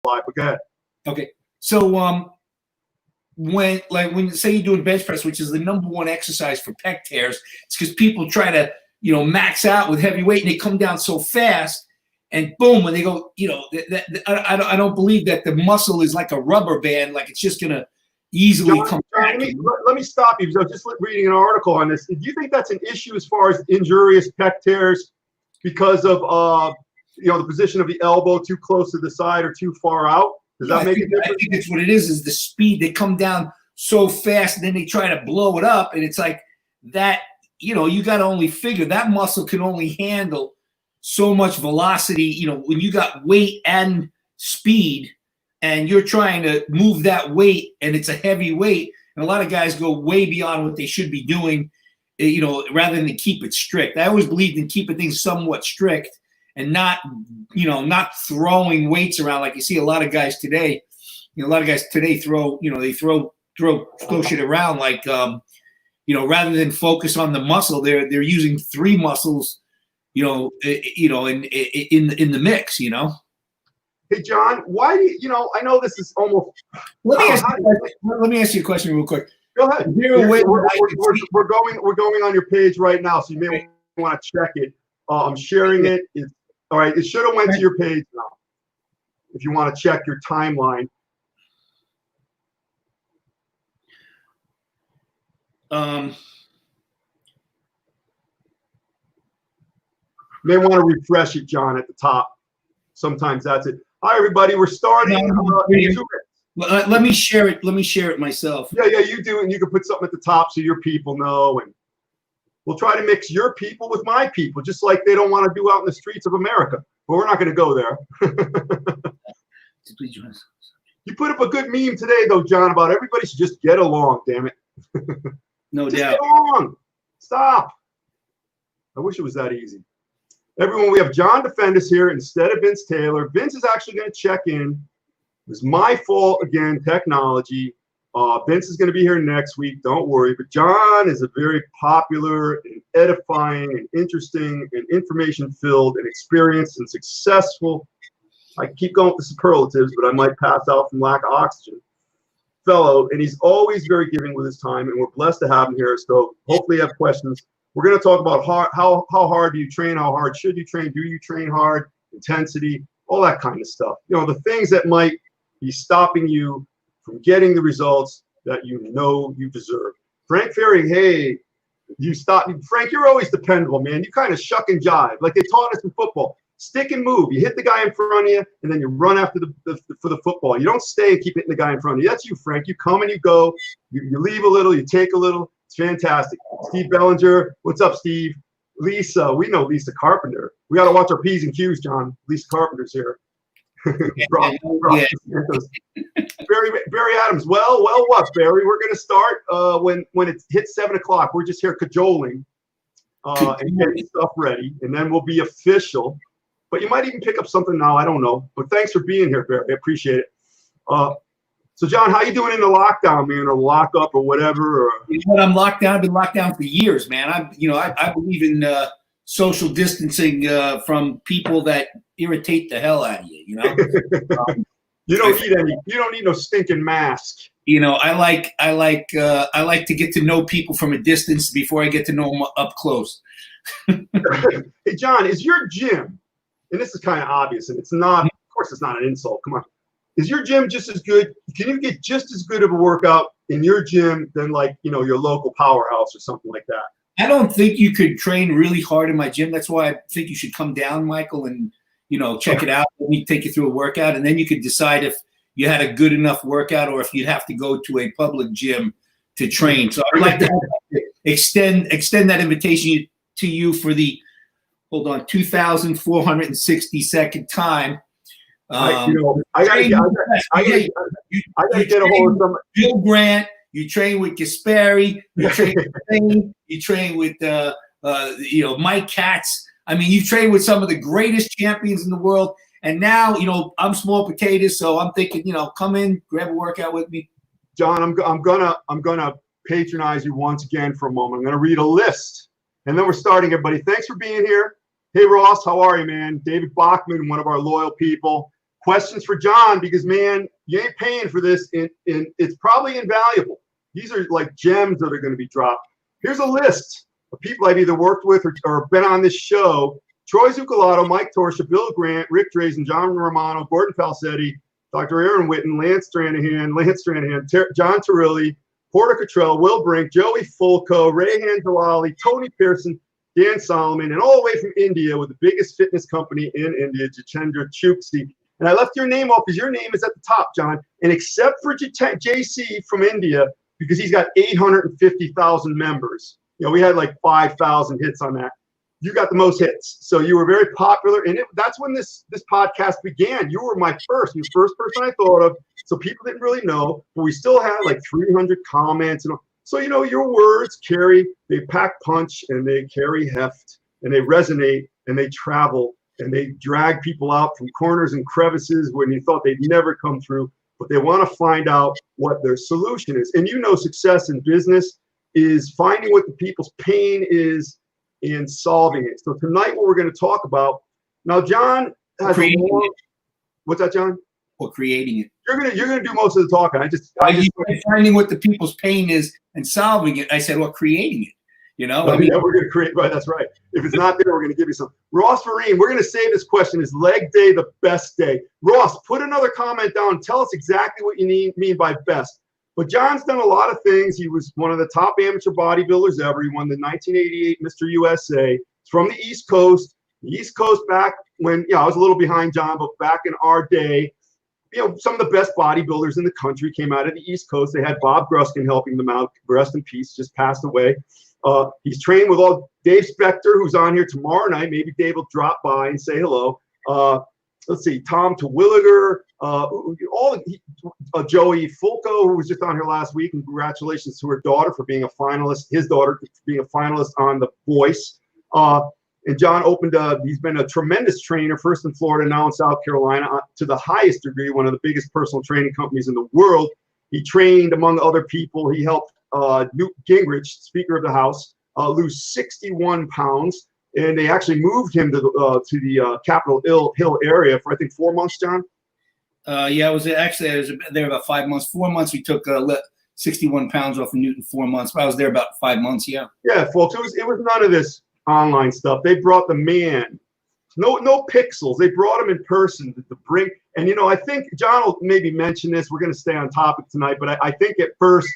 but go ahead. Okay. So when say you're doing bench press, which is the #1 exercise for pec tears, it's because people try to, max out with heavy weight and they come down so fast, and boom, when they go, I don't believe that the muscle is like a rubber band, like it's just gonna easily come back. Let me stop you. So just reading an article on this. Do you think that's an issue as far as injurious pec tears because of the position of the elbow too close to the side or too far out? Does that make a difference? I think that's what it is the speed. They come down so fast and then they try to blow it up. And it's like that, you got to only figure that muscle can only handle so much velocity, when you got weight and speed and you're trying to move that weight and it's a heavy weight. And a lot of guys go way beyond what they should be doing, rather than keep it strict. I always believed in keeping things somewhat strict and not throwing weights around like you see a lot of guys today. A lot of guys today throw shit around like, rather than focus on the muscle, they're using 3 muscles, in the mix, Hey, John, why do you, I know this is almost. Let me ask you a question real quick. Go ahead. We're going on your page right now, so you may want to check it. I'm sharing it. All right, it should have went to your page now. If you want to check your timeline. May want to refresh it, John, at the top. Sometimes that's it. Hi, everybody. We're starting. Let me share it. Let me share it myself. Yeah, you do, and you can put something at the top so your people know, and we'll try to mix your people with my people, just like they don't want to do out in the streets of America. But we're not going to go there. You put up a good meme today, though, John, about everybody should just get along, damn it. No just doubt. Get along. Stop. I wish it was that easy. Everyone, we have John Defendis here instead of Vince Taylor. Vince is actually going to check in. It was my fault again, technology. Vince is going to be here next week. Don't worry. But John is a very popular and edifying and interesting and information-filled and experienced and successful. I keep going with the superlatives, but I might pass out from lack of oxygen. Fellow, and he's always very giving with his time, and we're blessed to have him here. So hopefully you have questions. We're going to talk about how hard do you train, how hard should you train, do you train hard, intensity, all that kind of stuff. The things that might be stopping you from getting the results that you deserve. Frank Ferry, hey, you stop. Frank, you're always dependable, man. You kind of shuck and jive like they taught us in football. Stick and move. You hit the guy in front of you, and then you run after for the football. You don't stay and keep hitting the guy in front of you. That's you, Frank. You come and you go. You leave a little. You take a little. It's fantastic. Steve Bellinger, what's up, Steve? Lisa, we know Lisa Carpenter. We got to watch our P's and Q's, John. Lisa Carpenter's here. Barry Adams. Well, what, Barry? We're going to start when it hits 7 o'clock. We're just here cajoling and getting stuff ready, and then we'll be official. But you might even pick up something now. I don't know. But thanks for being here, Barry. I appreciate it. So, John, how you doing in the lockdown, man, or lockup or whatever? Or? I'm locked down. I've been locked down for years, man. I believe in social distancing from people that irritate the hell out of you. You don't need no stinking mask. I like to get to know people from a distance before I get to know them up close. Hey, John, is your gym, and this is kind of obvious, and it's not, of course, it's not an insult. Come on. Is your gym just as good? Can you get just as good of a workout in your gym than your local powerhouse or something like that? I don't think you could train really hard in my gym. That's why I think you should come down, Michael, and check it out. Let me take you through a workout, and then you could decide if you had a good enough workout or if you'd have to go to a public gym to train. So I'd like to extend that invitation to you for the 2,462nd time. I gotta get a hold of somebody. Bill Grant, you train with Gaspari, you train with Payne, you train with Mike Katz. I mean, you've trained with some of the greatest champions in the world, and now I'm small potatoes, so I'm thinking, come in, grab a workout with me. John, I'm gonna patronize you once again for a moment. I'm gonna read a list, and then we're starting. Everybody, thanks for being here. Hey Ross, how are you, man? David Bachman, one of our loyal people. questions for John, because man, you ain't paying for this, and it's probably invaluable. These are like gems that are going to be dropped. Here's a list of people I've either worked with or been on this show: Troy Zucolato, Mike Torsha, Bill Grant, Rick Drazen, John Romano, Gordon Falsetti, Dr. Aaron Witten, Lance Stranahan, John Turilli, Porter Cottrell, Will Brink, Joey Fulco, Rayhan Jalali, Tony Pearson, Dan Solomon, and all the way from India with the biggest fitness company in India, Jitendra Chouksi. And I left your name off because your name is at the top, John. And except for JC from India, because he's got 850,000 members. You know, we had like 5,000 hits on that. You got the most hits. So you were very popular. And that's when this podcast began. You were my first person I thought of. So people didn't really know, but we still had like 300 comments. And so, you know, your words they pack punch, and they carry heft, and they resonate, and they travel, and they drag people out from corners and crevices when you thought they'd never come through, but they want to find out what their solution is. And you know, success in business is finding what the people's pain is and solving it. So tonight, what we're going to talk about, now John has what's that, John? Or creating it. You're gonna do most of the talking. I just finding what the people's pain is and solving it. I said, well, creating it. You know, yeah, we're going to create, right? That's right. If it's not there, we're going to give you some. Ross Vereen, we're going to save this question. Is leg day the best day? Ross, put another comment down. Tell us exactly what you mean by best. But John's done a lot of things. He was one of the top amateur bodybuilders ever. He won the 1988 Mr. USA. He's from the East Coast. The East Coast back when, I was a little behind John, but back in our day, you know, some of the best bodybuilders in the country came out of the East Coast. They had Bob Gruskin helping them out. Rest in peace, just passed away. He's trained with Dave Spector, who's on here tomorrow night. Maybe Dave will drop by and say hello. Let's see, Tom Terwilliger, Joey Fulco, who was just on here last week, and congratulations to her daughter for being a finalist. His daughter for being a finalist on The Voice. And John he's been a tremendous trainer, first in Florida, now in South Carolina, to the highest degree, one of the biggest personal training companies in the world. He trained, among other people, he helped Newt Gingrich, Speaker of the House, lose 61 pounds. And they actually moved him to the Capitol Hill area for, I think, 4 months, John? I was there about 5 months. 4 months, we took 61 pounds off of Newton, 4 months. But I was there about 5 months, yeah. Yeah, folks, it was none of this online stuff. They brought the man. No pixels. They brought him in person to bring. And, you know, I think John will maybe mention this. We're going to stay on topic tonight. But I think at first,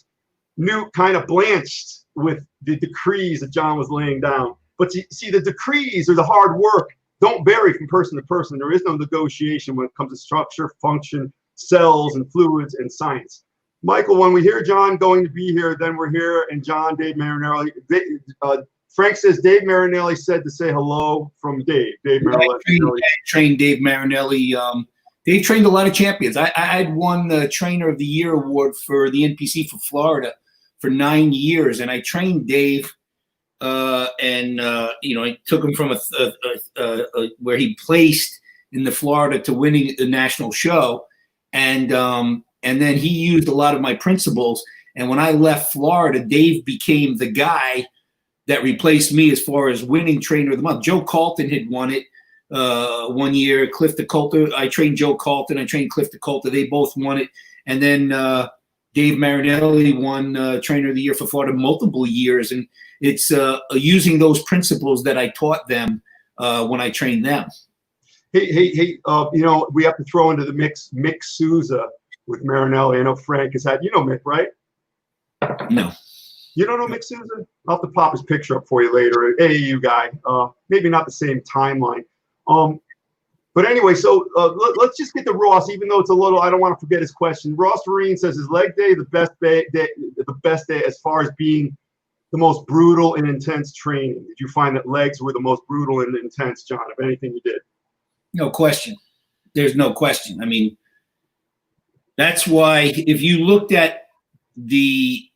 Newt kind of blanched with the decrees that John was laying down. But see, the decrees or the hard work don't vary from person to person. There is no negotiation when it comes to structure, function, cells, and fluids, and science. Michael, when we hear John going to be here, then we're here. And John, Dave Marinelli. Frank says Dave Marinelli said to say hello from Dave. Dave Marinelli. I trained Dave Marinelli. Dave trained a lot of champions. I had won the Trainer of the Year award for the NPC for Florida for 9 years, and I trained Dave. I took him from where he placed in the Florida to winning the national show, and then he used a lot of my principles. And when I left Florida, Dave became the guy that replaced me as far as winning Trainer of the Month. Joe Calton had won it 1 year. Cliff DeColta, I trained Joe Calton. I trained Cliff DeColta. They both won it, and then Dave Marinelli won Trainer of the Year for Florida multiple years, and it's using those principles that I taught them when I trained them. Hey, we have to throw into the mix Mick Souza with Marinelli. I know Frank has had, Mick, right? No. You don't know Mick Souza? I'll have to pop his picture up for you later. AAU guy. Maybe not the same timeline. But anyway, so let's just get to Ross, even though it's a little, I don't want to forget his question. Ross Vereen says, is leg day the best day as far as being the most brutal and intense training? Did you find that legs were the most brutal and intense, John, of anything you did? No question. There's no question. I mean, that's why if you looked at the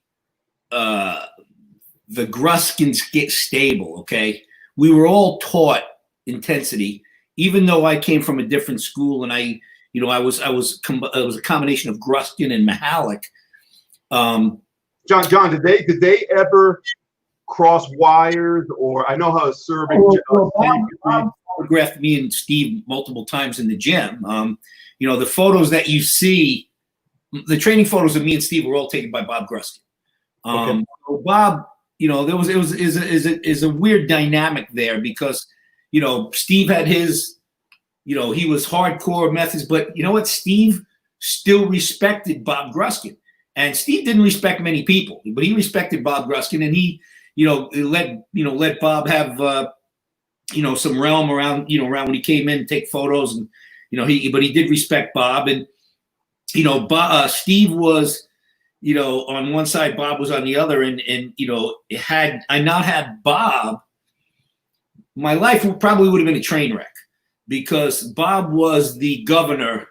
Gruskin stable, okay, we were all taught intensity, even though I came from a different school and it was a combination of Gruskin and Mahalik. John, did they ever cross wires, or I know how a serving Bob photographed me and Steve multiple times in the gym. You know, the photos that you see, the training photos of me and Steve were all taken by Bob Gruskin. So Bob, you know, is a weird dynamic there because, you know, Steve had his, you know, he was hardcore methods, but you know what? Steve still respected Bob Gruskin. And Steve didn't respect many people, but he respected Bob Gruskin, and he, you know, let Bob have, you know, some realm around, you know, around when he came in, take photos, and, you know, but he did respect Bob. And, you know, Steve was, you know, on one side, Bob was on the other, and you know, had I not had Bob, my life probably would have been a train wreck, because Bob was the governor.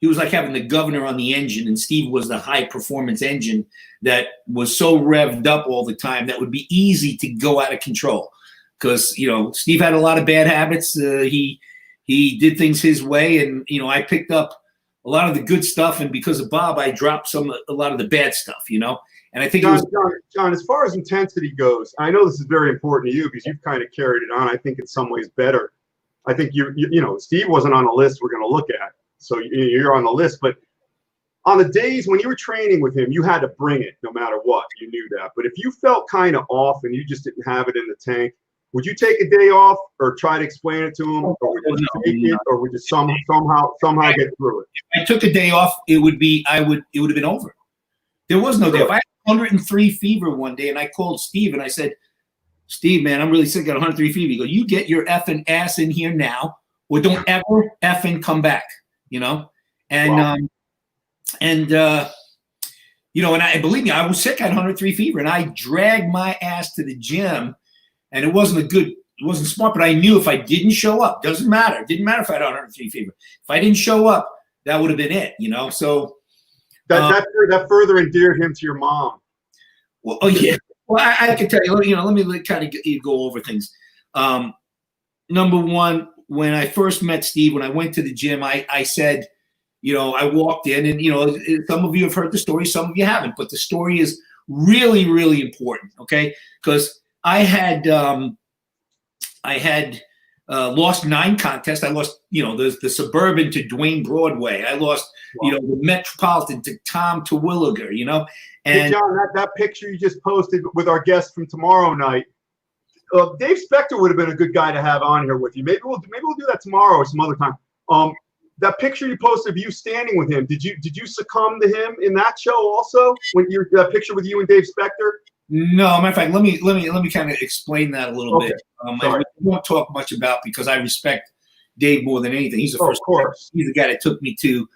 He was like having the governor on the engine, and Steve was the high performance engine that was so revved up all the time that would be easy to go out of control. Because, you know, Steve had a lot of bad habits. He did things his way, and, you know, I picked up a lot of the good stuff, and because of Bob, I dropped a lot of the bad stuff, you know. And I think John, as far as intensity goes, I know this is very important to you because you've kind of carried it on. I think in some ways better. I think you know, Steve wasn't on a list we're going to look at. So you're on the list, but on the days when you were training with him, you had to bring it no matter what. You knew that. But if you felt kind of off and you just didn't have it in the tank, would you take a day off or try to explain it to him, or would you take it, or would you somehow get through it? If I took a day off, it would have been over. There was no day off. I had 103 fever one day, and I called Steve and I said, Steve, man, I'm really sick. I got 103 fever. He goes, you get your effing ass in here now, or don't ever effing come back. You know, and wow. You know, and I believe me, I was sick. I had 103 fever, and I dragged my ass to the gym, and it wasn't smart, but I knew if I didn't show up, doesn't matter. It didn't matter if I had 103 fever. If I didn't show up, that would have been it. You know, so that further endeared him to your mom. Well, oh yeah. Well, I can tell you. You know, let me kind of go over things. Number one. When I first met Steve, when I went to the gym, I said, you know, I walked in, and, you know, some of you have heard the story, some of you haven't, but the story is really, really important, okay? Because I had lost 9 contests. I lost, you know, the Suburban to Dwayne Broadway. I lost, you know, the Metropolitan to Tom Terwilliger, you know. And hey, John, that picture you just posted with our guest from tomorrow night, Dave Spector would have been a good guy to have on here with you. Maybe we'll do that tomorrow or some other time. That picture you posted of you standing with him, did you succumb to him in that show also? When that picture with you and Dave Spector? No, matter of fact, let me kind of explain that a little bit. I won't talk much about, because I respect Dave more than anything. He's the first. Of course. He's the guy that took me to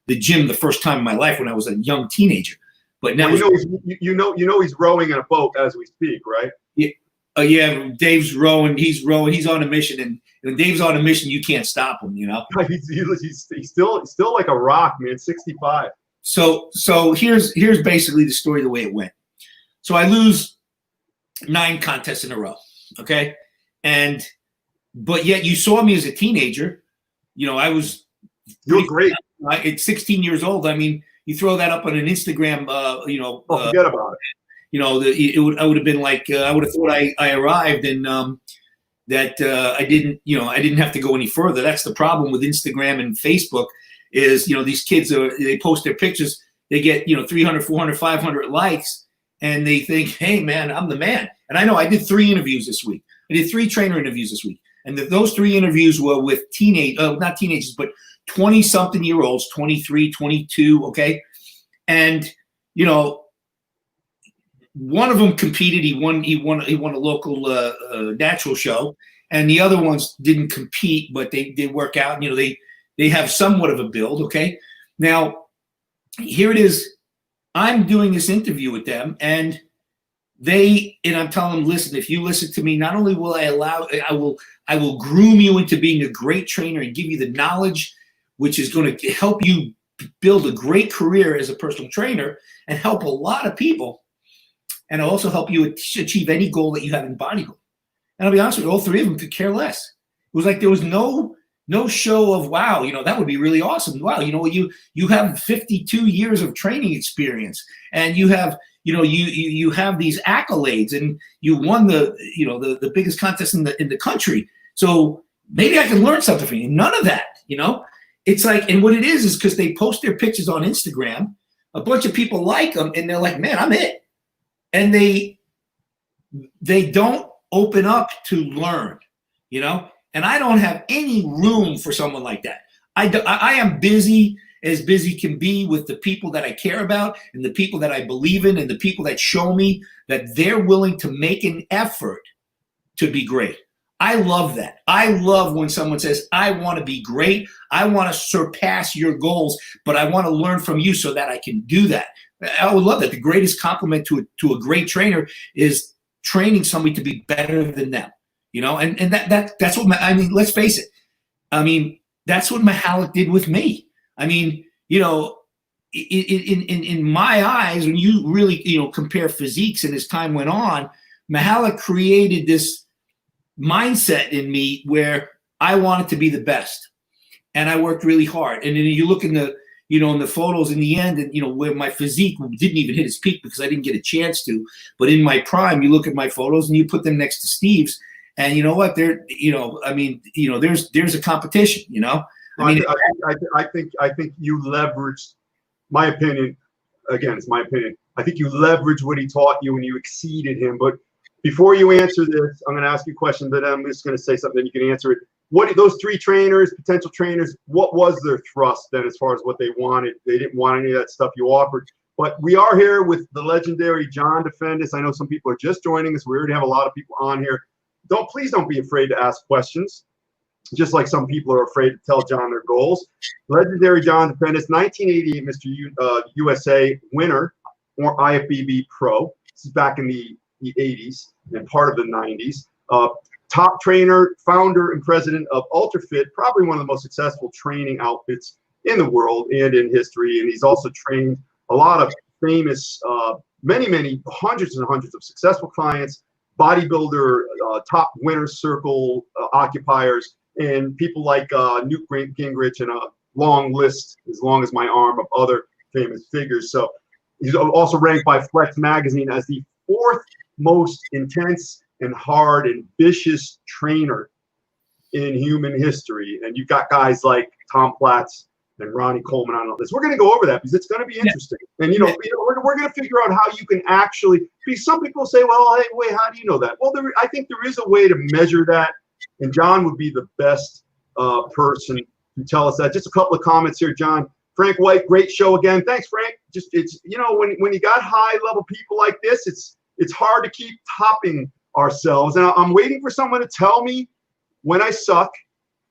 the gym the first time in my life when I was a young teenager. But now you know he's rowing in a boat as we speak, right? Yeah. Yeah, Dave's rowing. He's rowing. He's on a mission, and when Dave's on a mission, you can't stop him. You know, he's still like a rock, man. 65. So here's basically the story, the way it went. So I lose 9 contests in a row. Okay, but yet you saw me as a teenager. You know, I was. You're great. At 16 years old. I mean, you throw that up on an Instagram. You know, forget about it. You know, I would have been like, I would have thought I arrived, and that I didn't have to go any further. That's the problem with Instagram and Facebook is, you know, these kids they post their pictures, they get, you know, 300, 400, 500 likes, and they think, hey man, I'm the man. And I know I did 3 interviews this week. I did 3 trainer interviews this week, and those 3 interviews were with not teenagers, but 20-something-year-olds, 23, 22. Okay, and you know. One of them competed. He won a local natural show, and the other ones didn't compete, but they work out. And, you know, they have somewhat of a build. Okay, now here it is. I'm doing this interview with them, and I'm telling them, listen, if you listen to me, not only will I will groom you into being a great trainer and give you the knowledge, which is going to help you build a great career as a personal trainer and help a lot of people. And it'll also help you achieve any goal that you have in bodybuilding. And I'll be honest with you, all 3 of them could care less. It was like there was no show of, wow, you know, that would be really awesome. Wow, you know, you have 52 years of training experience, and you have, you know, you have these accolades, and you won the biggest contest in the country. So maybe I can learn something from you. None of that, you know. it's like, and what it is because they post their pictures on Instagram, a bunch of people like them, and they're like, man, I'm it. And they don't open up to learn, you know? And I don't have any room for someone like that. I am busy as busy can be with the people that I care about and the people that I believe in and the people that show me that they're willing to make an effort to be great. I love that. I love when someone says, I want to be great. I want to surpass your goals, but I want to learn from you so that I can do that. I would love that. The greatest compliment to a great trainer is training somebody to be better than them, you know? And that's what, I mean, let's face it. I mean, that's what Mahalik did with me. I mean, you know, in my eyes, when you really, you know, compare physiques and as time went on, Mahalik created this mindset in me where I wanted to be the best, and I worked really hard. And then you look in the, you know, in the photos in the end, and you know where my physique didn't even hit its peak because I didn't get a chance to. But in my prime, you look at my photos and you put them next to Steve's, and you know what? They're, you know, I mean, you know, there's a competition. You know, I mean, I think you leveraged. My opinion, again, it's my opinion. I think you leveraged what he taught you and you exceeded him. But before you answer this, I'm going to ask you a question, but I'm just going to say something, then you can answer it. What those three trainers, potential trainers, what was their thrust then as far as what they wanted? They didn't want any of that stuff you offered. But we are here with the legendary John Defendis. I know some people are just joining us. We already have a lot of people on here. Please don't be afraid to ask questions, just like some people are afraid to tell John their goals. Legendary John Defendis, 1988 Mr. USA winner, or IFBB Pro. This is back in the 80s and part of the 90s. Top trainer, founder, and president of UltraFit, probably one of the most successful training outfits in the world and in history. And he's also trained a lot of famous, many hundreds and hundreds of successful clients, bodybuilder, top winner's circle occupiers, and people like Newt Gingrich, and a long list, as long as my arm, of other famous figures. So he's also ranked by Flex Magazine as the 4th most intense and hard and vicious trainer in human history. And you've got guys like Tom Platz and Ronnie Coleman on this. We're going to go over that because it's going to be interesting. And, you know, we're going to figure out how you can actually, because some people say, well, hey, wait, how do you know that? Well, I think there is a way to measure that. And John would be the best person to tell us that. Just a couple of comments here, John. Frank White, great show again. Thanks, Frank. Just, it's, you know, when you got high level people like this, it's hard to keep topping ourselves. And I'm waiting for someone to tell me when I suck.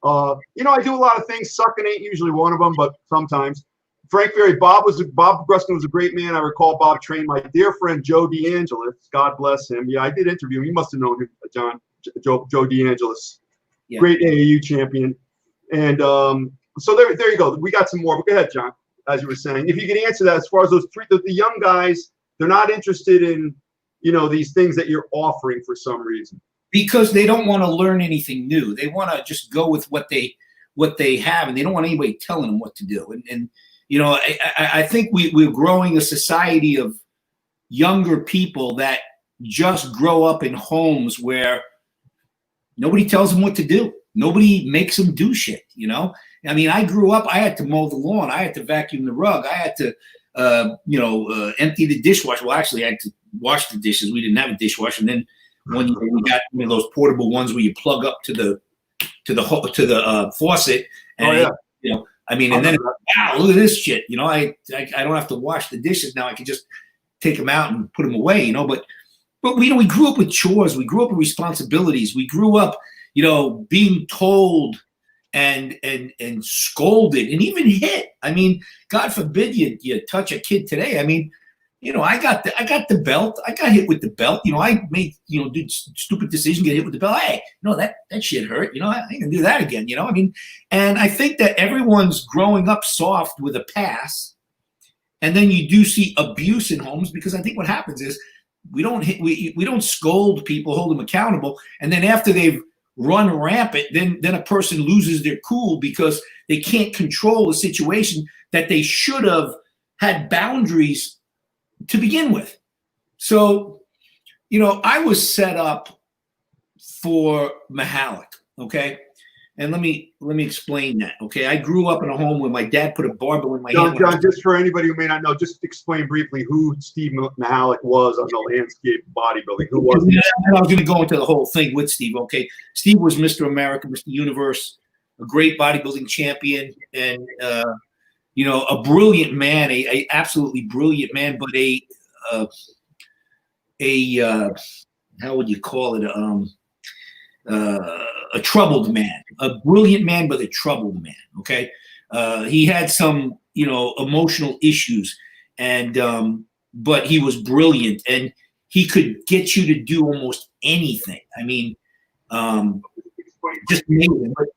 You know, I do a lot of things. Sucking ain't usually one of them, but sometimes. Frank Ferry, Bob Gruskin was a great man. I recall Bob trained my dear friend Joe DeAngelis. God bless him. Yeah, I did interview him. You must have known him, John. Joe DeAngelis, yeah. Great AAU champion. And so there you go. We got some more. But go ahead, John, as you were saying. If you can answer that, as far as those three, the young guys, they're not interested in, you know, these things that you're offering for some reason. Because they don't want to learn anything new. They want to just go with what they have, and they don't want anybody telling them what to do. And you know, I think we're growing a society of younger people that just grow up in homes where nobody tells them what to do. Nobody makes them do shit, you know? I mean, I grew up, I had to mow the lawn. I had to vacuum the rug. I had to, empty the dishwasher. Well, actually, I had to wash the dishes. We didn't have a dishwasher. And then when we got one of those portable ones where you plug up to the faucet, and you know, I mean, and then wow, look at this shit. You know, I don't have to wash the dishes now. I can just take them out and put them away. You know, but you know, we grew up with chores. We grew up with responsibilities. We grew up, you know, being told and scolded and even hit. I mean, God forbid you touch a kid today. I mean, you know, I got the belt. I got hit with the belt. You know, I made, you know, did stupid decision, get hit with the belt. Hey, you know, that shit hurt. You know, I ain't gonna do that again. You know, I mean, and I think that everyone's growing up soft with a pass, and then you do see abuse in homes because I think what happens is we don't scold people, hold them accountable, and then after they've run rampant, then a person loses their cool because they can't control the situation that they should have had boundaries to begin with. So, you know, I was set up for Mahalik, okay? And let me explain that. Okay, I grew up in a home where my dad put a barbell in my John, hand. John, just for anybody who may not know, just explain briefly who Steve Mahalik was on the landscape of bodybuilding. Who was he? I was going to go into the whole thing with Steve. Okay, Steve was Mr. America, Mr. Universe, a great bodybuilding champion, and a brilliant man, a absolutely brilliant man, but how would you call it? A troubled man, a brilliant man, but a troubled man. Okay. He had some, emotional issues, and, but he was brilliant, and he could get you to do almost anything. I mean, just amazing. But,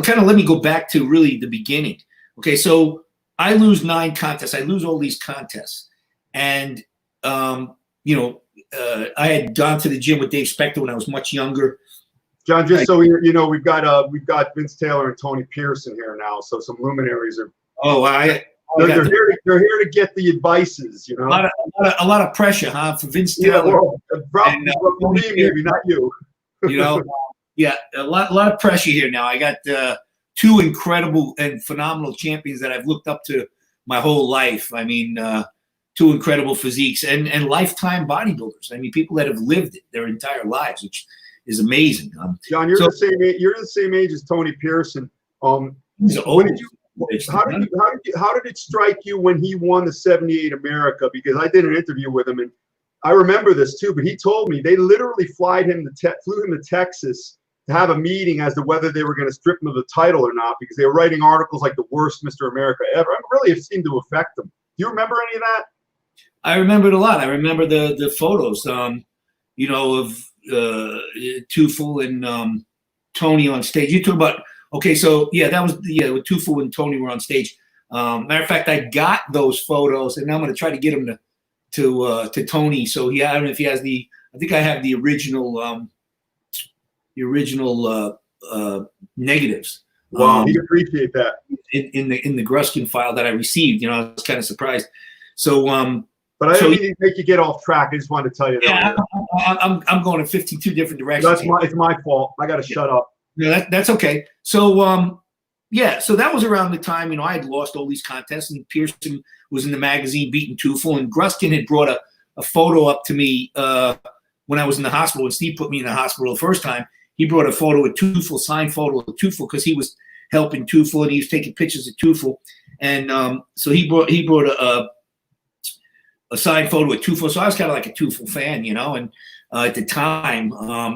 kind of let me go back to really the beginning. Okay. So I lose 9 contests. I lose all these contests. And, I had gone to the gym with Dave Spector when I was much younger. John, just so you know, we've got Vince Taylor and Tony Pearson here now, so some luminaries are. Oh, they're here to get the advices, A lot of pressure, huh, for Vince Taylor. Yeah, well, probably for me, maybe not you. Yeah, a lot of pressure here now. I got 2 incredible and phenomenal champions that I've looked up to my whole life. I mean, 2 incredible physiques and lifetime bodybuilders. I mean, people that have lived it their entire lives, which is amazing. John, you're the same age. You're the same age as Tony Pearson. He's old. How did it strike you when he won the 78 America? Because I did an interview with him, and I remember this too. But he told me they literally flew him to Texas to have a meeting as to whether they were going to strip him of the title or not, because they were writing articles like the worst Mr. America ever. I mean, really, it seemed to affect them. Do you remember any of that? I remember it a lot. I remember the photos, of Tufel and Tony on stage. You talk about, okay, so yeah, that was with Tufel and Tony were on stage. Matter of fact, I got those photos, and now I'm going to try to get them to Tony. So I don't know if he has I think I have the original negatives. Wow, he'd appreciate that in the Gruskin file that I received. I was kind of surprised. So but I didn't mean to make you get off track. I just wanted to tell you that. Yeah, I'm going in 52 different directions. It's my fault. I got to shut up. No, that's okay. So, so that was around the time, I had lost all these contests, and Pearson was in the magazine beating Tufel, and Gruskin had brought a photo up to me when I was in the hospital. When Steve put me in the hospital the first time, he brought a photo of Tufel, signed photo of Tufel, because he was helping Tufel, and he was taking pictures of Tufel. And so he brought a signed photo with Tufel. So I was kind of like a Tufel fan, and at the time,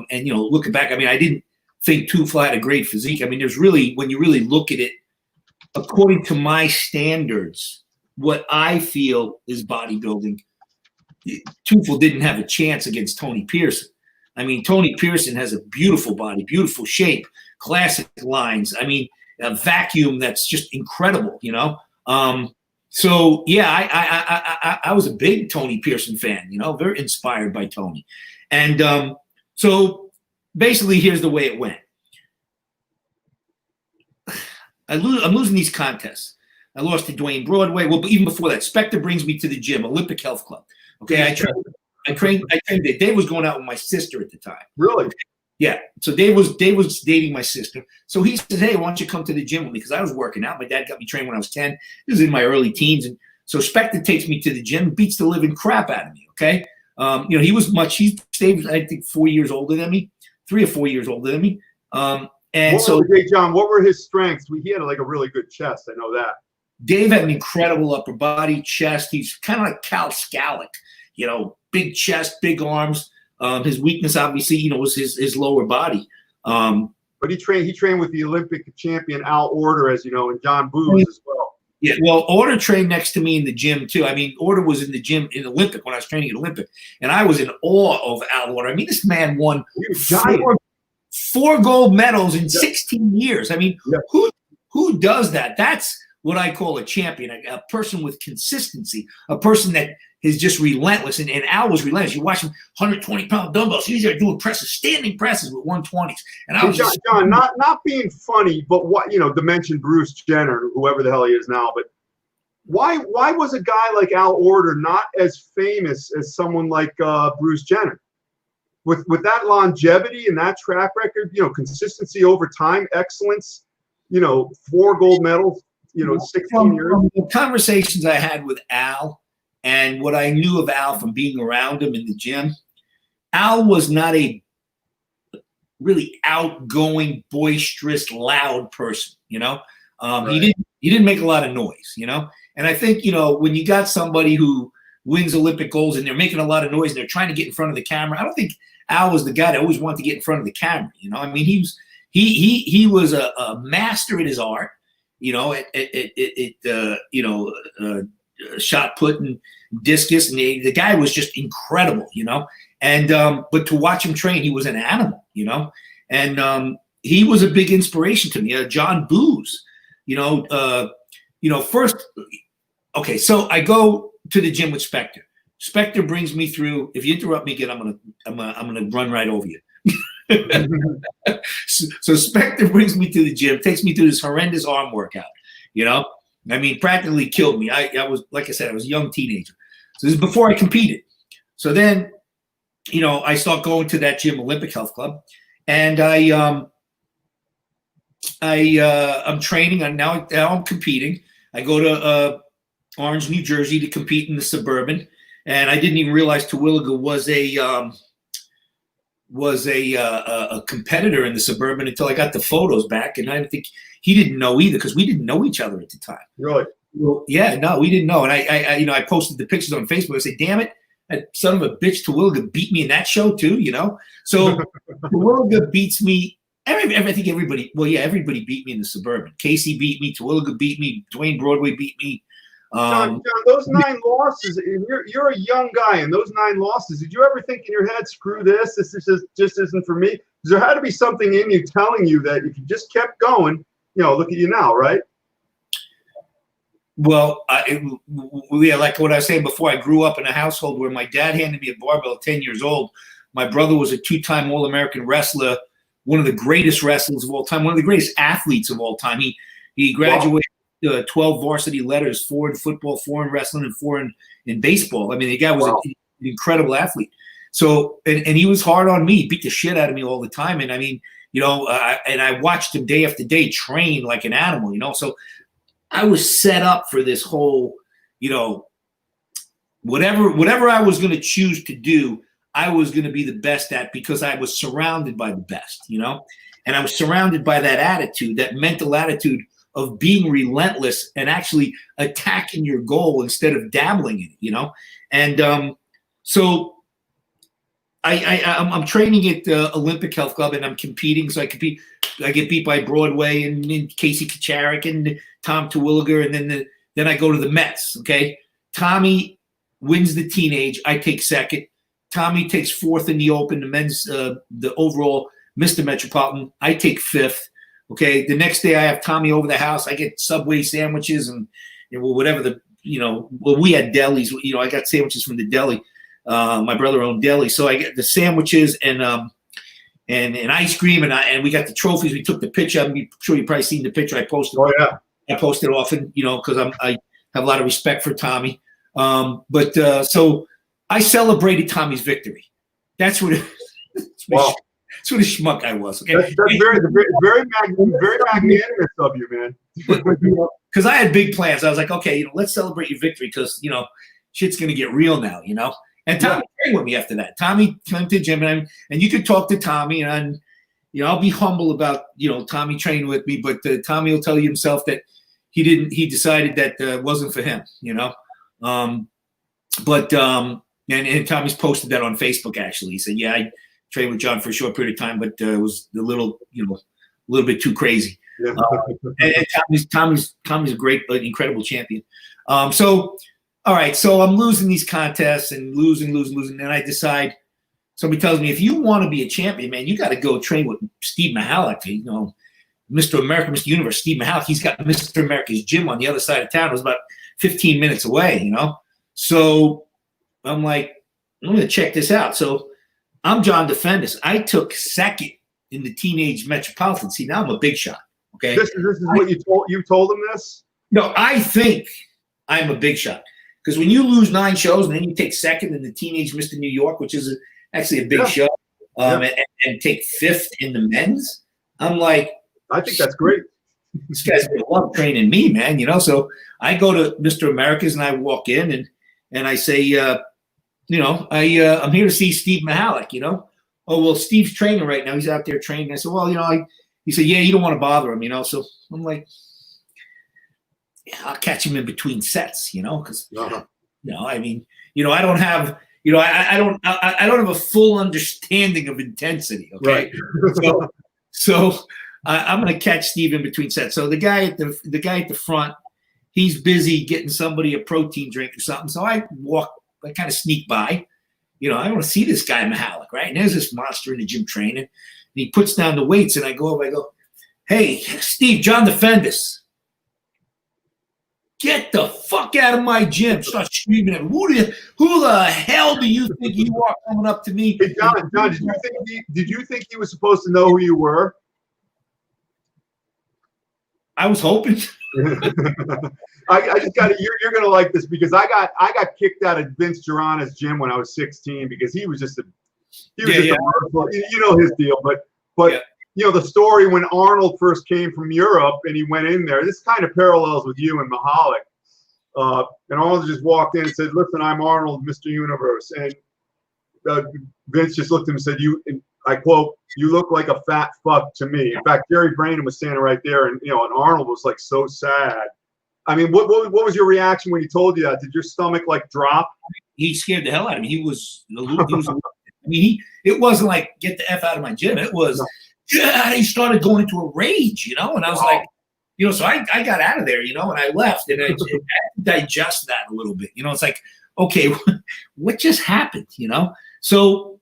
and looking back, I mean, I didn't think Tufel had a great physique. I mean, there's really, when you really look at it, according to my standards, what I feel is bodybuilding, Tufel didn't have a chance against Tony Pearson. I mean, Tony Pearson has a beautiful body, beautiful shape, classic lines. I mean, a vacuum that's just incredible, So yeah, I was a big Tony Pearson fan, very inspired by Tony. And so basically, here's the way it went. I'm losing these contests. I lost to Dwayne Broadway. Well, but even before that, Spector brings me to the gym, Olympic Health Club. Okay, I trained there. Dave was going out with my sister at the time. Really? Yeah. So Dave was dating my sister. So he said, "Hey, why don't you come to the gym with me?" Because I was working out. My dad got me trained when I was 10. This was in my early teens. And so Spector takes me to the gym, beats the living crap out of me. Okay. He stayed, I think, 4 years older than me, 3 or 4 years older than me. John, what were his strengths? He had like a really good chest. I know that. Dave had an incredible upper body, chest. He's kind of like Cal Scalic, big chest, big arms. His weakness, obviously, was his lower body. But he trained with the Olympic champion Al Order, as you know, and John Booz as well. Yeah, well, Order trained next to me in the gym too. I mean, Order was in the gym in Olympic when I was training at Olympic, and I was in awe of Al Order. I mean, this man won 4 gold medals in 16 years. I mean, who does that? That's what I call a champion, a person with consistency, a person that is just relentless. And Al was relentless. You watch him, 120-pound dumbbells. He's there doing presses, standing presses with 120s. And I was John, not being funny, but what, to mention Bruce Jenner, whoever the hell he is now, but why was a guy like Al Order not as famous as someone like Bruce Jenner? with that longevity and that track record, you know, consistency over time, excellence, you know, 4 gold medals, you know, 16 years. The conversations I had with Al and what I knew of Al from being around him in the gym, Al was not a really outgoing, boisterous, loud person, you know. Right. He didn't make a lot of noise, you know. And I think, you know, when you got somebody who wins Olympic golds and they're making a lot of noise and they're trying to get in front of the camera, I don't think Al was the guy that always wanted to get in front of the camera, you know. I mean, he was a master at his art, you know, shot put and discus, and the guy was just incredible, you know. And but to watch him train, he was an animal, you know. And he was a big inspiration to me. John Booz, you know, first, okay, so I go to the gym with Spectre. Spectre brings me through. If you interrupt me again, I'm gonna run right over you. So Spectre brings me to the gym, takes me through this horrendous arm workout. You know, I mean, practically killed me. I was, like I said, I was a young teenager. So this is before I competed. So then, you know, I start going to that gym, Olympic Health Club, and I'm training. And now I'm competing. I go to Orange, New Jersey, to compete in the Suburban, and I didn't even realize Terwilliger was a competitor in the Suburban until I got the photos back, and I think he didn't know either because we didn't know each other at the time. Really? Well, yeah, no, we didn't know. And I posted the pictures on Facebook. I said, "Damn it, that son of a bitch, Terwilliger beat me in that show too." You know, so Terwilliger beats me. I think everybody. Well, yeah, everybody beat me in the Suburban. Casey beat me. Terwilliger beat me. Dwayne Broadway beat me. John, those 9 losses, you're a young guy, and those 9 losses, did you ever think in your head, screw this, this just isn't for me? Because there had to be something in you telling you that if you just kept going, you know, look at you now, right? Well, yeah, like what I was saying before, I grew up in a household where my dad handed me a barbell at 10 years old. My brother was a 2-time All-American wrestler, one of the greatest wrestlers of all time, one of the greatest athletes of all time. He graduated 12 varsity letters, 4 in football, 4 in wrestling, and 4 in baseball. I mean, the guy was an incredible athlete. So, and he was hard on me, beat the shit out of me all the time. And I mean, you know, and I watched him day after day train like an animal, you know. So I was set up for this whole, you know, whatever I was going to choose to do, I was going to be the best at because I was surrounded by the best, you know. And I was surrounded by that attitude, that mental attitude of being relentless and actually attacking your goal instead of dabbling in it, you know? And so I'm training at the Olympic Health Club and I'm competing. So I compete. I get beat by Broadway and Casey Kacharik and Tom Terwilliger. And then I go to the Mets, okay? Tommy wins the teenage. I take second. Tommy takes 4th in the open, the men's, the overall Mr. Metropolitan. I take 5th. Okay, the next day I have Tommy over the house. I get Subway sandwiches and whatever we had delis. You know, I got sandwiches from the deli. My brother owned deli, so I get the sandwiches and ice cream and we got the trophies. We took the picture. I'm sure you've probably seen the picture I posted. Oh yeah, I post it often, you know, because I have a lot of respect for Tommy. So I celebrated Tommy's victory. That's what. Wow. That's what a schmuck I was. Okay, that's very magnanimous of you, man. Because I had big plans. I was like, okay, you know, let's celebrate your victory because you know shit's gonna get real now, you know. And Tommy trained with me after that. Tommy came to the gym and you could talk to Tommy and you know I'll be humble about you know Tommy trained with me, but Tommy will tell you himself that he decided that wasn't for him, you know. And Tommy's posted that on Facebook actually. He said, yeah, I trained with John for a short period of time, but it was a little bit too crazy. Yeah. And Tommy's a great, incredible champion. So, all right, so I'm losing these contests and losing. And I decide, somebody tells me, if you want to be a champion, man, you got to go train with Steve Mahalik, you know, Mr. America, Mr. Universe, Steve Mahalik. He's got Mr. America's gym on the other side of town. It was about 15 minutes away, you know. So I'm like, I'm going to check this out. So I'm John Defendis. I took second in the teenage Metropolitan. See, now I'm a big shot. Okay. This is what you told him this? No, I think I'm a big shot. Because when you lose 9 shows and then you take second in the teenage Mr. New York, which is actually a big show, and take 5th in the men's. I'm like, I think that's great. This guy's gonna love training me, man. So I go to Mr. America's and I walk in and I say, I'm here to see Steve Mahalik. Oh, well, Steve's training right now. He's out there training. I said, well, he said, yeah, you don't want to bother him, So I'm like, yeah, I'll catch him in between sets, because I don't have, I don't have a full understanding of intensity. Okay, right. so I'm going to catch Steve in between sets. So the guy at the front, he's busy getting somebody a protein drink or something. So I kind of sneak by. I want to see this guy Mahalik, right? And there's this monster in the gym training. And he puts down the weights, and I go over. I go, hey, Steve, John Defendis, get the fuck out of my gym! Start screaming at him. Who the hell do you think you are coming up to me? Hey, John, did you think he was supposed to know who you were? I was hoping. I just got to. You're gonna like this because I got kicked out of Vince Girana's gym when I was 16 because he was just a merciful, his deal. But the story when Arnold first came from Europe and he went in there. This kind of parallels with you and Mahalik. And Arnold just walked in and said, "Listen, I'm Arnold, Mr. Universe." And Vince just looked at him and said, I quote, "You look like a fat fuck to me." In fact, Jerry Brandon was standing right there, and and Arnold was like so sad. I mean, what was your reaction when he told you that? Did your stomach like drop? He scared the hell out of me. It wasn't like get the F out of my gym. It was, he started going into a rage, and I was like, so I got out of there, and I left, and I had to digest that a little bit. It's like, okay, what just happened, So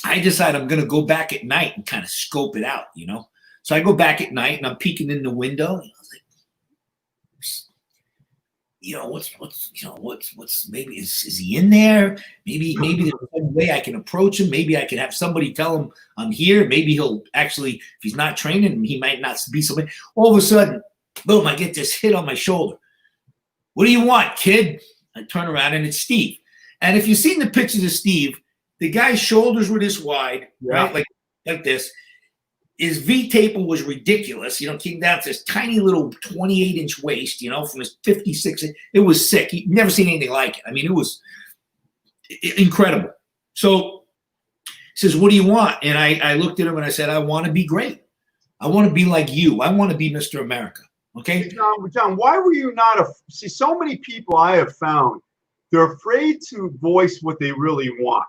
I decided I'm going to go back at night and kind of scope it out, So I go back at night and I'm peeking in the window. And I was like, what's maybe is he in there? Maybe there's some way I can approach him. Maybe I can have somebody tell him I'm here. Maybe he'll actually, if he's not training, he might not be somebody. All of a sudden, boom, I get this hit on my shoulder. What do you want, kid? I turn around and it's Steve. And if you've seen the pictures of Steve, the guy's shoulders were this wide, right? Like this. His V-taper was ridiculous. Came down to this tiny little 28-inch waist, from his 56. It was sick. You'd never seen anything like it. I mean, it was incredible. So he says, what do you want? And I looked at him and I said, I want to be great. I want to be like you. I want to be Mr. America. Okay? Hey, John, why were you not see, so many people I have found, they're afraid to voice what they really want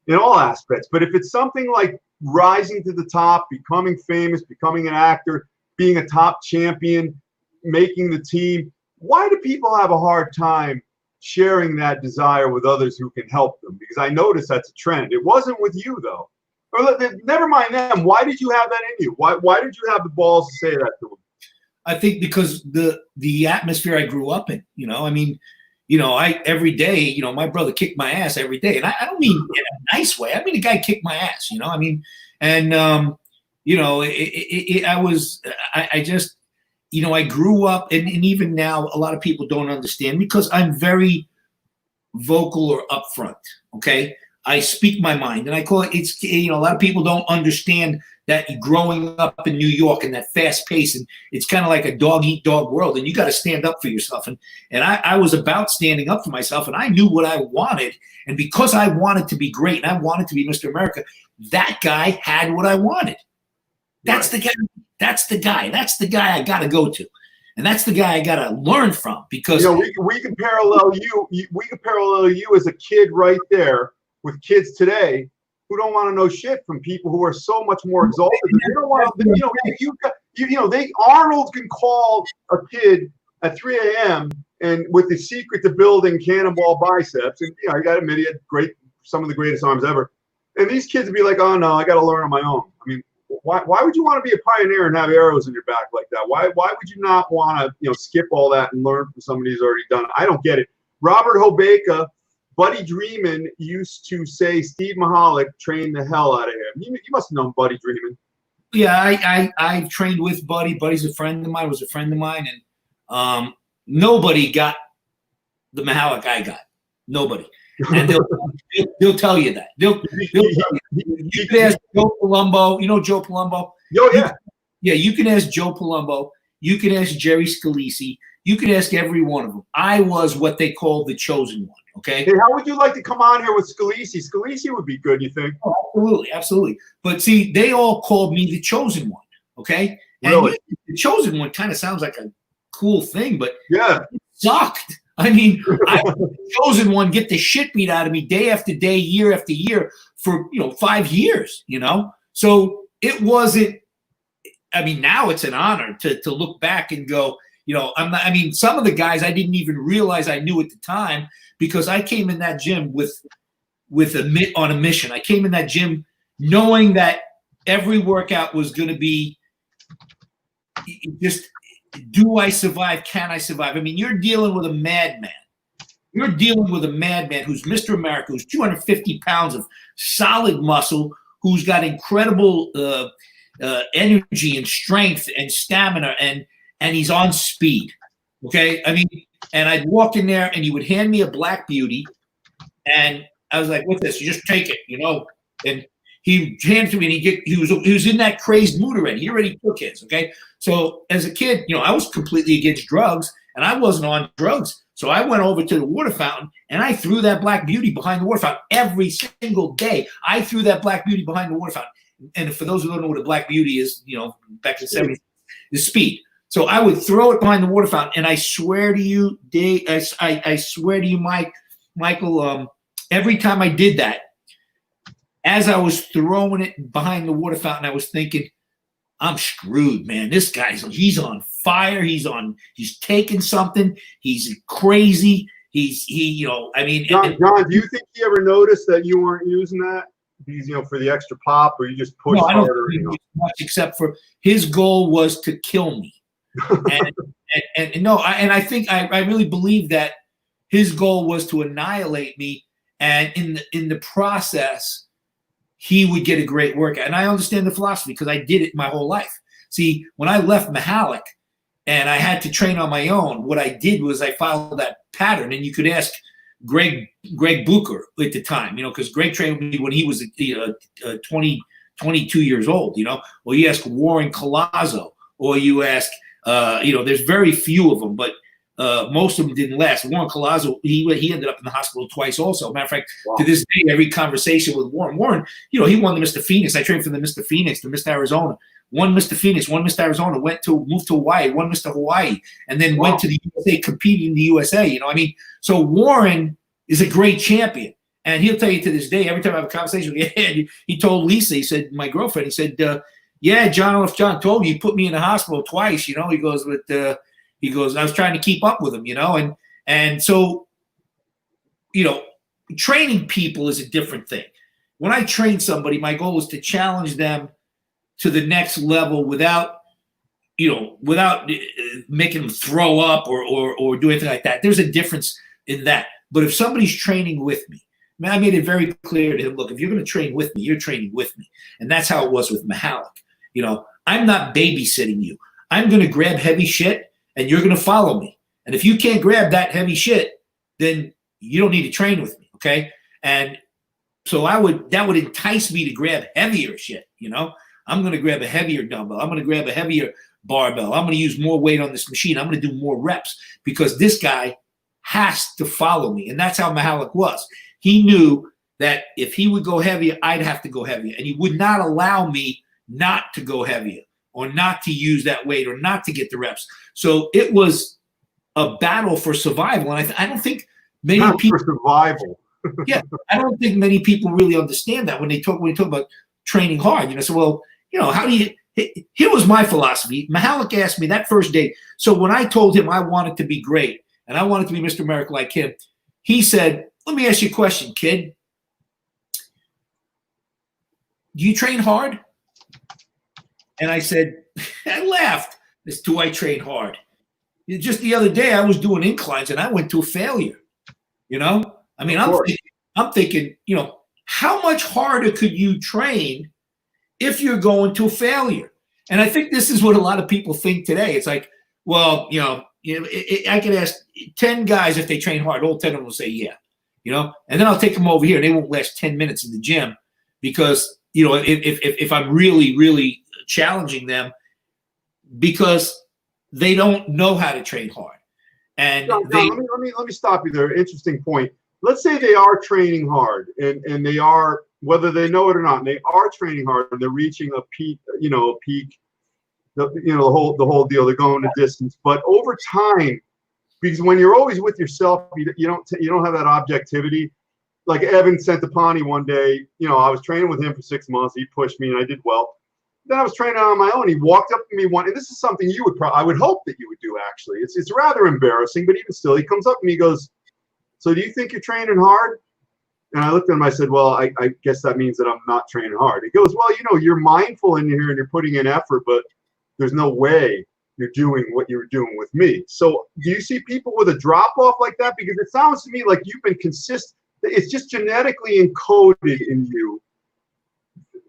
in all aspects. But if it's something like rising to the top, becoming famous, becoming an actor, being a top champion, making the team, why do people have a hard time sharing that desire with others who can help them? Because I noticed that's a trend. It wasn't with you, though. Or never mind them. Why did you have that in you? Why did you have the balls to say that to them? I think because the atmosphere I grew up in, I every day, my brother kicked my ass every day. And I don't mean in a nice way. I mean, the guy kicked my ass, I grew up and even now a lot of people don't understand because I'm very vocal or upfront. Okay. I speak my mind and I call it, a lot of people don't understand that growing up in New York and that fast pace, and it's kind of like a dog eat dog world, and you got to stand up for yourself. And I was about standing up for myself, and I knew what I wanted. And because I wanted to be great and I wanted to be Mr. America, that guy had what I wanted. That's the guy. That's the guy. That's the guy I got to go to. And that's the guy I got to learn from because we can parallel you. We can parallel you as a kid right there with kids today who don't want to know shit from people who are so much more exalted. They don't want to, Arnold can call a kid at 3 a.m. and with the secret to building cannonball biceps, and I got to admit, he had some of the greatest arms ever. And these kids would be like, "Oh no, I got to learn on my own." I mean, why would you want to be a pioneer and have arrows in your back like that? Why would you not want to skip all that and learn from somebody who's already done it? I don't get it. Robert Hobeka, Buddy Dreamin used to say Steve Mahalik trained the hell out of him. You must have known Buddy Dreamin. Yeah, I trained with Buddy. Buddy's a friend of mine, was a friend of mine, and nobody got the Mahalik I got. Nobody. And they'll tell you that. They'll tell you. You can ask Joe Palumbo. You know Joe Palumbo? Oh, yeah. Yeah, you can ask Joe Palumbo. You can ask Jerry Scalisi. You can ask every one of them. I was what they call the chosen one, okay? Hey, how would you like to come on here with Scalisi? Scalisi would be good, you think? Oh, absolutely, absolutely. But see, they all called me the chosen one, okay? And Really? the chosen one kind of sounds like a cool thing, but Yeah. it sucked. I mean, I was the chosen one, get the shit beat out of me day after day, year after year for, 5 years, So it wasn't, I mean, now it's an honor to look back and go, some of the guys I didn't even realize I knew at the time, because I came in that gym on a mission. I came in that gym knowing that every workout was going to be just, do I survive? Can I survive? I mean, you're dealing with a madman. You're dealing with a madman who's Mr. America, who's 250 pounds of solid muscle, who's got incredible energy and strength and stamina, and he's on speed. Okay, I mean, and I'd walk in there and he would hand me a Black Beauty, and I was like, "What's this? You just take it, And he handed to me, and he was in that crazed mood already. He already took his. Okay, so as a kid, I was completely against drugs, and I wasn't on drugs. So I went over to the water fountain and I threw that Black Beauty behind the water fountain every single day. I threw that Black Beauty behind the water founten. And for those who don't know what a Black Beauty is, back in the 70s, is speed. So I would throw it behind the water fountain, and I swear to you, Dave, I swear to you, Michael, every time I did that, as I was throwing it behind the water fountain, I was thinking, I'm screwed, man. This he's on fire. He's taking something. He's crazy. John, do you think he ever noticed that you weren't using that? These, for the extra pop, or you just push harder? Much, except for his goal was to kill me. I think I really believe that his goal was to annihilate me, and in the process, he would get a great workout. And I understand the philosophy because I did it my whole life. See, when I left Mahalik and I had to train on my own, what I did was I followed that pattern. And you could ask Greg Booker at the time, because Greg trained me when he was 22 years old, or you ask Warren Collazo, or you ask, there's very few of them, but most of them didn't last. Warren Collazo, he ended up in the hospital twice also. Matter of fact, wow. To this day, every conversation with Warren, he won the Mr. Phoenix. I trained from the Mr. Phoenix to Mr. Arizona. Won Mr. Phoenix, won Mr. Arizona, moved to Hawaii, won Mr. Hawaii, and then went to the USA, competed in the USA. So Warren is a great champion. And he'll tell you to this day, every time I have a conversation with him, he told Lisa, he said, my girlfriend, he said, yeah, John, if John told you, he put me in the hospital twice, he goes, I was trying to keep up with him, and so, training people is a different thing. When I train somebody, my goal is to challenge them to the next level without making them throw up or do anything like that. There's a difference in that. But if somebody's training with me, I made it very clear to him, look, if you're going to train with me, you're training with me. And that's how it was with Mahalik. I'm not babysitting you. I'm going to grab heavy shit and you're going to follow me. And if you can't grab that heavy shit, then you don't need to train with me, okay? And so that would entice me to grab heavier shit, I'm going to grab a heavier dumbbell. I'm going to grab a heavier barbell. I'm going to use more weight on this machine. I'm going to do more reps because this guy has to follow me. And that's how Mahalik was. He knew that if he would go heavier, I'd have to go heavier. And he would not allow me not to go heavier or not to use that weight or not to get the reps. So it was a battle for survival. And I don't think many people – for survival. Yeah, I don't think many people really understand that when we talk about training hard. So, well, how do you – here was my philosophy. Mahalik asked me that first day. So when I told him I wanted to be great and I wanted to be Mr. America like him, he said, let me ask you a question, kid. Do you train hard? And I said, I laughed. Do I train hard? Just the other day, I was doing inclines and I went to a failure. I'm thinking, how much harder could you train if you're going to a failure? And I think this is what a lot of people think today. It's like, well, I could ask 10 guys if they train hard. All 10 of them will say, yeah. you know, and then I'll take them over here and they won't last 10 minutes in the gym because, you know, if I'm really, really challenging them because they don't know how to train hard. And let me stop you there. Interesting point. Let's say they are training hard and they are, whether they know it or not, they are training hard and they're reaching a peak, the whole deal. They're going the distance, but over time, because when you're always with yourself, you don't have that objectivity. Like Evan Centopani one day, I was training with him for 6 months. He pushed me and I did well. Then I was training on my own. He walked up to me and this is something I would hope that you would do actually. It's rather embarrassing, but even still, he comes up to me, he goes, "So do you think you're training hard?" And I looked at him, I said, "Well, I guess that means that I'm not training hard." He goes, "Well, you're mindful in here and you're putting in effort, but there's no way you're doing what you were doing with me." So do you see people with a drop off like that? Because it sounds to me like you've been consistent. It's just genetically encoded in you.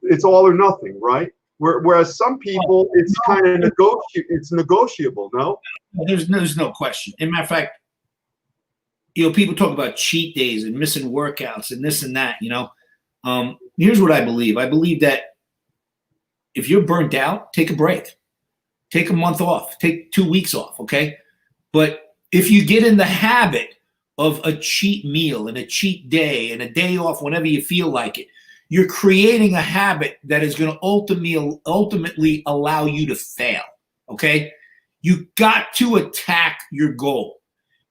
It's all or nothing, right? Whereas some people, it's kind of negotiable, no? There's no question. As a matter of fact, people talk about cheat days and missing workouts and this and that, Here's what I believe. I believe that if you're burnt out, take a break. Take a month off. Take 2 weeks off, okay? But if you get in the habit of a cheat meal and a cheat day and a day off whenever you feel like it, you're creating a habit that is going to ultimately allow you to fail, okay? You got to attack your goal,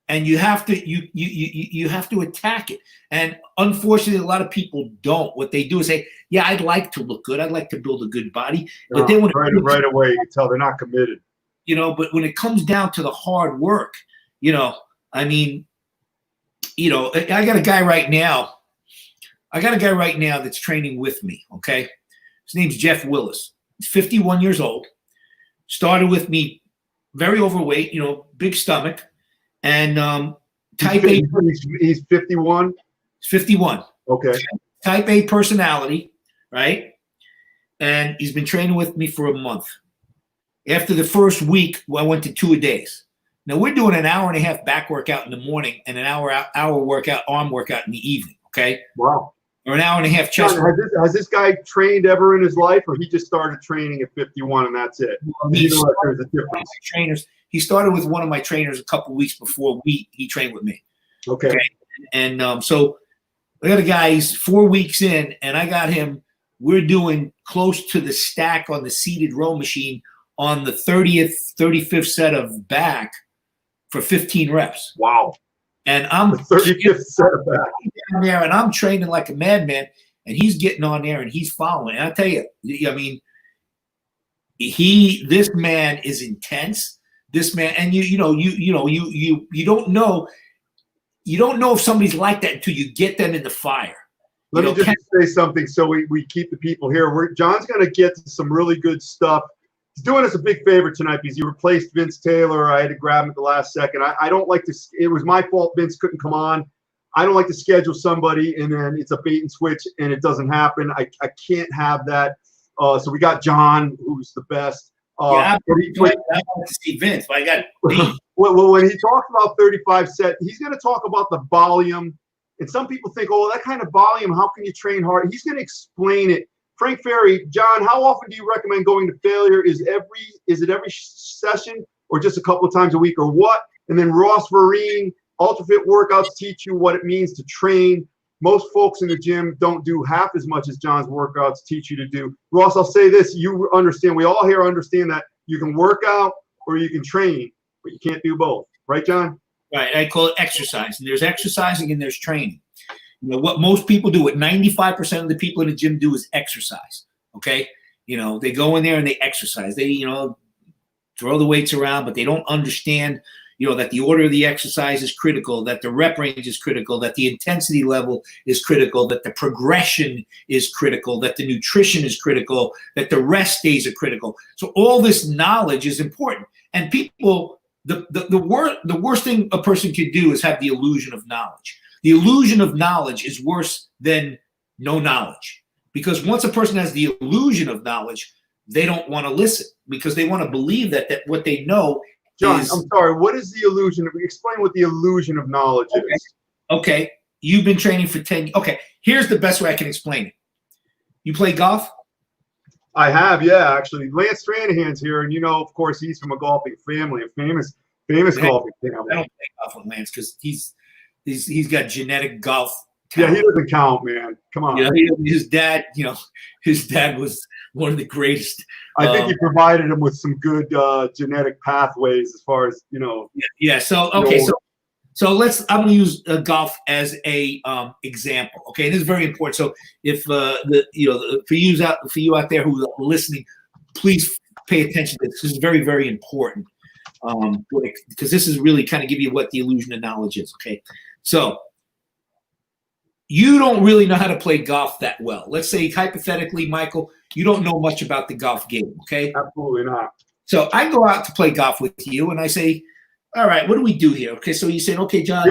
and you have to you have to attack it. And unfortunately, a lot of people don't. What they do is say, "Yeah, I'd like to look good. I'd like to build a good body," but then right away you can tell they're not committed. But when it comes down to the hard work, I got a guy right now. That's training with me, okay? His name's Jeff Willis. He's 51 years old. Started with me very overweight, big stomach, and type A. He's 51? 51. Okay. Type A personality, right? And he's been training with me for a month. After the first week, I went to 2 a days. Now, we're doing an hour and a half back workout in the morning and an hour workout, arm workout in the evening, okay? Wow. Or an hour and a half chest. Has this guy trained ever in his life, or he just started training at 51 and that's it? There's a difference. He started with one of my trainers a couple of weeks before he trained with me. Okay. And so I got a guy, he's 4 weeks in, and I got him, we're doing close to the stack on the seated row machine on the 35th set of back for 15 reps. Wow. And I'm the 35th set of back. Down there, and I'm training like a madman, and he's getting on there and he's following. And I tell you, this man is intense. This man, and you don't know if somebody's like that until you get them in the fire. Let me just say something so we keep the people here. John's going to get to some really good stuff. He's doing us a big favor tonight because he replaced Vince Taylor. I had to grab him at the last second. I don't like to. It was my fault Vince couldn't come on. I don't like to schedule somebody and then it's a bait and switch and it doesn't happen. I can't have that. So we got John, who's the best. I want to see Vince, but I got well, when he talks about 35 set, he's going to talk about the volume. And some people think, "Oh, that kind of volume, how can you train hard?" He's going to explain it. Frank Ferry, John, how often do you recommend going to failure? Is it every session or just a couple of times a week or what? And then Ross Vereen, UltraFit Workouts teach you what it means to train. Most folks in the gym don't do half as much as John's workouts teach you to do. Ross, I'll say this, you understand, we all here understand that you can work out or you can train, but you can't do both. Right, John? Right, I call it exercise. And there's exercising and there's training. What most people do, what 95% of the people in the gym do is exercise, okay? They go in there and they exercise. They, throw the weights around, but they don't understand, that the order of the exercise is critical, that the rep range is critical, that the intensity level is critical, that the progression is critical, that the nutrition is critical, that the rest days are critical. So all this knowledge is important. And people, the worst thing a person could do is have the illusion of knowledge. The illusion of knowledge is worse than no knowledge, because once a person has the illusion of knowledge, they don't want to listen because they want to believe that what they know. John, I'm sorry. What is the illusion? Explain what the illusion of knowledge is. Okay. you've been training for 10. Okay, here's the best way I can explain it. You play golf? I have, yeah, actually. Lance Stranahan's here, and of course, he's from a golfing family, a famous golfing family. I don't play golf with Lance because he's got genetic golf talent. Yeah, he doesn't count, man. Come on. His dad was one of the greatest. I think he provided him with some good genetic pathways as far as Yeah. So okay, so I'm going to use golf as a example. Okay, this is very important. So if for you out there who are listening, please pay attention to this. This is very, very important because this is really kind of give you what the illusion of knowledge is. Okay, so you don't really know how to play golf that well. Let's say hypothetically, Michael, you don't know much about the golf game. Okay, absolutely not. So I go out to play golf with you, and I say, all right, what do we do here? Okay, so you said, okay, John.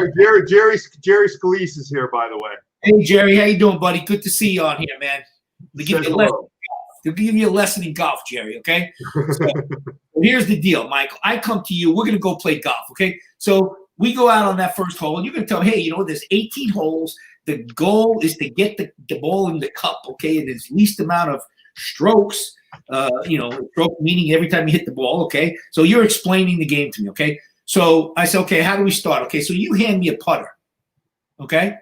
Jerry Scalise is here, by the way. Hey, Jerry, how you doing, buddy? Good to see you on here, man. They'll give you a lesson in golf, Jerry, okay? So here's the deal, Michael. I come to you. We're going to go play golf, okay? So we go out on that first hole, and you're going to tell me, hey, there's 18 holes. The goal is to get the ball in the cup, okay, and there's least amount of strokes, stroke meaning every time you hit the ball, okay? So you're explaining the game to me, okay? So I said, okay, how do we start? Okay, so you hand me a putter, okay?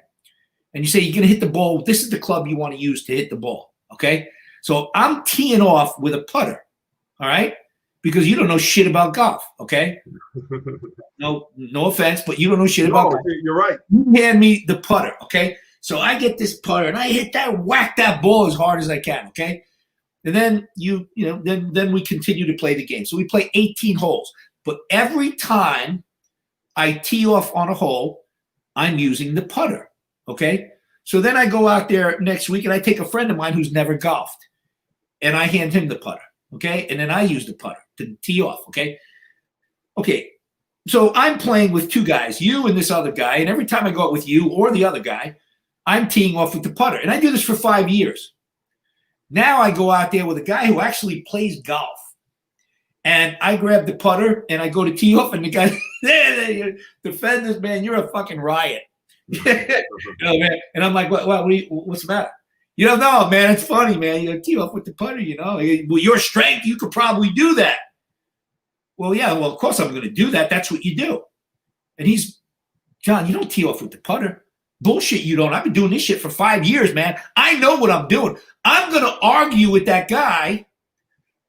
And you say you're going to hit the ball. This is the club you want to use to hit the ball, okay? So I'm teeing off with a putter, all right? Because you don't know shit about golf, okay? No offense, but you don't know shit about golf. You're right. You hand me the putter, okay? So I get this putter, and I whack that ball as hard as I can, okay? And then then we continue to play the game. So we play 18 holes. But every time I tee off on a hole, I'm using the putter, okay? So then I go out there next week and I take a friend of mine who's never golfed and I hand him the putter, okay? And then I use the putter to tee off, okay? Okay, so I'm playing with two guys, you and this other guy, and every time I go out with you or the other guy, I'm teeing off with the putter. And I do this for 5 years. Now I go out there with a guy who actually plays golf. And I grab the putter and I go to tee off, and the guy, Defendis, man, you're a fucking riot. Man. And I'm like, what's the matter? No, man, it's funny, man. You tee off with the putter, Well, your strength, you could probably do that. Well, yeah, of course I'm going to do that. That's what you do. And he's, John, you don't tee off with the putter. Bullshit, you don't. I've been doing this shit for 5 years, man. I know what I'm doing. I'm going to argue with that guy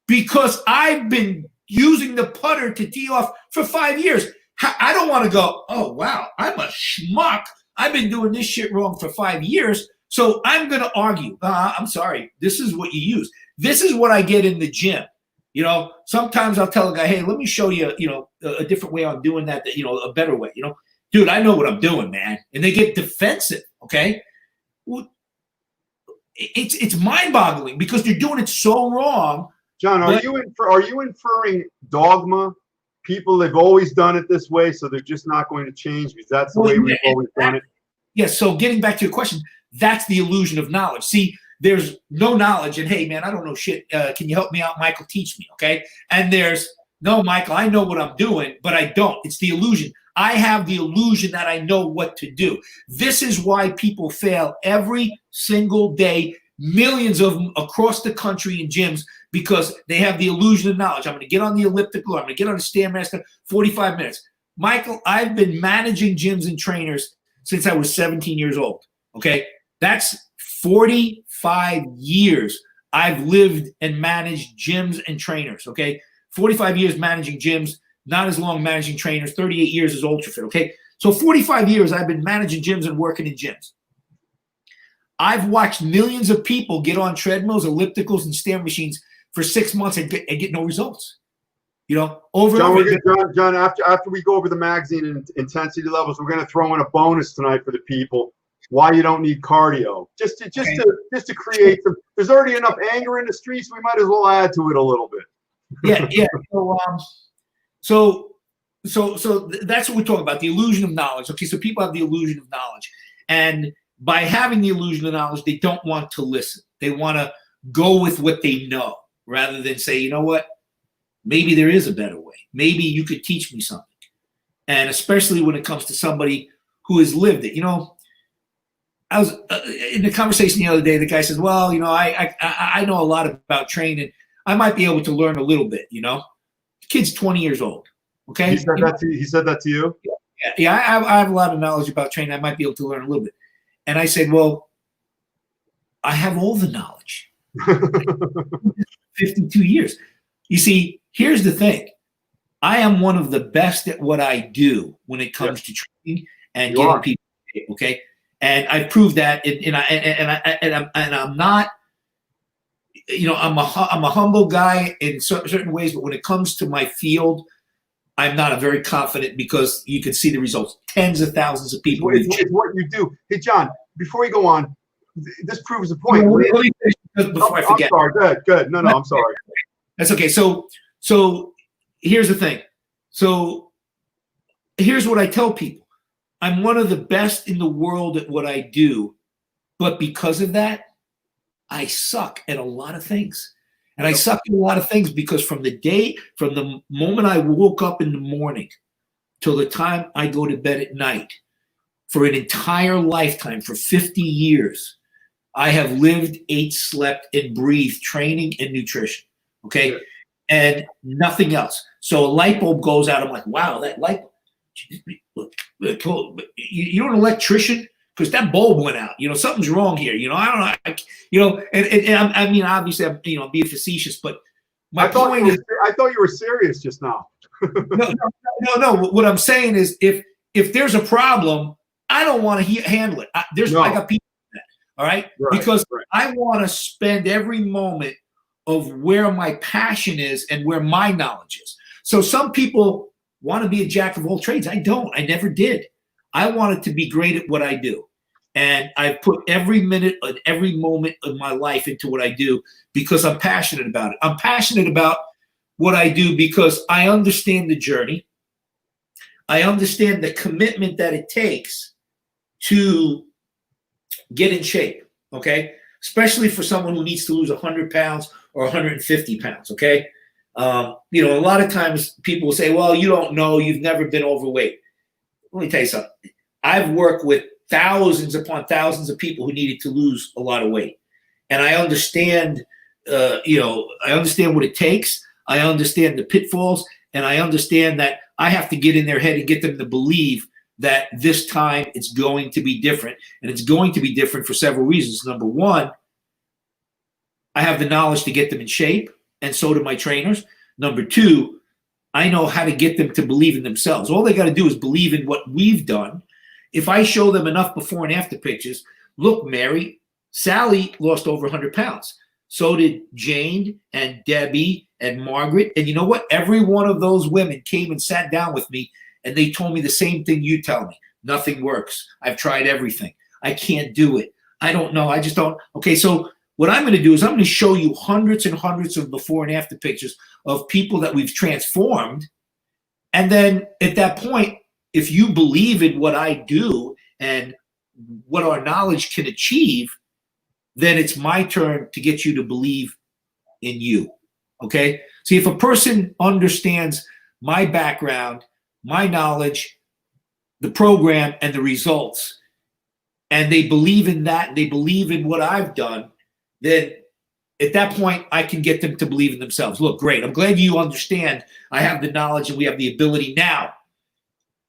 because I've been using the putter to tee off for 5 years. I don't want to go, oh, wow, I'm a schmuck. I've been doing this shit wrong for 5 years, so I'm going to argue. I'm sorry. This is what you use. This is what I get in the gym. Sometimes I'll tell a guy, hey, let me show you, a different way on doing that, a better way. Dude, I know what I'm doing, man. And they get defensive, okay? Well, it's mind-boggling because they're doing it so wrong. John, are you inferring dogma? People have always done it this way, so they're just not going to change because that's the way we've always done it. Yeah, so getting back to your question, that's the illusion of knowledge. See, there's no knowledge, and hey, man, I don't know shit. Can you help me out, Michael? Teach me, okay? And there's, no, Michael, I know what I'm doing, but I don't. It's the illusion. I have the illusion that I know what to do. This is why people fail every single day, millions of them across the country in gyms, because they have the illusion of knowledge. I'm going to get on the elliptical. I'm going to get on the Stairmaster, 45 minutes. Michael, I've been managing gyms and trainers since I was 17 years old, okay? That's 45 years I've lived and managed gyms and trainers, okay? 45 years managing gyms, not as long managing trainers, 38 years as UltraFit, okay? So 45 years I've been managing gyms and working in gyms. I've watched millions of people get on treadmills, ellipticals, and stair machines for 6 months and get no results. Over John, and over. John, after we go over the magazine and intensity levels, we're going to throw in a bonus tonight for the people. Why you don't need cardio? Just to create some. There's already enough anger in the streets. We might as well add to it a little bit. Yeah. So that's what we're talking about, the illusion of knowledge. Okay, so people have the illusion of knowledge. And by having the illusion of knowledge, they don't want to listen. They want to go with what they know rather than say, you know what, maybe there is a better way. Maybe you could teach me something. And especially when it comes to somebody who has lived it. I was in the conversation the other day. The guy says, "Well, I know a lot about training. I might be able to learn a little bit." The kid's 20 years old. Okay. He said that to you? Yeah. I have a lot of knowledge about training. I might be able to learn a little bit. And I said, "Well, I have all the knowledge." 52 years. You see, here's the thing. I am one of the best at what I do when it comes to training and getting people. Okay. And I proved that, and I'm not, I'm a humble guy in certain ways, but when it comes to my field, I'm not a very confident, because you can see the results. Tens of thousands of people. It's what you do. Hey, John, before you go on, this proves the point. Let me finish before I forget. I'm sorry. Good. No, I'm sorry. That's okay. So here's the thing. So here's what I tell people. I'm one of the best in the world at what I do, but because of that, I suck at a lot of things. And I suck at a lot of things because from the moment I woke up in the morning till the time I go to bed at night, for an entire lifetime, for 50 years, I have lived, ate, slept, and breathed training and nutrition. Okay. Yeah. And nothing else. So a light bulb goes out. I'm like, wow, that light bulb. You're an electrician? Because that bulb went out. Something's wrong here. I don't know. I mean, obviously, I'm being facetious, but my point is, I thought you were serious just now. No. What I'm saying is, if there's a problem, I don't want to handle it. I got people for that. All right, because I want to spend every moment of where my passion is and where my knowledge is. So some people want to be a jack of all trades. I don't. I never did. I wanted to be great at what I do. And I've put every minute and every moment of my life into what I do because I'm passionate about it. I'm passionate about what I do because I understand the journey. I understand the commitment that it takes to get in shape, okay? Especially for someone who needs to lose 100 pounds or 150 pounds, okay? A lot of times people will say, well, you don't know, you've never been overweight. Let me tell you something. I've worked with thousands upon thousands of people who needed to lose a lot of weight. And I understand, I understand what it takes. I understand the pitfalls, and I understand that I have to get in their head and get them to believe that this time it's going to be different. And it's going to be different for several reasons. Number one, I have the knowledge to get them in shape, and so do my trainers. Number two, I know how to get them to believe in themselves. All they got to do is believe in what we've done. If I show them enough before and after pictures, look, Mary, Sally lost over 100 pounds. So did Jane and Debbie and Margaret. And you know what? Every one of those women came and sat down with me, and they told me the same thing you tell me. Nothing works. I've tried everything. I can't do it. I don't know. I just don't. Okay, so what I'm going to do is I'm going to show you hundreds and hundreds of before and after pictures of people that we've transformed. And then at that point, if you believe in what I do and what our knowledge can achieve, then it's my turn to get you to believe in you. Okay? See, if a person understands my background, my knowledge, the program, and the results, and they believe in that, and they believe in what I've done, then at that point, I can get them to believe in themselves. Look, great. I'm glad you understand I have the knowledge and we have the ability now.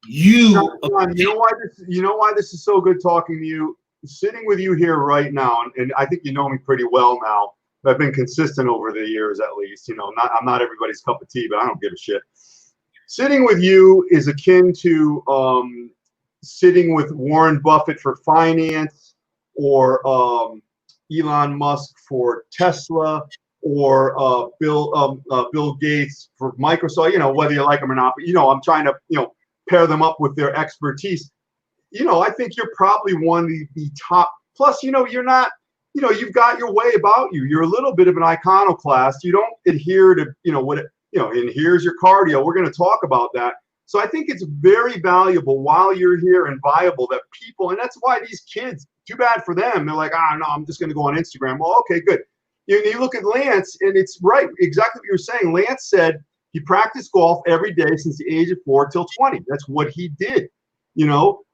You know why this is so good talking to you? Sitting with you here right now, and I think you know me pretty well now. I've been consistent over the years, at least. I'm not everybody's cup of tea, but I don't give a shit. Sitting with you is akin to sitting with Warren Buffett for finance, or Elon Musk for Tesla, or Bill Gates for Microsoft. Whether you like them or not, but I'm trying to pair them up with their expertise. I think you're probably one of the top. Plus, you're not. You've got your way about you. You're a little bit of an iconoclast. You don't adhere to and here's your cardio. We're going to talk about that. So I think it's very valuable while you're here and viable that people, and that's why these kids, too bad for them. They're like, no, I'm just going to go on Instagram. Well, okay, good. You look at Lance, and it's right, exactly what you're saying. Lance said he practiced golf every day since the age of 4 till 20. That's what he did,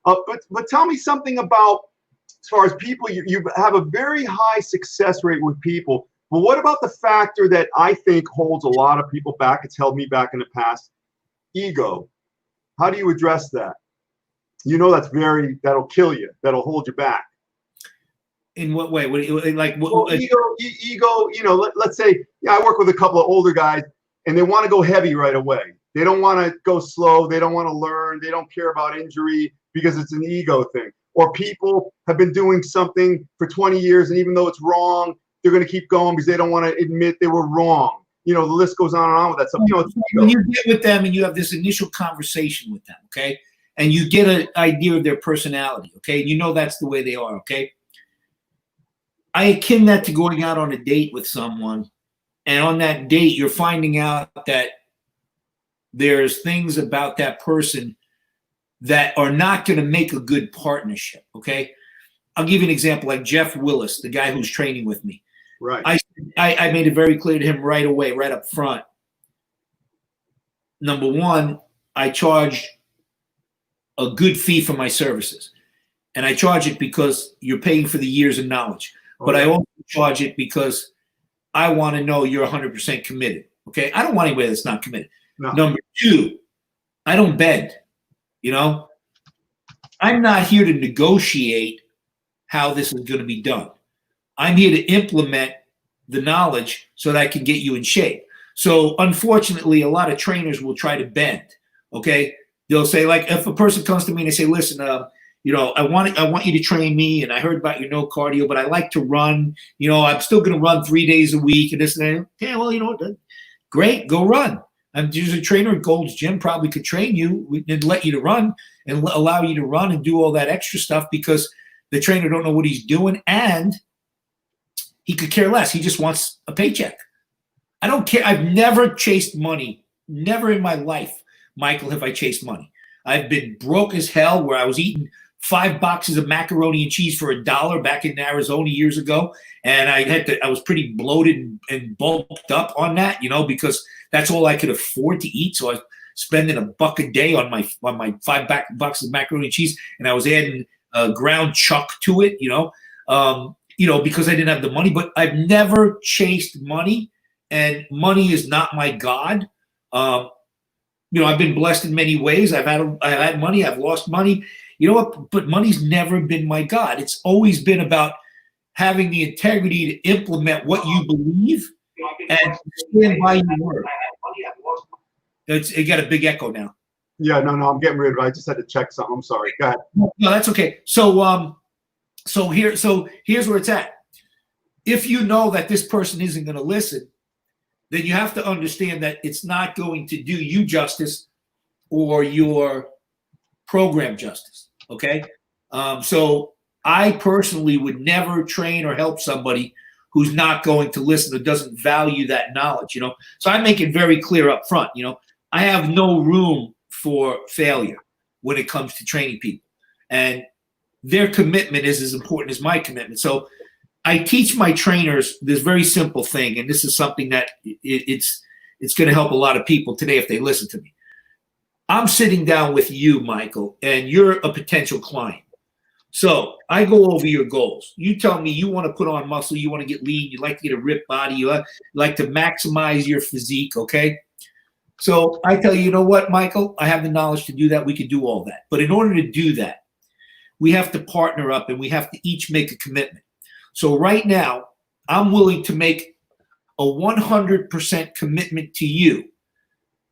But tell me something about as far as people, you have a very high success rate with people. But what about the factor that I think holds a lot of people back? It's held me back in the past. Ego. How do you address that? You know, that'll kill you. That'll hold you back. In what way? Ego. You know, let's say, I work with a couple of older guys, and they want to go heavy right away. They don't want to go slow. They don't want to learn. They don't care about injury because it's an ego thing. Or people have been doing something for 20 years, and even though it's wrong, they're going to keep going because they don't want to admit they were wrong. You know, the list goes on and on with that stuff. You know, it's ego. When you get with them and you have this initial conversation with them, okay, and you get an idea of their personality, okay, you know that's the way they are, okay. I akin that to going out on a date with someone, and on that date, you're finding out that there's things about that person that are not going to make a good partnership, okay? I'll give you an example, like Jeff Willis, the guy who's training with me. Right. I made it very clear to him right away, right up front. Number one, I charge a good fee for my services. And I charge it because you're paying for the years of knowledge. But I also charge it because I want to know you're 100% committed. Okay. I don't want anybody that's not committed. No. Number two, I don't bend. You know, I'm not here to negotiate how this is going to be done. I'm here to implement the knowledge so that I can get you in shape. So unfortunately, a lot of trainers will try to bend. Okay. They'll say, like, if a person comes to me and they say, listen, you know, I want you to train me, and I heard about your no cardio, but I like to run. You know, I'm still going to run 3 days a week and this and that. Yeah, well, you know, great, go run. I'm just a trainer at Gold's Gym, probably could train you and let you to run and allow you to run and do all that extra stuff because the trainer don't know what he's doing and he could care less. He just wants a paycheck. I don't care. I've never chased money. Never in my life, Michael, have I chased money. I've been broke as hell where I was eating 5 boxes of macaroni and cheese for $1 back in Arizona years ago. And I was pretty bloated and bulked up on that, you know, because that's all I could afford to eat. So I was spending $1 a day on my 5 boxes of macaroni and cheese. And I was adding ground chuck to it, you know, because I didn't have the money, but I've never chased money, and money is not my God. You know, I've been blessed in many ways. I've had money. I've lost money. You know what? But money's never been my God. It's always been about having the integrity to implement what you believe and stand by your word. It got a big echo now. Yeah, no, I'm getting rid of it. I just had to check something. I'm sorry. Go ahead. No, that's okay. So here's where it's at. If you know that this person isn't going to listen, then you have to understand that it's not going to do you justice or your program justice, okay? So I personally would never train or help somebody who's not going to listen or doesn't value that knowledge, you know? So I make it very clear up front, you know? I have no room for failure when it comes to training people. And their commitment is as important as my commitment. So I teach my trainers this very simple thing, and this is something that it's going to help a lot of people today if they listen to me. I'm sitting down with you, Michael, and you're a potential client. So I go over your goals. You tell me you want to put on muscle, you want to get lean, you like to get a ripped body, you like to maximize your physique, okay? So I tell you, you know what, Michael? I have the knowledge to do that. We can do all that. But in order to do that, we have to partner up and we have to each make a commitment. So right now, I'm willing to make a 100% commitment to you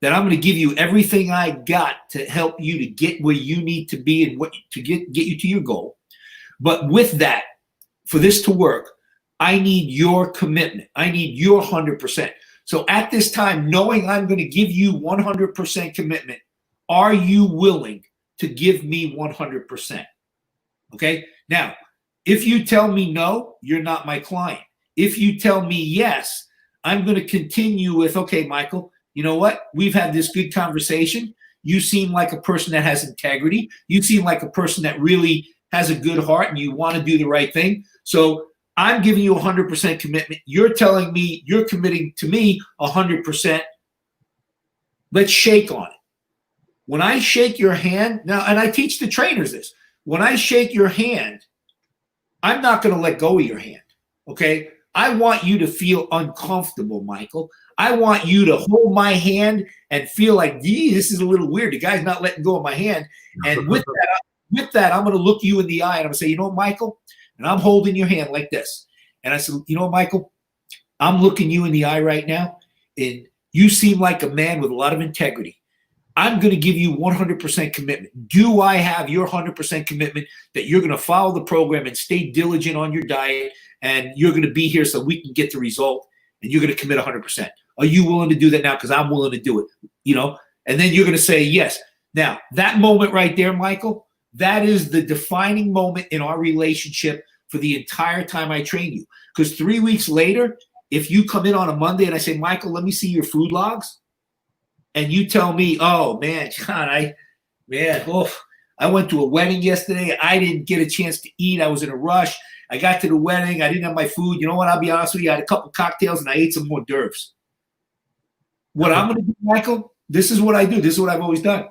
that I'm going to give you everything I got to help you to get where you need to be and what to get you to your goal. But with that, for this to work, I need your commitment. I need your 100%. So at this time, knowing I'm going to give you 100% commitment, are you willing to give me 100%? Okay. Now, if you tell me no, you're not my client. If you tell me yes, I'm going to continue with, okay, Michael, you know what? We've had this good conversation. You seem like a person that has integrity. You seem like a person that really has a good heart and you want to do the right thing. So I'm giving you 100% commitment. You're telling me you're committing to me 100%. Let's shake on it. When I shake your hand, now, and I teach the trainers this, when I shake your hand, I'm not going to let go of your hand, okay? I want you to feel uncomfortable, Michael. I want you to hold my hand and feel like, gee, this is a little weird. The guy's not letting go of my hand. And with that, I'm going to look you in the eye and I'm going to say, you know what, Michael? And I'm holding your hand like this. And I said, you know what, Michael? I'm looking you in the eye right now, and you seem like a man with a lot of integrity. I'm going to give you 100% commitment. Do I have your 100% commitment that you're going to follow the program and stay diligent on your diet, and you're going to be here so we can get the result, and you're going to commit 100%? Are you willing to do that now? Because I'm willing to do it, you know? And then you're going to say yes. Now, that moment right there, Michael, that is the defining moment in our relationship for the entire time I train you. Because 3 weeks later, if you come in on a Monday and I say, Michael, let me see your food logs, and you tell me, oh, man, John, I went to a wedding yesterday. I didn't get a chance to eat. I was in a rush. I got to the wedding. I didn't have my food. You know what? I'll be honest with you. I had a couple cocktails and I ate some hors d'oeuvres. What I'm going to do, Michael, this is what I do. This is what I've always done.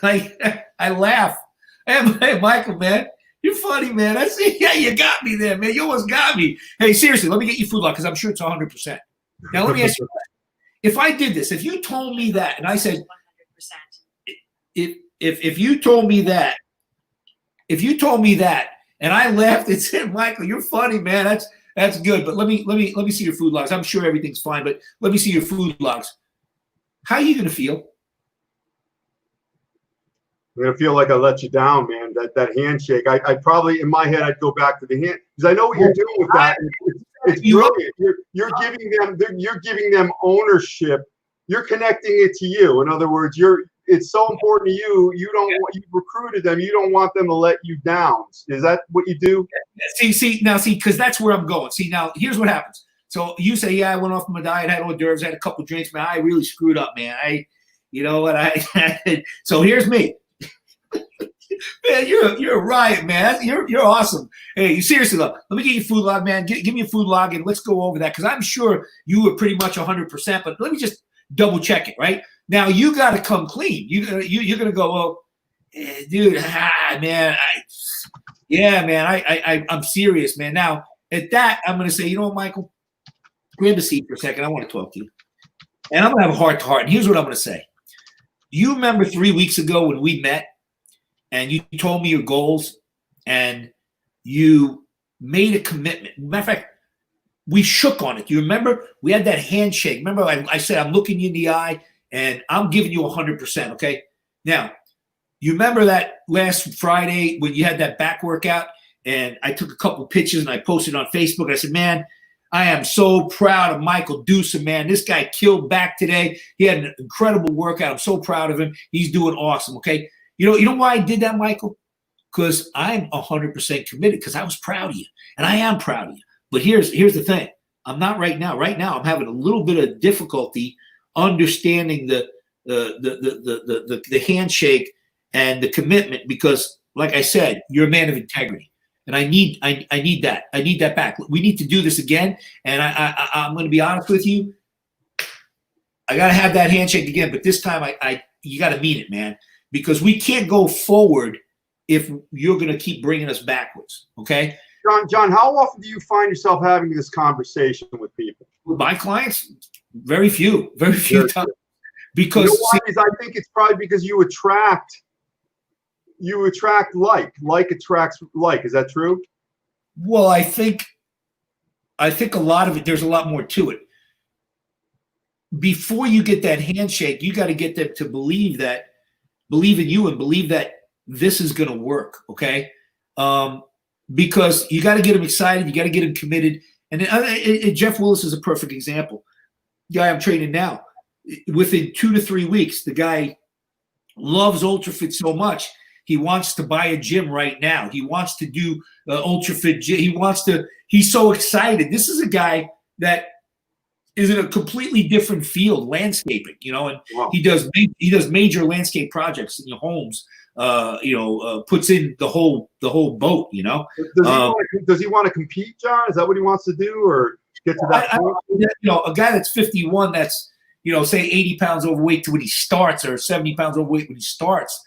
I laugh. Hey, Michael, man, you're funny, man. I see. Yeah, you got me there, man. You almost got me. Hey, seriously, let me get you food log because I'm sure it's 100%. Now, let me ask you, if I did this, if you told me that, and I said, 100%. If you told me that, and I laughed and said, Michael, you're funny, man. That's good. But let me see your food logs. I'm sure everything's fine, but let me see your food logs. How are you going to feel? I'm gonna feel like I let you down, man. That handshake. I probably in my head I'd go back to the hand because I know what you're doing with that. It's brilliant. You're giving them ownership. You're connecting it to you. In other words, it's so important to you. You recruited them. You don't want them to let you down. Is that what you do? See, because that's where I'm going. See, now here's what happens. So you say, yeah, I went off my diet, had hors d'oeuvres, had a couple drinks, man. I really screwed up, man. You know what? So here's me. Man, you're a riot, man. You're awesome. Hey, seriously though, let me get you food log, man. Give me a food log and let's go over that because I'm sure you were pretty much 100%. But let me just double check it, right? Now you got to come clean. You're gonna go, well, dude, man, I'm serious, man. Now at that, I'm gonna say, you know what, Michael, grab a seat for a second. I want to talk to you, and I'm gonna have a heart to heart. And here's what I'm gonna say. You remember 3 weeks ago when we met? And you told me your goals, and you made a commitment. Matter of fact, we shook on it. You remember? We had that handshake. Remember, I said, I'm looking you in the eye, and I'm giving you 100%, okay? Now, you remember that last Friday when you had that back workout, and I took a couple pictures, and I posted on Facebook. I said, man, I am so proud of Michael Dusa, man. This guy killed back today. He had an incredible workout. I'm so proud of him. He's doing awesome, okay? You know why I did that, Michael? Because I'm 100% committed because I was proud of you, and I am proud of you. But here's the thing. I'm not right now. Right now, I'm having a little bit of difficulty understanding the handshake and the commitment because, like I said, you're a man of integrity, and I need that. I need that back. We need to do this again, and I'm going to be honest with you. I got to have that handshake again, but this time you got to mean it, man. Because we can't go forward if you're going to keep bringing us backwards, okay? John, how often do you find yourself having this conversation with people? With my clients, very few times. Because you know I think it's probably because you attract like attracts like. Is that true? Well, I think a lot of it. There's a lot more to it. Before you get that handshake, you got to get them to believe in you and believe that this is going to work, okay? Because you got to get them excited. You got to get them committed. And Jeff Willis is a perfect example. The guy I'm training now, within 2 to 3 weeks, the guy loves UltraFit so much, he wants to buy a gym right now. He wants to do UltraFit gym. He's so excited. This is a guy that is in a completely different field, landscaping, and wow. He does major landscape projects in your homes, puts in the whole boat, Does he want to compete, John? Is that what he wants to do, or get to that point? A guy that's 51, that's, say 80 pounds overweight to when he starts, or 70 pounds overweight when he starts,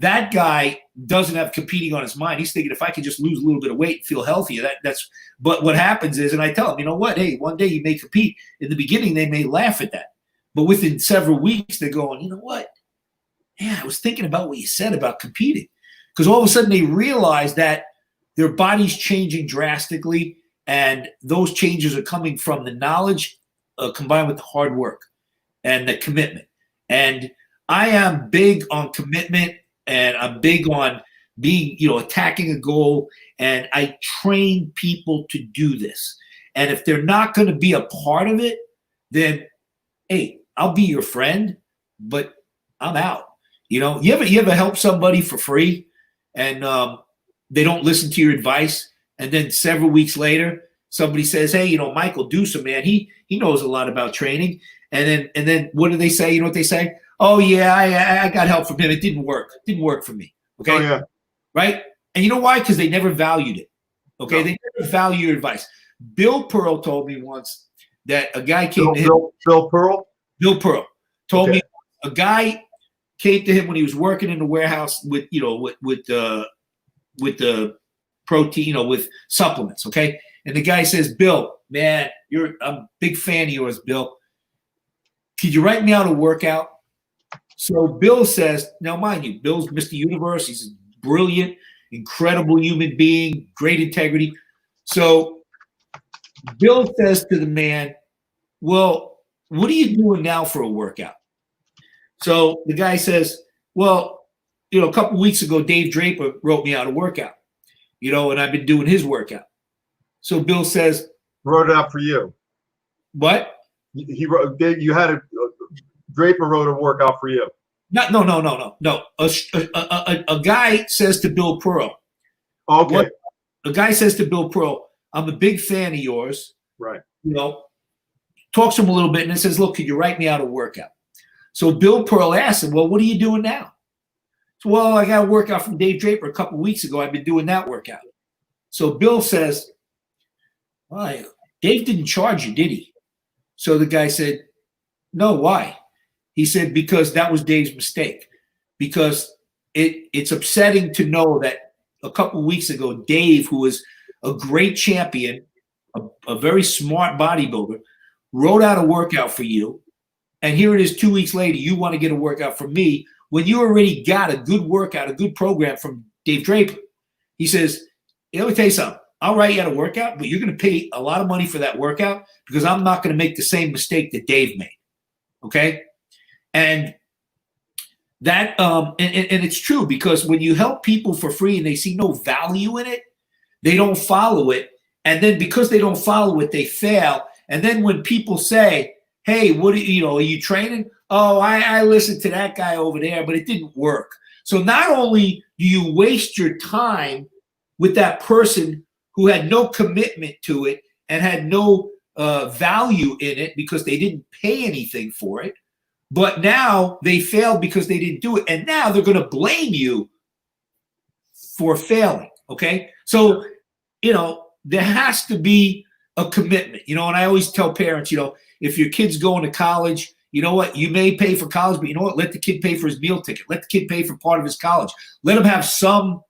That guy doesn't have competing on his mind. He's thinking, if I can just lose a little bit of weight and feel healthier, that's. But what happens is, and I tell him, you know what? Hey, one day you may compete. In the beginning, they may laugh at that, but within several weeks, they're going, you know what? Yeah, I was thinking about what you said about competing, because all of a sudden they realize that their body's changing drastically, and those changes are coming from the knowledge combined with the hard work and the commitment. And I am big on commitment. And I'm big on being, attacking a goal. And I train people to do this. And if they're not going to be a part of it, then, hey, I'll be your friend, but I'm out. You ever help somebody for free and they don't listen to your advice, and then several weeks later somebody says, hey, Michael Deucer, man, he knows a lot about training. And then what do they say? You know what they say? Oh, yeah, I got help from him. It didn't work. It didn't work for me. Okay. Oh, yeah. Right. And you know why? Because they never valued it. Okay. No. They never value your advice. Bill Pearl told me once that a guy came to him. Bill Pearl? Bill Pearl told me a guy came to him when he was working in the warehouse with the protein, with supplements. Okay. And the guy says, Bill, man, I'm a big fan of yours, Bill. Could you write me out a workout? So Bill says, now mind you, Bill's Mr. Universe. He's a brilliant, incredible human being, great integrity. So Bill says to the man, well, what are you doing now for a workout? So the guy says, well, a couple of weeks ago, Dave Draper wrote me out a workout, and I've been doing his workout. So Bill says, wrote it out for you. What? He wrote. You had Draper wrote a workout for you. No. A guy says to Bill Pearl. Okay. A guy says to Bill Pearl, I'm a big fan of yours. Right. Talks to him a little bit and then says, look, could you write me out a workout? So Bill Pearl asks him, well, what are you doing now? So, well, I got a workout from Dave Draper a couple of weeks ago. I've been doing that workout. So Bill says, well, Dave didn't charge you, did he? So the guy said, no, why? He said, because that was Dave's mistake. Because it's upsetting to know that a couple of weeks ago, Dave, who was a great champion, a very smart bodybuilder, wrote out a workout for you. And here it is 2 weeks later, you want to get a workout from me when you already got a good workout, a good program from Dave Draper. He says, let me tell you something. I'll write you out a workout, but you're going to pay a lot of money for that workout because I'm not going to make the same mistake that Dave made. Okay? And that and it's true, because when you help people for free and they see no value in it, they don't follow it. And then because they don't follow it, they fail. And then when people say, hey, what are you training? Oh, I listened to that guy over there, but it didn't work. So not only do you waste your time with that person who had no commitment to it and had no value in it because they didn't pay anything for it, but now they failed because they didn't do it. And now they're going to blame you for failing. Okay. So, there has to be a commitment, and I always tell parents, if your kid's going to college, you know what, you may pay for college, but you know what, let the kid pay for his meal ticket. Let the kid pay for part of his college. Let him have some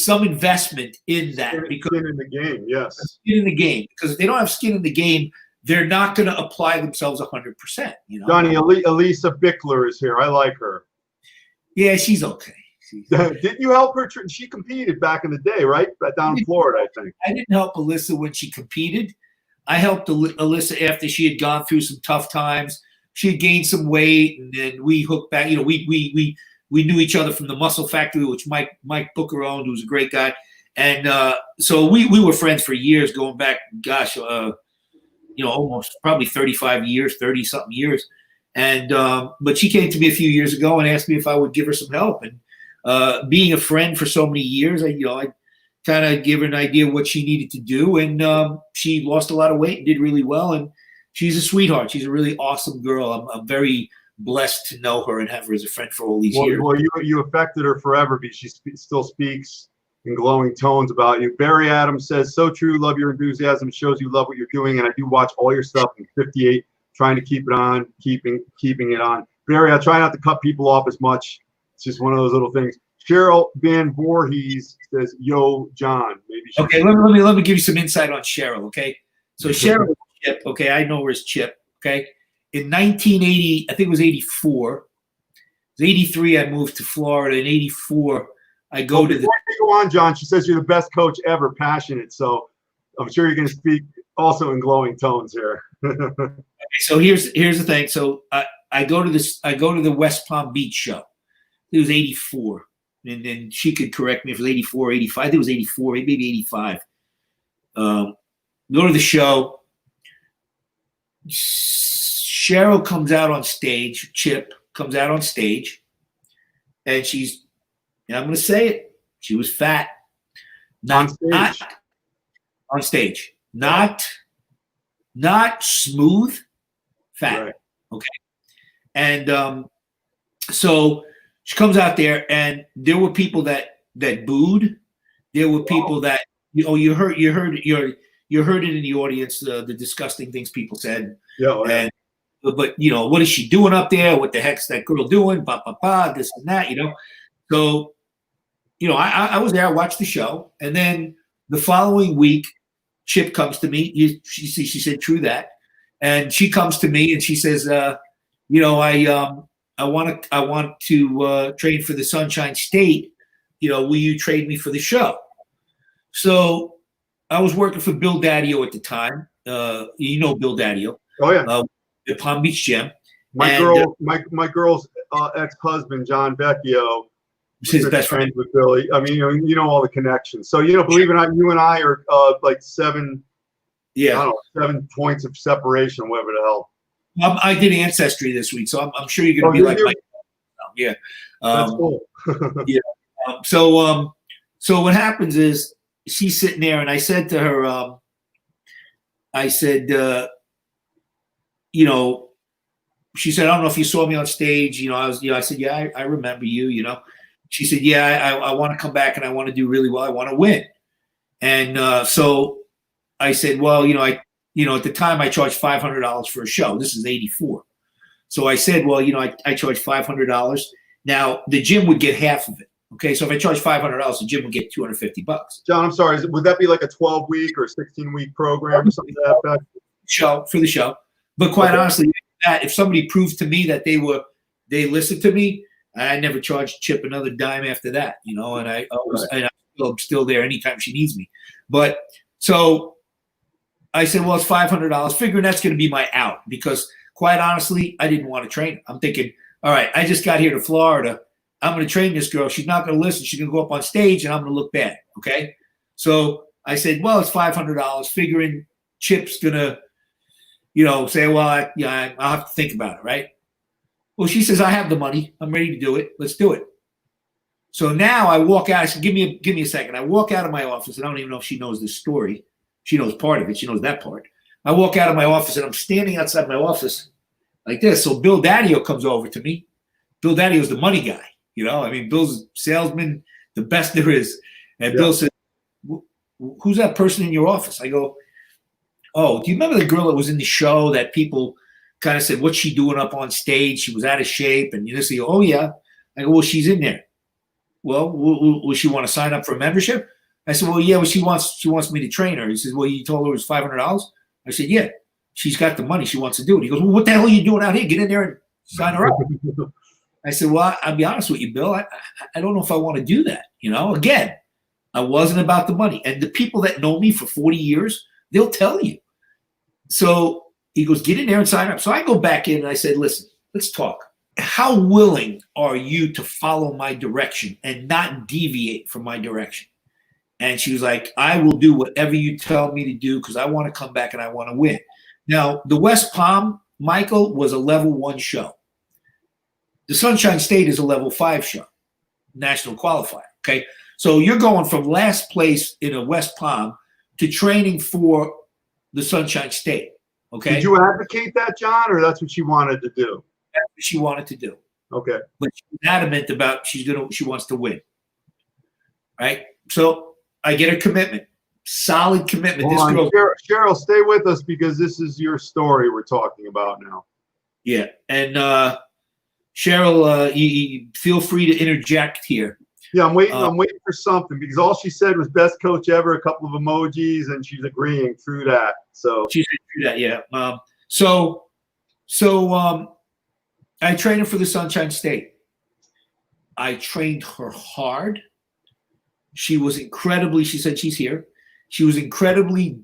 investment in that. Skin in the game, yes. Skin in the game. Because if they don't have skin in the game, they're not going to apply themselves 100%. Johnny, Elisa Bickler is here. I like her. Yeah, she's okay. Didn't you help her? She competed back in the day, right? Down in Florida, I think. I didn't help Alyssa when she competed. I helped Alyssa after she had gone through some tough times. She had gained some weight, and then we hooked back. We knew each other from the Muscle Factory, which Mike Booker owned, who was a great guy. And so we were friends for years, going back, gosh, almost probably 35 years, 30-something years. And but she came to me a few years ago and asked me if I would give her some help. And being a friend for so many years, I kind of gave her an idea of what she needed to do. And she lost a lot of weight and did really well. And she's a sweetheart. She's a really awesome girl. I'm very blessed to know her and have her as a friend for all these years. Well, you affected her forever because she still speaks in glowing tones about you. Barry Adams says, so true, love your enthusiasm. It shows you love what you're doing. And I do watch all your stuff in 58, trying to keep it on, keeping it on. Barry, I try not to cut people off as much. It's just one of those little things. Cheryl Van Voorhees says, "Yo, John." Maybe. Okay, let me give you some insight on Cheryl. Okay, so Cheryl Chip. Okay, I know her as Chip. Okay, in 1980, I think it was 84. It was 83. I moved to Florida. In 84, I go to the. Before you go on, John, she says you're the best coach ever. Passionate. So I'm sure you're going to speak also in glowing tones here. Okay, so here's the thing. So I go to the West Palm Beach show. It was 84. And then she could correct me if it was 84, 85. I think it was 84, maybe 85. Go to the show. Cheryl comes out on stage. Chip comes out on stage. And I'm going to say it, she was fat. Not on stage. Not smooth, fat. Right. Okay. And so she comes out there, and there were people that booed. There were people that you heard it in the audience, the disgusting things people said. Yeah. And but what is she doing up there? What the heck's that girl doing? This and that. So I was there. I watched the show, and then the following week, Chip comes to me. She said, "True that," and she comes to me and she says, I want to train for the Sunshine State. Will you trade me for the show? So I was working for Bill Daddio at the time. Bill Daddio. Oh yeah. At Palm Beach Gym. My girl's ex-husband, John Vecchio, was his best friend with Billy. I mean, all the connections. So believe it or not, you and I are like 7. Yeah. I don't know, 7 points of separation, whatever the hell. I did Ancestry this week, so I'm sure you're going to be like Mike. Yeah. That's cool. Yeah. So what happens is she's sitting there, and I said to her, she said, "I don't know if you saw me on stage." I said, "Yeah, I remember you." She said, "Yeah, I want to come back and I want to do really well. I want to win." And so I said, "Well, at the time I charged $500 for a show. This is 84. So I said, well, I charge $500. Now the gym would get half of it. Okay. So if I charge $500, the gym would get $250. John, I'm sorry. Would that be like a 12-week or 16-week program or something like that? For the show. But quite honestly, if somebody proved to me that they listened to me, I never charged Chip another dime after that, and I'm still there anytime she needs me. But so I said, well, it's $500, figuring that's going to be my out, because quite honestly, I didn't want to train her. I'm thinking, all right, I just got here to Florida. I'm going to train this girl. She's not going to listen. She's going to go up on stage and I'm going to look bad. Okay. So I said, well, it's $500, figuring Chip's going to, say, well, I'll have to think about it. Right. Well, she says, I have the money. I'm ready to do it. Let's do it. So now I walk out. I said, give me a second. I walk out of my office, and I don't even know if she knows this story. She knows part of it. She knows that part. I walk out of my office, and I'm standing outside my office like this. So Bill Daddio comes over to me. Bill Daddio's the money guy. Bill's salesman, the best there is. And Bill said, who's that person in your office? I go, oh, do you remember the girl that was in the show that people kind of said, what's she doing up on stage? She was out of shape. And you say, oh, yeah. I go, well, she's in there. Well, will she want to sign up for a membership? I said, well, yeah, well, she wants me to train her. He says, well, you told her it was $500? I said, yeah, she's got the money. She wants to do it. He goes, well, what the hell are you doing out here? Get in there and sign her up. I said, well, I'll be honest with you, Bill. I don't know if I want to do that. Again, I wasn't about the money. And the people that know me for 40 years, they'll tell you. So he goes, get in there and sign up. So I go back in and I said, listen, let's talk. How willing are you to follow my direction and not deviate from my direction? And she was like, I will do whatever you tell me to do, because I want to come back and I want to win. Now, the West Palm, Michael, was a level 1 show. The Sunshine State is a level 5 show, national qualifier. Okay. So you're going from last place in a West Palm to training for the Sunshine State. Okay. Did you advocate that, John, or that's what she wanted to do? That's what she wanted to do. Okay. But she's adamant about she wants to win. Right. So I get a commitment, solid commitment. Hold on. Cheryl, stay with us, because this is your story we're talking about now. Yeah. And Cheryl, you feel free to interject here. Yeah, I'm waiting. I'm waiting for something because all she said was best coach ever. A couple of emojis, and she's agreeing through that. So she's through that, yeah. So I trained her for the Sunshine State. I trained her hard. She was incredibly. She said she's here. She was incredibly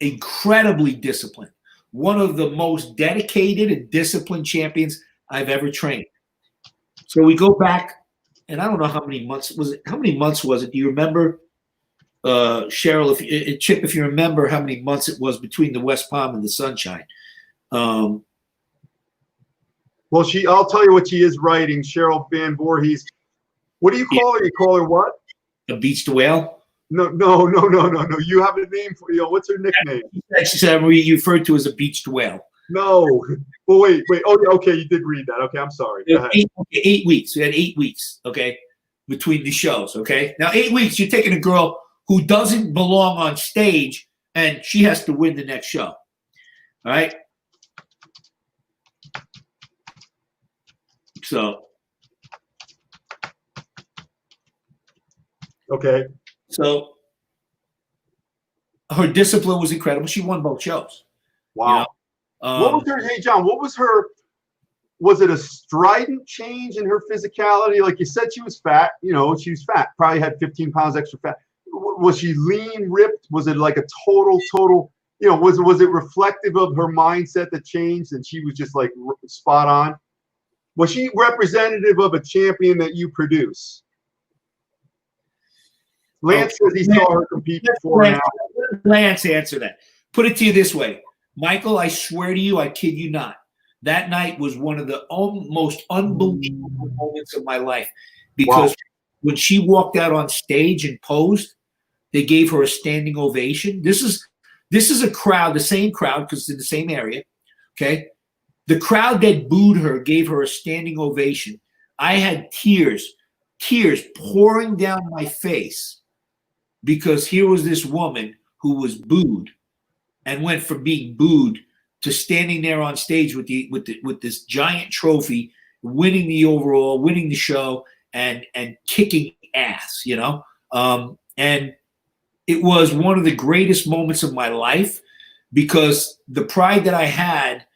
disciplined. One of the most dedicated and disciplined champions I've ever trained. So we go back. And I don't know how many months was it. How many months was it? Do you remember, Cheryl? Chip, if you remember how many months it was between the West Palm and the Sunshine? Well, I'll tell you what she is writing. Cheryl Van Voorhees. What do you call her? You call her what? A beach to whale? No. You have a name for what's her nickname? She said you referred to as a beached whale. No. Well, wait. Oh, yeah, okay. You did read that. Okay, I'm sorry. Go ahead. 8 weeks. We had 8 weeks, okay, between the shows, okay? Now, 8 weeks, you're taking a girl who doesn't belong on stage, and she has to win the next show, all right? So. Okay. So her discipline was incredible. She won both shows. Wow. You know? What was her? Hey, John. What was her? Was it a strident change in her physicality? Like you said, she was fat. She was fat. Probably had 15 pounds extra fat. Was she lean, ripped? Was it like a total? Was it reflective of her mindset that changed and she was just like spot on? Was she representative of a champion that you produce? Lance says he saw her compete before now. Lance, answer that. Put it to you this way. Michael, I swear to you, I kid you not. That night was one of the most unbelievable moments of my life because when she walked out on stage and posed, they gave her a standing ovation. This is a crowd, the same crowd, because it's in the same area. Okay. The crowd that booed her gave her a standing ovation. I had tears pouring down my face because here was this woman who was booed and went from being booed to standing there on stage with this giant trophy, winning the overall, winning the show, and kicking ass, and it was one of the greatest moments of my life because the pride that I had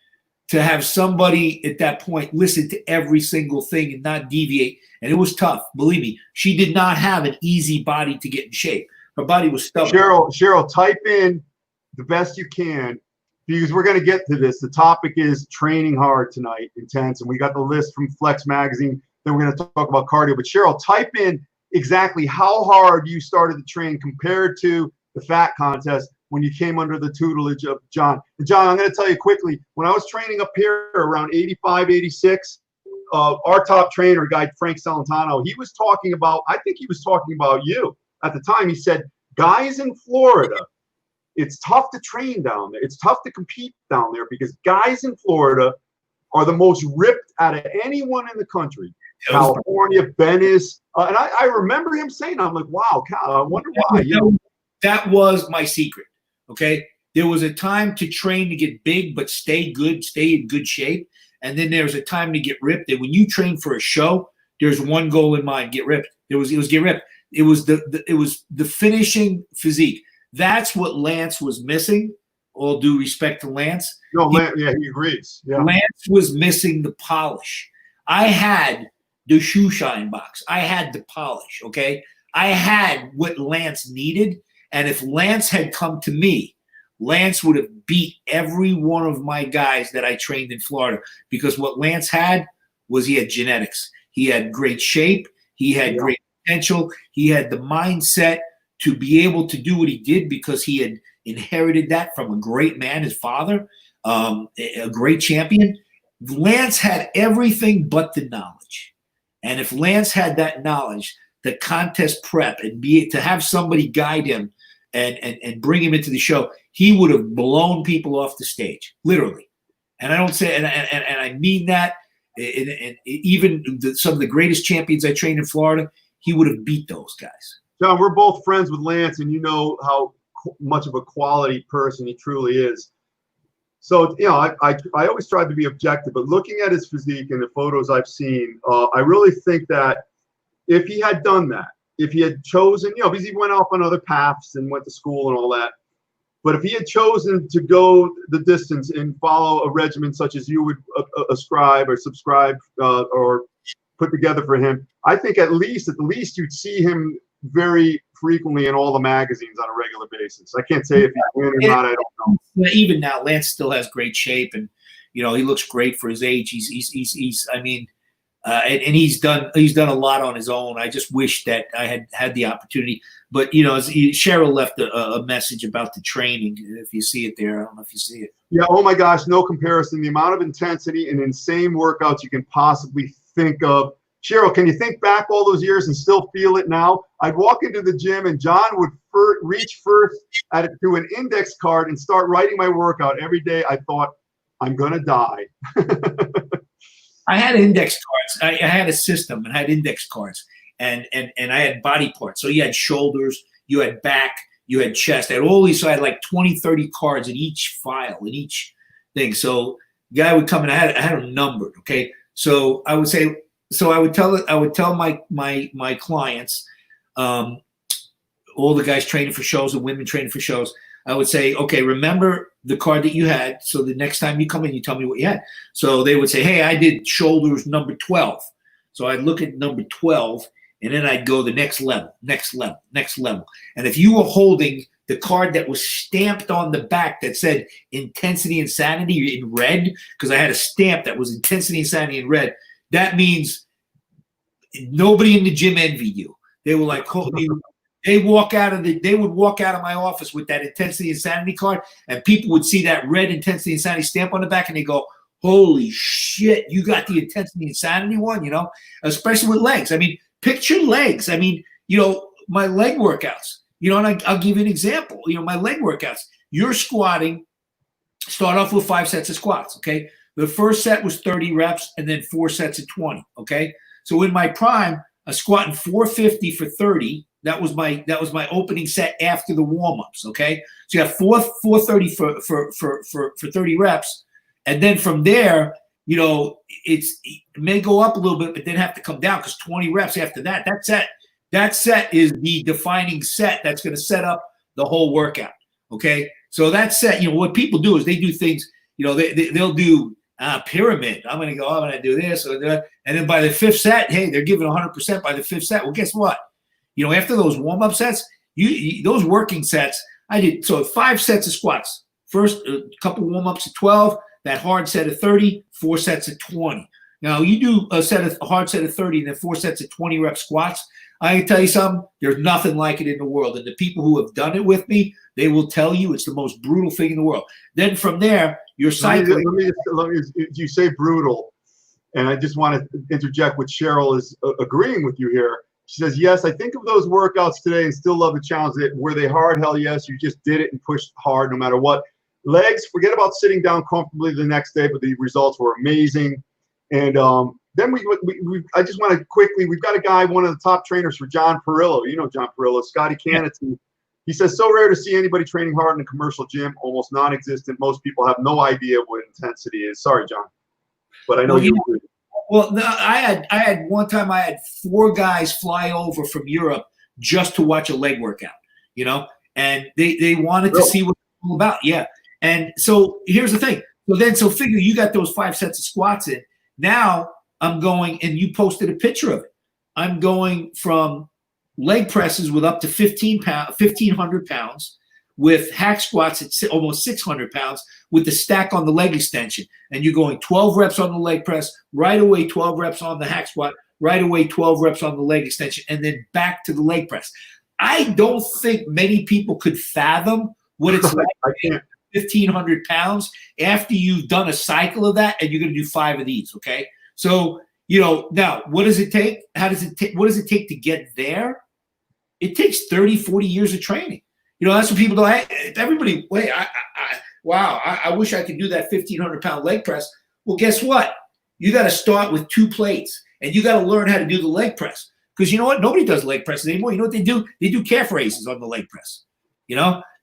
to have somebody at that point listen to every single thing and not deviate. And it was tough. Believe me, she did not have an easy body to get in shape. Her body was stubborn. Cheryl, type in the best you can because we're going to get to this. The topic is training hard tonight, intense. And we got the list from Flex Magazine. Then we're going to talk about cardio. But Cheryl, type in exactly how hard you started to train compared to the fat contest when you came under the tutelage of John. And John, I'm going to tell you quickly, when I was training up here around 85, 86, our top trainer, guy Frank Celentano, he was talking about, I think he was talking about you at the time. He said, guys in Florida, it's tough to train down there. It's tough to compete down there because guys in Florida are the most ripped out of anyone in the country. California, Venice. And I remember him saying, I'm like, wow, I wonder why. That was my secret. Okay. There was a time to train to get big, but stay good, stay in good shape. And then there's a time to get ripped. And when you train for a show, there's one goal in mind: get ripped. It was get ripped. It was the finishing physique. That's what Lance was missing. All due respect to Lance. No, he agrees. Yeah. Lance was missing the polish. I had the shoe shine box. I had the polish. Okay. I had what Lance needed. And if Lance had come to me, Lance would have beat every one of my guys that I trained in Florida because what Lance had was he had genetics. He had great shape. He had great potential. He had the mindset to be able to do what he did because he had inherited that from a great man, his father, a great champion. Lance had everything but the knowledge. And if Lance had that knowledge, the contest prep, and to have somebody guide him and bring him into the show, he would have blown people off the stage, literally. And I don't say, and I mean that. And even some of the greatest champions I trained in Florida, he would have beat those guys. John, we're both friends with Lance, and you know how much of a quality person he truly is. So, I always tried to be objective, but looking at his physique and the photos I've seen, I really think that if he had done that, if he had chosen, because he went off on other paths and went to school and all that. But if he had chosen to go the distance and follow a regimen such as you would ascribe or subscribe or put together for him, I think at least you'd see him very frequently in all the magazines on a regular basis. I can't say if he's winning or not. I don't know. Even now, Lance still has great shape, and he looks great for his age. He's I mean, and he's done a lot on his own. I just wish that I had the opportunity. But Cheryl left a message about the training. If you see it there, I don't know if you see it. Yeah. Oh my gosh, no comparison. The amount of intensity and insane workouts you can possibly think of. Cheryl, can you think back all those years and still feel it now? I'd walk into the gym and John would reach first to an index card and start writing my workout every day. I thought, I'm gonna die. I had index cards. I had a system and I had index cards, and I had body parts. So you had shoulders, you had back, you had chest. I had all these. So I had like 20, 30 cards in each file, in each thing. So the guy would come and I had them numbered. Okay, so I would say. So I would tell my clients, all the guys training for shows and women training for shows, I would say, okay, remember the card that you had. So the next time you come in, you tell me what you had. So they would say, hey, I did shoulders number 12. So I'd look at number 12, and then I'd go the next level, next level, next level. And if you were holding the card that was stamped on the back that said intensity insanity in red, because I had a stamp that was intensity insanity in red, that means nobody in the gym envied you. They were like, they would walk out of my office with that intensity insanity card, and people would see that red intensity insanity stamp on the back, and they go, holy shit, you got the intensity insanity one, especially with legs. I mean, picture legs. I mean, my leg workouts, and I'll give you an example. My leg workouts, you're squatting, start off with 5 sets of squats, okay? The first set was 30 reps and then 4 sets of 20, okay? So in my prime, I squatting 450 for 30. That was my opening set after the warm-ups, okay? So you have 430 for 30 reps. And then from there, it may go up a little bit, but then have to come down because 20 reps after that. That set is the defining set that's going to set up the whole workout, okay? So that set, what people do is they do things, they'll do pyramid. I'm going to do this or that. And then by the 5th set, hey, they're giving 100% by the 5th set. Well, guess what? After those warm-up sets, those working sets, I did 5 sets of squats. First, a couple warm-ups at 12, that hard set of 30, 4 sets of 20. Now, you do a hard set of 30 and then 4 sets of 20 rep squats. I can tell you something, there's nothing like it in the world. And the people who have done it with me, they will tell you it's the most brutal thing in the world. Then from there, you're cycling. Let me, you say brutal, and I just want to interject what Cheryl is agreeing with you here. She says, yes, I think of those workouts today and still love the challenge. Were they hard? Hell yes. You just did it and pushed hard no matter what. Legs, forget about sitting down comfortably the next day, but the results were amazing. And then I just want to quickly, we've got a guy, one of the top trainers for John Perillo. John Perillo, Scotty Cannett's. Yeah. He says, so rare to see anybody training hard in a commercial gym, almost non-existent. Most people have no idea what intensity is. Sorry, John, but I know you agree. Well, no, I had one time I had 4 guys fly over from Europe just to watch a leg workout, and they wanted to see what it's all about. Yeah. And so here's the thing. So figure you got those 5 sets of squats in. Now I'm going, and you posted a picture of it. I'm going from leg presses with up to 1,500 pounds, with hack squats at almost 600 pounds, with the stack on the leg extension. And you're going 12 reps on the leg press, right away 12 reps on the hack squat, right away 12 reps on the leg extension, and then back to the leg press. I don't think many people could fathom what it's like 1,500 pounds after you've done a cycle of that, and you're going to do 5 of these, okay? So, now what does it take? What does it take to get there? It takes 30, 40 years of training. That's what people do. Everybody, wait, I wish I could do that 1,500-pound leg press. Well, guess what? You got to start with 2 plates, and you got to learn how to do the leg press. Because you know what? Nobody does leg presses anymore. You know what they do? They do calf raises on the leg press.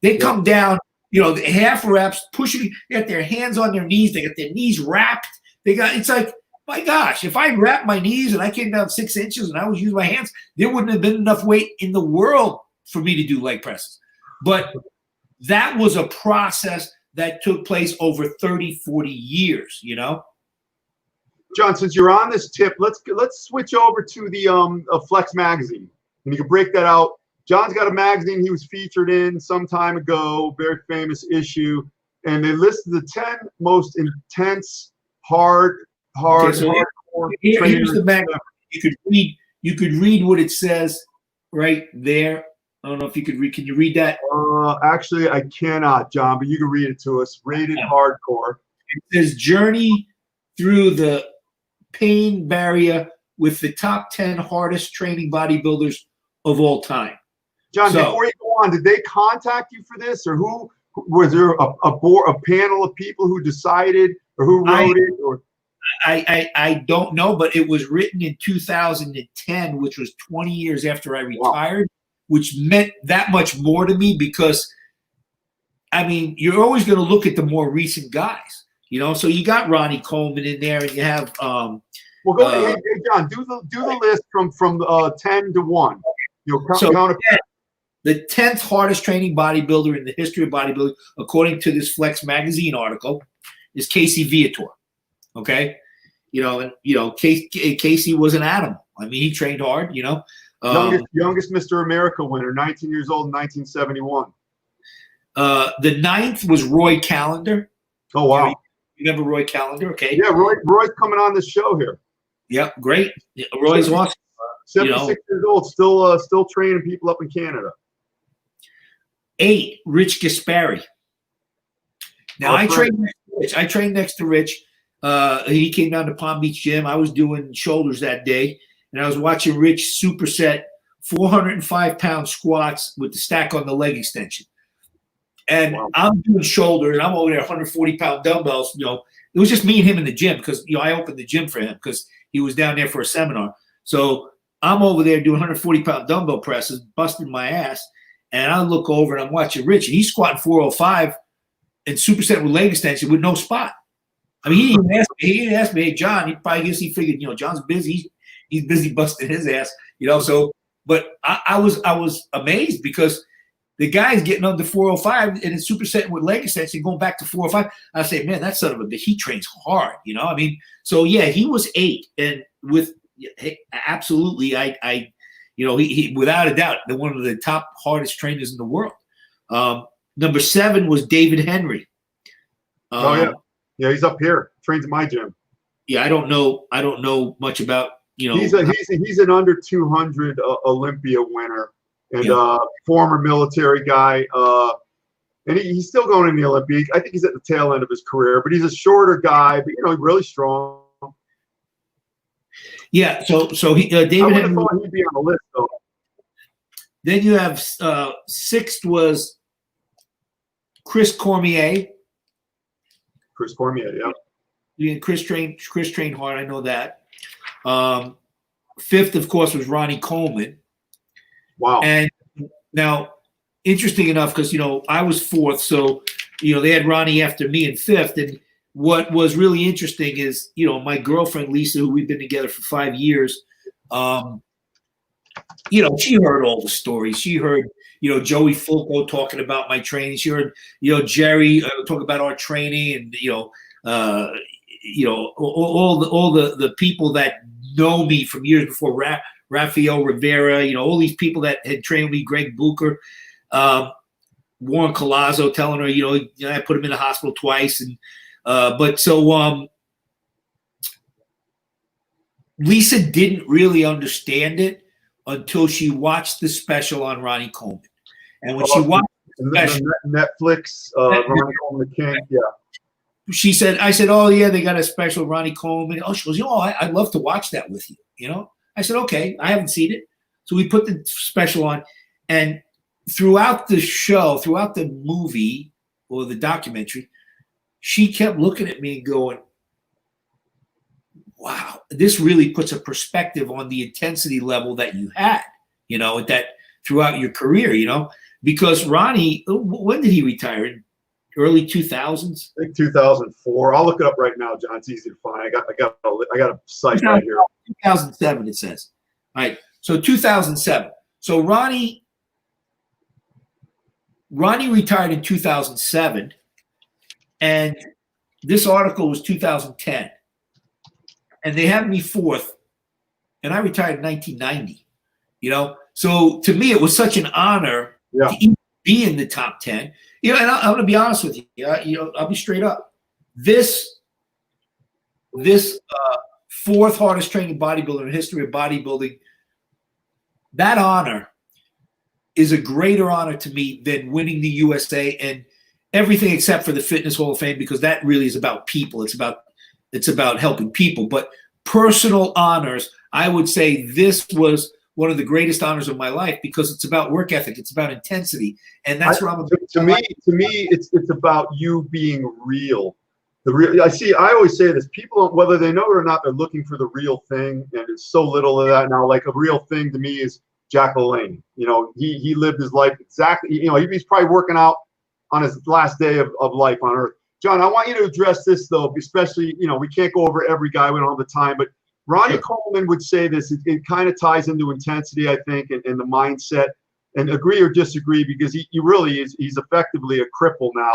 They come down, half reps, pushing, they got their hands on their knees. They got their knees wrapped. It's like My gosh, if I wrapped my knees and I came down 6 inches and I was using my hands, there wouldn't have been enough weight in the world for me to do leg presses. But that was a process that took place over 30, 40 years, you know? John, since you're on this tip, let's switch over to the Flex magazine, and you can break that out. John's got a magazine he was featured in some time ago, very famous issue, and they listed the 10 most intense, hardcore here's the magazine. You could read what it says right there. I don't know if you could read. Can you read that? Actually, I cannot, John, but you can read it to us. Rated hardcore. It says journey through the pain barrier with the top 10 hardest training bodybuilders of all time. John, before you go on, did they contact you for this, or who was there a panel of people who decided, or who wrote it? Or I don't know, but it was written in 2010, which was 20 years after I retired, which meant that much more to me because, I mean, you're always going to look at the more recent guys, you know. So you got Ronnie Coleman in there, and you have. Well, go ahead, hey, John. Do the list from 10 to 1. You know, count the 10th hardest training bodybuilder in the history of bodybuilding, according to this Flex magazine article, is Casey Viator. Okay, Casey was an animal. I mean, he trained hard. You know, youngest Mr. America winner, 19 years old in 1971. The 9th was Roy Callender. Oh wow! You remember Roy Callender? Okay. Yeah, Roy's coming on this show here. Yep, great. Roy's awesome. 76 years old, still training people up in Canada. 8, Rich Gaspari. Now I trained next to Rich. He came down to Palm Beach Gym. I was doing shoulders that day, and I was watching Rich superset 405-pound squats with the stack on the leg extension. And I'm doing shoulders, and I'm over there 140-pound dumbbells. You know, it was just me and him in the gym because I opened the gym for him because he was down there for a seminar. So I'm over there doing 140-pound dumbbell presses, busting my ass. And I look over and I'm watching Rich, and he's squatting 405 and superset with leg extension with no spot. I mean, he didn't ask me, hey, John, he figured, you know, John's busy. He's busy busting his ass, you know. So, but I was amazed because the guy's getting under 405 and it's supersetting with leg extension, going back to 405. I say, man, that son of a bitch, he trains hard, you know. I mean, so yeah, he was 8, and with absolutely, he without a doubt, they're one of the top hardest trainers in the world. Number 7 was David Henry. Yeah, he's up here. Trains in my gym. Yeah, I don't know much about, you know. He's an under 200 Olympia winner and former military guy. And he's still going in the Olympic. I think he's at the tail end of his career, but he's a shorter guy, but you know, really strong. Yeah, so David I would have Henry, thought he'd be on the list though. Then you have 6th was Chris Cormier. Chris Cormier, yeah. Yeah, Chris trained hard. I know that. 5th, of course, was Ronnie Coleman. Wow. And now, interesting enough, because, you know, I was 4th, so, you know, they had Ronnie after me in 5th. And what was really interesting is, you know, my girlfriend, Lisa, who we've been together for 5 years, you know, she heard all the stories. She heard, you know, Joey Fulco talking about my training. She heard, you know, Jerry talk about our training, and all the people that know me from years before, Rafael Rivera, you know, all these people that had trained me, Greg Bucher, Warren Collazo telling her, you know, I put him in the hospital twice, and Lisa didn't really understand it until she watched the special on Ronnie Coleman. And when she watched the special, Netflix, Ronnie Coleman, the King, yeah. I said, oh yeah, they got a special Ronnie Coleman. Oh, she goes, you know, I'd love to watch that with you. You know, I said, okay, I haven't seen it. So we put the special on, and throughout the show, throughout the movie or the documentary, she kept looking at me and going, wow, this really puts a perspective on the intensity level that you had, you know, that throughout your career, you know, because Ronnie, when did he retire? early 2000s. I think 2004. I'll look it up right now, John. It's easy to find. I got a site right here. 2007 it says. All right. So 2007. So Ronnie retired in 2007, and this article was 2010. And they had me fourth, and I retired in 1990. You know, so to me it was such an honor to even be in the top 10. You know, and I'm going to be honest with you. You know, I'll be straight up. This fourth hardest training bodybuilder in the history of bodybuilding, that honor is a greater honor to me than winning the USA and everything except for the Fitness Hall of Fame, because that really is about people. It's about helping people. But personal honors, I would say this was one of the greatest honors of my life because it's about work ethic. It's about intensity. And that's what I'm about. To me, it's about you being real. I always say this, people, whether they know it or not, they're looking for the real thing. And there's so little of that now. Like a real thing to me is Jack LaLanne. You know, he lived his life exactly, you know, he's probably working out on his last day of life on earth. John, I want you to address this though, especially, you know, we can't go over every guy, we don't have the time, but Ronnie Coleman would say this. It kind of ties into intensity, I think, and the mindset. And agree or disagree, because he really is. He's effectively a cripple now.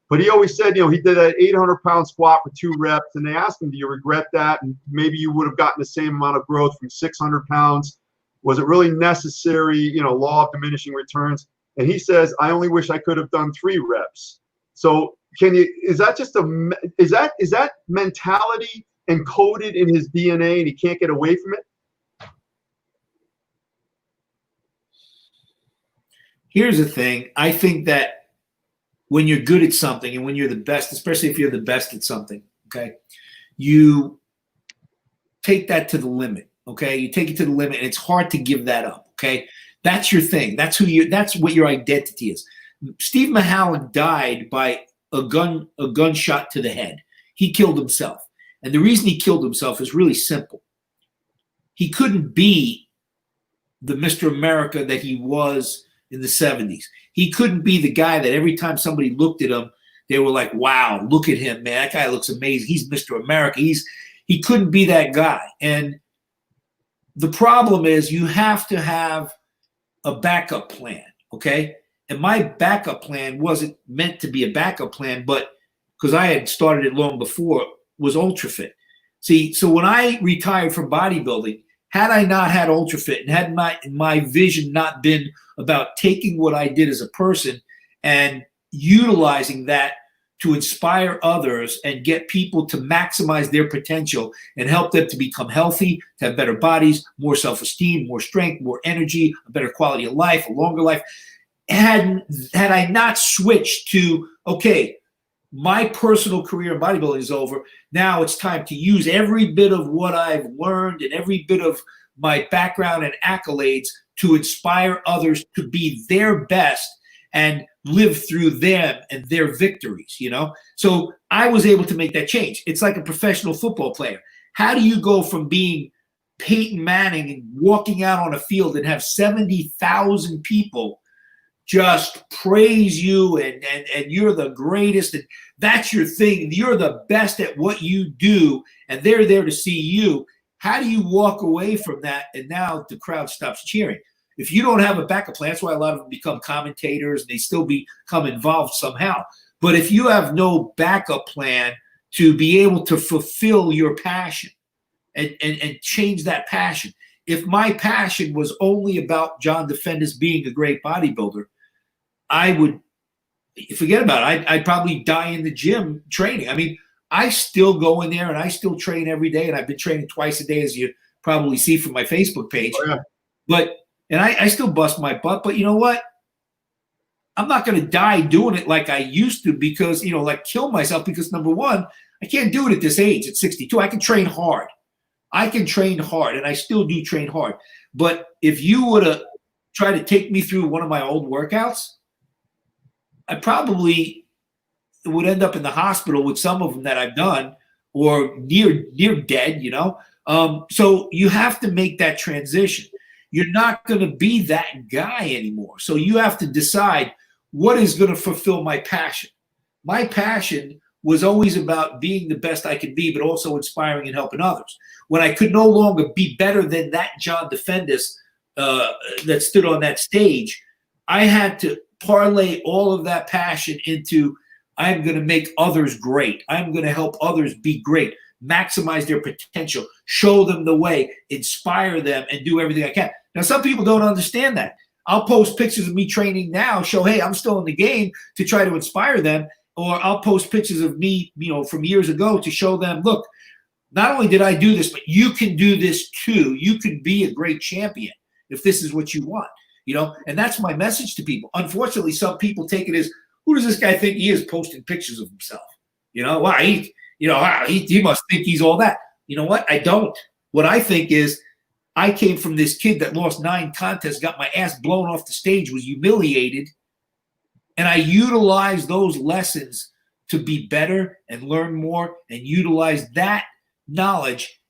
But he always said, you know, he did that 800-pound squat for 2 reps, and they asked him, "Do you regret that?" And maybe you would have gotten the same amount of growth from 600 pounds. Was it really necessary? You know, law of diminishing returns. And he says, "I only wish I could have done 3 reps." So, is that just is that mentality encoded in his DNA and he can't get away from it? Here's the thing. I think that when you're good at something and when you're the best, especially if you're the best at something, okay, you take that to the limit, okay? You take it to the limit, and it's hard to give that up, okay? That's your thing. That's what your identity is. Steve Mahalik died by a gunshot to the head. He killed himself. And the reason he killed himself is really simple. He couldn't be the Mr. America that he was in the 70s. He couldn't be the guy that every time somebody looked at him, they were like, wow, look at him, man. That guy looks amazing. He's Mr. America. He couldn't be that guy. And the problem is you have to have a backup plan, okay? And my backup plan wasn't meant to be a backup plan, but because I had started it long before, was UltraFit. See, so when I retired from bodybuilding, had I not had UltraFit and had my vision not been about taking what I did as a person and utilizing that to inspire others and get people to maximize their potential and help them to become healthy, to have better bodies, more self-esteem, more strength, more energy, a better quality of life, a longer life, had I not switched to, okay, my personal career in bodybuilding is over. Now it's time to use every bit of what I've learned and every bit of my background and accolades to inspire others to be their best and live through them and their victories, you know? So I was able to make that change. It's like a professional football player. How do you go from being Peyton Manning and walking out on a field and have 70,000 people just praise you and you're the greatest and that's your thing. You're the best at what you do and they're there to see you. How do you walk away from that and now the crowd stops cheering? If you don't have a backup plan, that's why a lot of them become commentators and they still become involved somehow. But if you have no backup plan to be able to fulfill your passion and change that passion, if my passion was only about John Defendis being a great bodybuilder, I would forget about it. I'd probably die in the gym training. I mean, I still go in there and I still train every day, and I've been training twice a day, as you probably see from my Facebook page. Oh, yeah. And I still bust my butt, but you know what? I'm not going to die doing it like I used to because, you know, like kill myself because, number one, I can't do it at this age, at 62. I can train hard. And I still do train hard. But if you would have tried to take me through one of my old workouts, I probably would end up in the hospital with some of them that I've done or near dead, you know? So you have to make that transition. You're not going to be that guy anymore. So you have to decide what is going to fulfill my passion. my passion was always about being the best I could be, but also inspiring and helping others. When I could no longer be better than that John Defendis that stood on that stage, I had to parlay all of that passion into, I'm going to make others great. I'm going to help others be great, maximize their potential, show them the way, inspire them, and do everything I can. Now, some people don't understand that. I'll post pictures of me training now, show, hey, I'm still in the game, to try to inspire them. Or I'll post pictures of me, from years ago to show them, look, not only did I do this, but you can do this too. You can be a great champion if this is what you want, and that's my message to people. Unfortunately, some people take it as, who does this guy think he is, posting pictures of himself? Why he must think he's all that. You know what? I don't. What I think is, I came from this kid that lost 9 contests, got my ass blown off the stage, was humiliated, and I utilized those lessons to be better and learn more and utilize that knowledge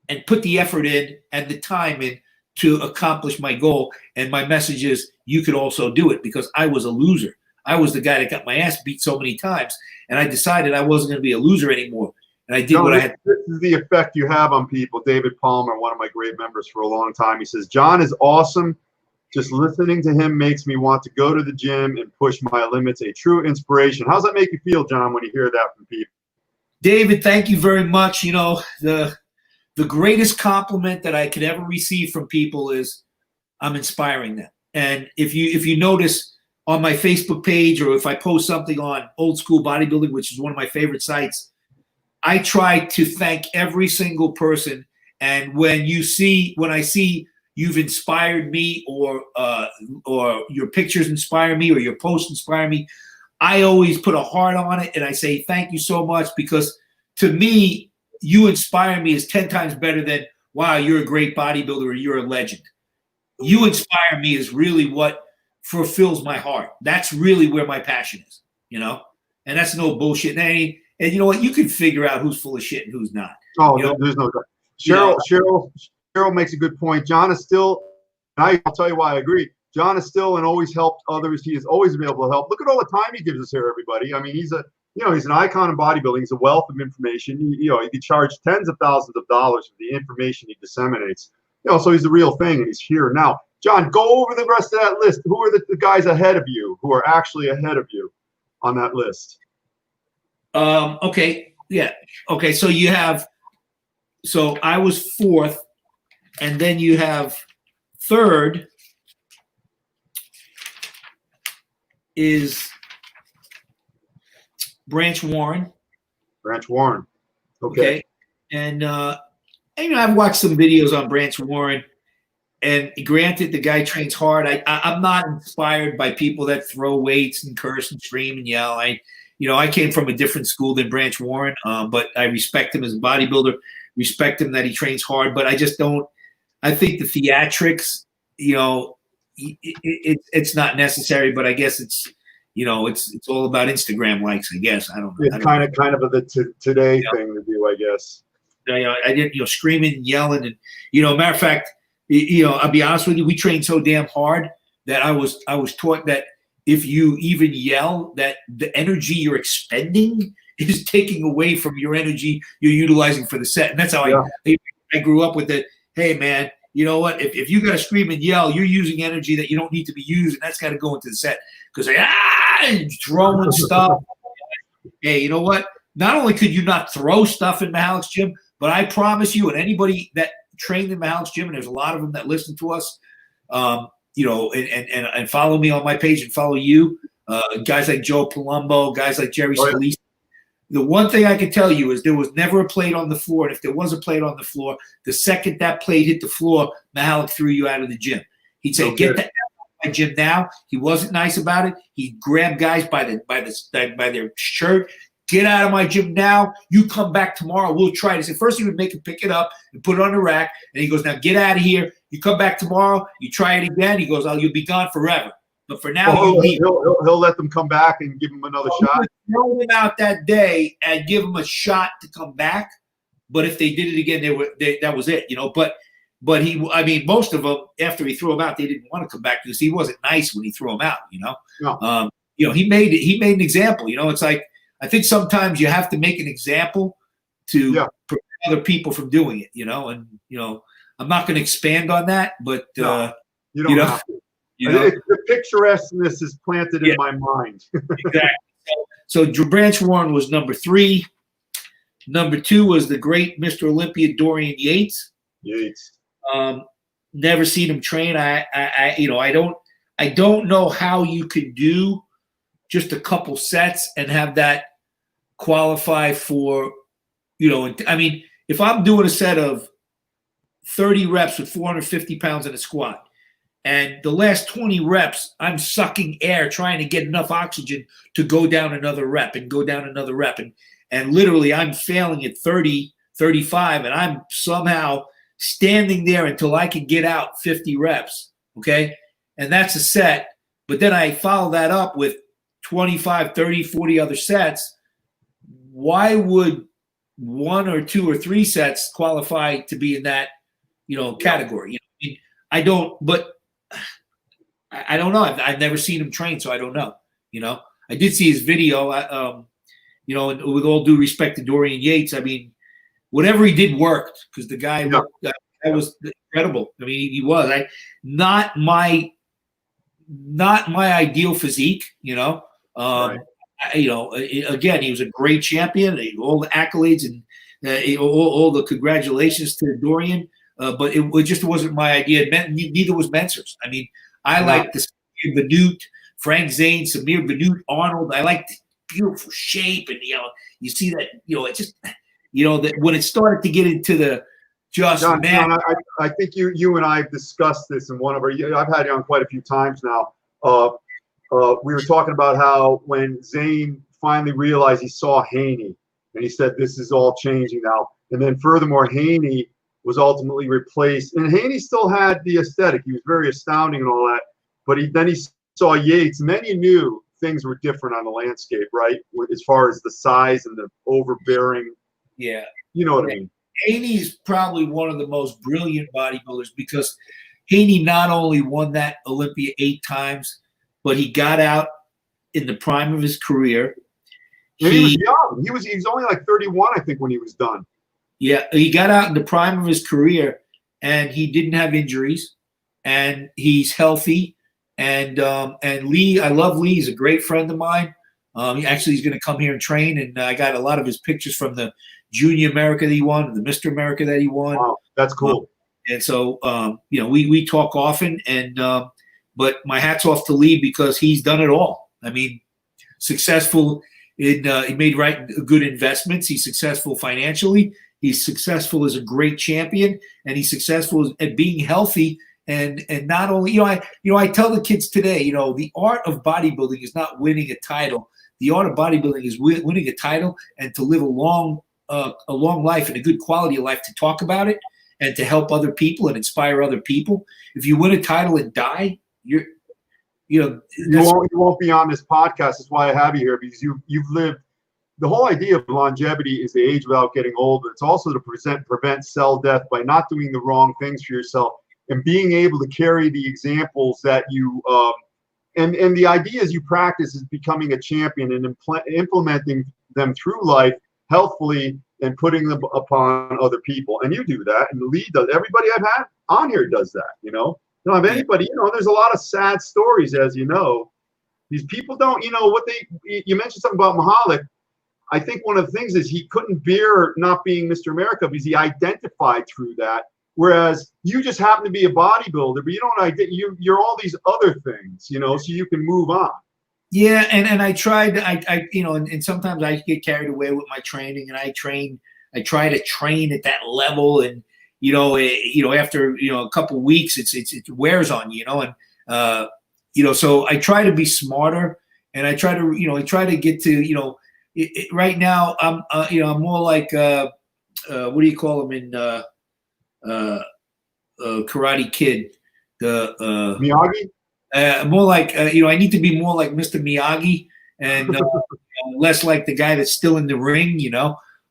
and put the effort in and the time in to accomplish my goal. And my message is, you could also do it, because I was a loser. I was the guy that got my ass beat so many times, and I decided I wasn't going to be a loser anymore. And I did what I had. This is the effect you have on people. David Palmer, one of my great members for a long time, he says, John is awesome. Just listening to him makes me want to go to the gym and push my limits. A true inspiration. How's that make you feel, John, when you hear that from people? David, thank you very much. The greatest compliment that I could ever receive from people is, I'm inspiring them. And if you notice on my Facebook page, or if I post something on Old School Bodybuilding, which is one of my favorite sites, I try to thank every single person. And when I see you've inspired me, or your pictures inspire me, or your posts inspire me, I always put a heart on it, and I say thank you so much, because to me, you inspire me is 10 times better than, wow, you're a great bodybuilder, or you're a legend. You inspire me is really what fulfills my heart. That's really where my passion is, and that's no bullshit. And you know what? You can figure out who's full of shit and who's not. Oh, there's no doubt. Cheryl makes a good point. John is still, and I'll tell you why I agree. John is still and always helped others. He has always been able to help. Look at all the time he gives us here, everybody. I mean, he's an icon in bodybuilding. He's a wealth of information. He can charge tens of thousands of dollars for the information he disseminates. So he's the real thing, and he's here now. John, go over the rest of that list. Who are the guys ahead of you, who are actually ahead of you on that list? Okay. Yeah. Okay. So I was 4th, and then you have 3rd is Branch Warren. Okay. And I've watched some videos on Branch Warren, and granted, the guy trains hard. I'm not inspired by people that throw weights and curse and scream and yell. I came from a different school than Branch Warren, but I respect him as a bodybuilder, respect him that he trains hard, but I just don't. I think the theatrics, it's not necessary, but I guess it's all about Instagram likes, I guess. I don't know. It's kind of a today thing to do, I guess. I didn't, screaming and yelling, and matter of fact, I'll be honest with you, we trained so damn hard that I was taught that if you even yell, that the energy you're expending is taking away from your energy you're utilizing for the set. And that's how I grew up with it. Hey, man, you know what? If you got to scream and yell, you're using energy that you don't need to be using. That's got to go into the set, because throwing stuff. Hey, you know what? Not only could you not throw stuff in Mahalik's gym, but I promise you, and anybody that trained in Mahalik's gym, and there's a lot of them that listen to us, and follow me on my page and follow you, guys like Joe Palumbo, guys like Jerry Scalise. The one thing I can tell you is there was never a plate on the floor. And if there was a plate on the floor, the second that plate hit the floor, Mahalik threw you out of the gym. He'd say, get the F out of my gym now. He wasn't nice about it. He'd grab guys by their shirt. Get out of my gym now. You come back tomorrow. We'll try this. At first, he would make him pick it up and put it on the rack. And he goes, now get out of here. You come back tomorrow. You try it again. He goes, you'll be gone forever. But for now, he'll let them come back and give him another shot. Throw them out that day and give them a shot to come back. But if they did it again, that was it, But most of them, after he threw them out, they didn't want to come back because he wasn't nice when he threw them out, No. he made an example. It's like, I think sometimes you have to make an example to prevent other people from doing it, and I'm not going to expand on that, but you don't have to. The picturesqueness is planted in my mind. Exactly. So Branch Warren was number 3. Number 2 was the great Mr. Olympia Dorian Yates. Never seen him train. I don't know how you could do just a couple sets and have that qualify for, I mean, if I'm doing a set of 30 reps with 450 pounds in a squat, and the last 20 reps, I'm sucking air, trying to get enough oxygen to go down another rep and go down another rep. And literally I'm failing at 30, 35, and I'm somehow standing there until I can get out 50 reps, okay? And that's a set. But then I follow that up with 25, 30, 40 other sets. Why would 1 or 2 or 3 sets qualify to be in that, category? I don't know. I've never seen him train, so I don't know. I did see his video. And with all due respect to Dorian Yates, I mean, whatever he did worked, because the guy that was incredible. I mean, he was. Not my ideal physique. Again, he was a great champion. All the accolades and all the congratulations to Dorian. But it just wasn't my idea. Neither was Mentor's. I mean, I liked the Samir Bannout, Frank Zane, Samir Bannout, Arnold. I liked beautiful shape, and you see that it just that when it started to get into the John, I think you and I have discussed this in one of our. I've had you on quite a few times now. We were talking about how when Zane finally realized he saw Haney, and he said, "This is all changing now." And then furthermore, Haney was ultimately replaced, and Haney still had the aesthetic. He was very astounding and all that, but then he saw Yates, and then he knew things were different on the landscape, right? As far as the size and the overbearing. Yeah. You know what I mean? Haney's probably one of the most brilliant bodybuilders, because Haney not only won that Olympia 8 times, but he got out in the prime of his career. And he was young. He was only like 31, I think, when he was done. Yeah, he got out in the prime of his career, and he didn't have injuries, and he's healthy. And Lee, I love Lee. He's a great friend of mine. He's going to come here and train, and I got a lot of his pictures from the Junior America that he won, and the Mr. America that he won. Wow, that's cool. And so, we talk often, and but my hat's off to Lee, because he's done it all. I mean, successful he made good investments. He's successful financially. He's successful as a great champion, and he's successful at being healthy. And not only, I tell the kids today, the art of bodybuilding is not winning a title. The art of bodybuilding is winning a title, and to live a long life and a good quality of life, to talk about it and to help other people and inspire other people. If you win a title and die, you won't be on this podcast. That's why I have you here, because you've lived. The whole idea of longevity is the age without getting old, but it's also to prevent cell death by not doing the wrong things for yourself, and being able to carry the examples that you and the ideas you practice is becoming a champion and implementing them through life healthfully and putting them upon other people. And you do that, and Lee does. Everybody I've had on here does that. You don't have anybody. There's a lot of sad stories, as you know. These people don't. You mentioned something about Mahalik. I think one of the things is he couldn't bear not being Mr. America, because he identified through that. Whereas you just happen to be a bodybuilder, but you don't. You're all these other things, so you can move on. Yeah, and I tried. And sometimes I get carried away with my training, and I try to train at that level, and after a couple of weeks, it wears on you, and so I try to be smarter, and I try to get to right now I'm more like what do you call him in Karate Kid, the Miyagi? More like I need to be more like Mr. Miyagi, and less like the guy that's still in the ring,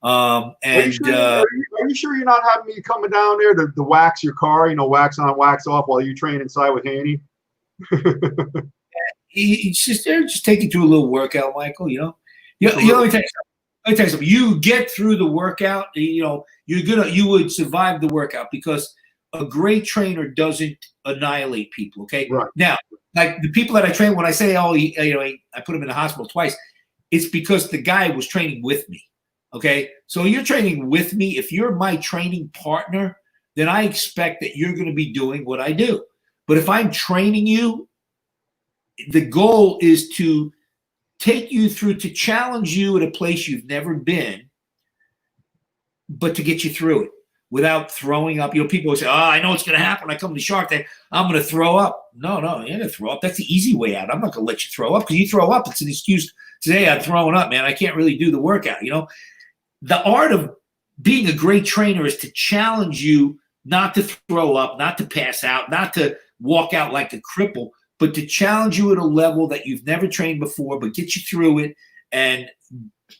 are you sure you're not having me coming down there to wax your car, wax on, wax off, while you train inside with Haney? they're just take you through a little workout, Michael. You know, let me tell you something. You get through the workout. You know, you would survive the workout because a great trainer doesn't annihilate people. Okay. Right. Now, like the people that I train, when I say, I put them in the hospital twice, it's because the guy was training with me. Okay. So you're training with me. If you're my training partner, then I expect that you're going to be doing what I do. But if I'm training you, the goal is to take you through, to challenge you at a place you've never been, but to get you through it without throwing up. You know, people will say, I know what's going to happen. I come to Shark Tank, I'm going to throw up. No, you're going to throw up. That's the easy way out. I'm not going to let you throw up, because you throw up, it's an excuse to say, I'm throwing up, man. I can't really do the workout. You know, the art of being a great trainer is to challenge you not to throw up, not to pass out, not to walk out like a cripple, but to challenge you at a level that you've never trained before, but get you through it and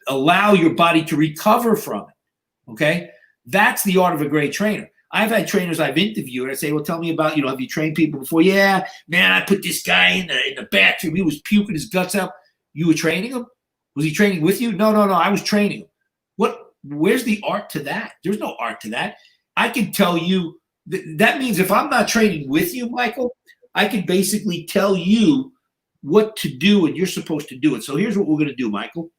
allow your body to recover from it. Okay? That's the art of a great trainer. I've had trainers I've interviewed, and I say, well, tell me about, have you trained people before? Yeah, man, I put this guy in the bathroom. He was puking his guts out. You were training him? Was he training with you? No, I was training him. Where's the art to that? There's no art to that. I can tell you, that means if I'm not training with you, Michael, I can basically tell you what to do, and you're supposed to do it. So here's what we're going to do, Michael.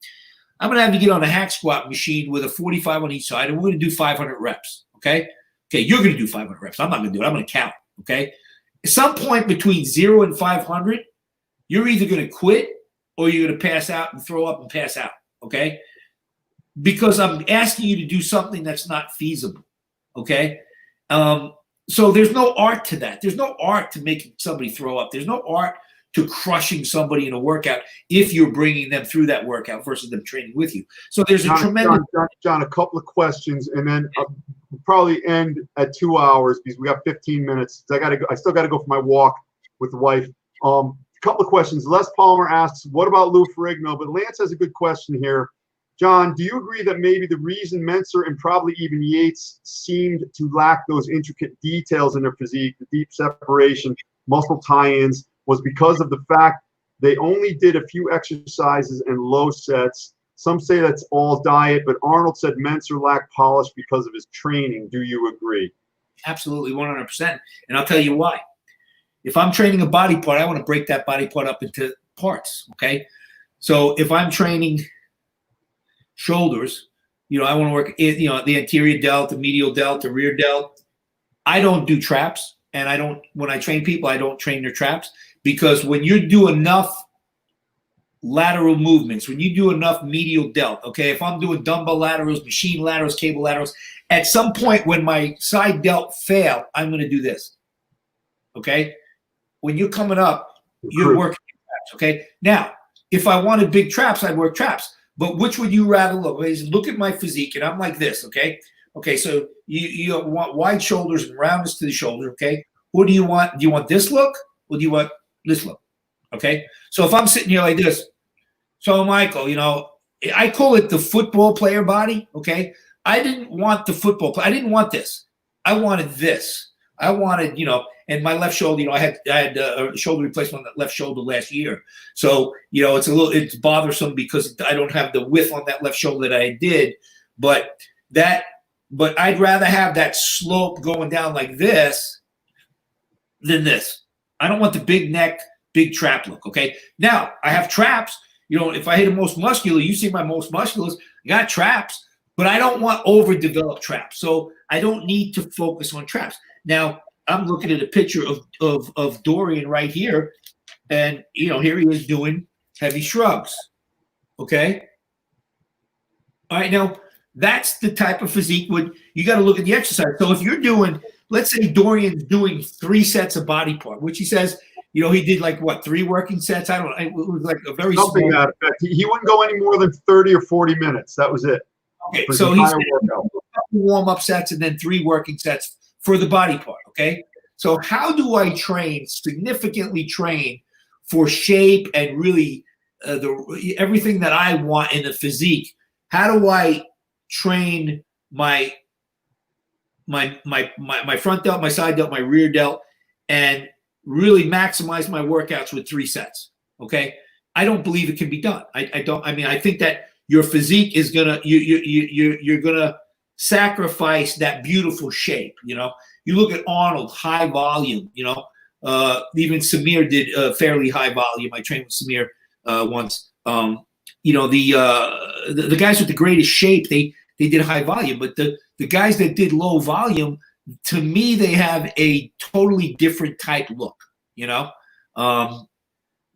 I'm going to have you get on a hack squat machine with a 45 on each side, and we're going to do 500 reps, okay? Okay, you're going to do 500 reps. I'm not going to do it. I'm going to count, okay? At some point between 0 and 500, you're either going to quit or you're going to pass out and throw up and pass out, okay? Because I'm asking you to do something that's not feasible, okay? So there's no art to that. There's no art to making somebody throw up. There's no art to crushing somebody in a workout if you're bringing them through that workout versus them training with you. So there's a tremendous... John, a couple of questions, and then we'll probably end at 2 hours because we got 15 minutes. I still got to go for my walk with the wife. A couple of questions. Les Palmer asks, what about Lou Ferrigno? But Lance has a good question here. John, do you agree that maybe the reason Mensah and probably even Yates seemed to lack those intricate details in their physique, the deep separation, muscle tie-ins, was because of the fact they only did a few exercises and low sets? Some say that's all diet, but Arnold said Mensah lacked polish because of his training. Do you agree? Absolutely, 100%. And I'll tell you why. If I'm training a body part, I want to break that body part up into parts, okay? So if I'm training shoulders, I want to work, the anterior delt, the medial delt, the rear delt. I don't do traps, and when I train people, I don't train their traps, because when you do enough lateral movements, when you do enough medial delt, okay, if I'm doing dumbbell laterals, machine laterals, cable laterals, at some point when my side delt fail, I'm going to do this, okay? When you're coming up, you're working traps, okay? Now, if I wanted big traps, I'd work traps. But which would you rather look? Look at my physique, and I'm like this, okay? Okay, so you want wide shoulders and roundness to the shoulder, okay? What do you want? Do you want this look, or do you want this look? Okay? So if I'm sitting here like this, so Michael, I call it the football player body, okay? I didn't want the football play. I didn't want this. I wanted this. I wanted, and my left shoulder, I had a shoulder replacement on that left shoulder last year. So, it's bothersome because I don't have the width on that left shoulder that I did. But I'd rather have that slope going down like this than this. I don't want the big neck, big trap look, okay? Now, I have traps. If I hit a most muscular, you see my most musculars, I got traps, but I don't want overdeveloped traps. So I don't need to focus on traps. Now, I'm looking at a picture of Dorian right here, and here he is doing heavy shrugs. Okay. All right. Now that's the type of physique you got to look at the exercise. So if you're doing, let's say Dorian's doing 3 sets of body part, which he says, he did 3 working sets. It was like a very something small. That effect. He wouldn't go any more than 30 or 40 minutes. That was it. Okay. So he's warm-up sets and then 3 working sets for the body part, okay? So how do I significantly train for shape and really everything that I want in the physique? How do I train my front delt, my side delt, my rear delt, and really maximize my workouts with 3 sets, Okay. I don't believe it can be done. I don't. I mean, I think that your physique is gonna you're gonna sacrifice that beautiful shape. You know, you look at Arnold, high volume. You know, even Samir did fairly high volume. I trained with Samir once. You know, the guys with the greatest shape, they did high volume, but the guys that did low volume, to me, they have a totally different type look. You know.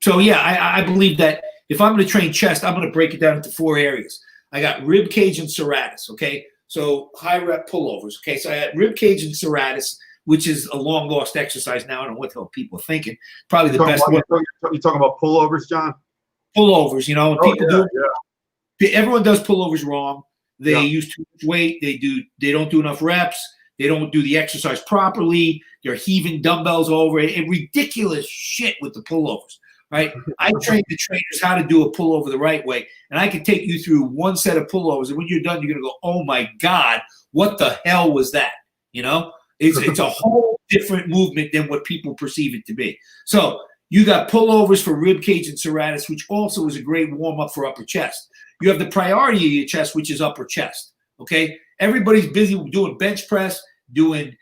So yeah, I believe that if I'm going to train chest, I'm going to break it down into 4 areas. I got rib cage and serratus. Okay, so high rep pullovers. Okay, so I had rib cage and serratus, which is a long lost exercise now. I don't know what the hell people are thinking. Probably the best one. You're talking about pullovers, John? Pullovers, you know, people do. Yeah. Everyone does pullovers wrong. They use too much weight. They don't do enough reps. They don't do the exercise properly. They're heaving dumbbells over it. And ridiculous shit with the pullovers. Right? I train the trainers how to do a pullover the right way, and I can take you through one set of pullovers, and when you're done, you're going to go, oh my God, what the hell was that? You know, it's a whole different movement than what people perceive it to be. So you got pullovers for rib cage and serratus, which also is a great warm-up for upper chest. You have the priority of your chest, which is upper chest. Okay? Everybody's busy doing bench press, doing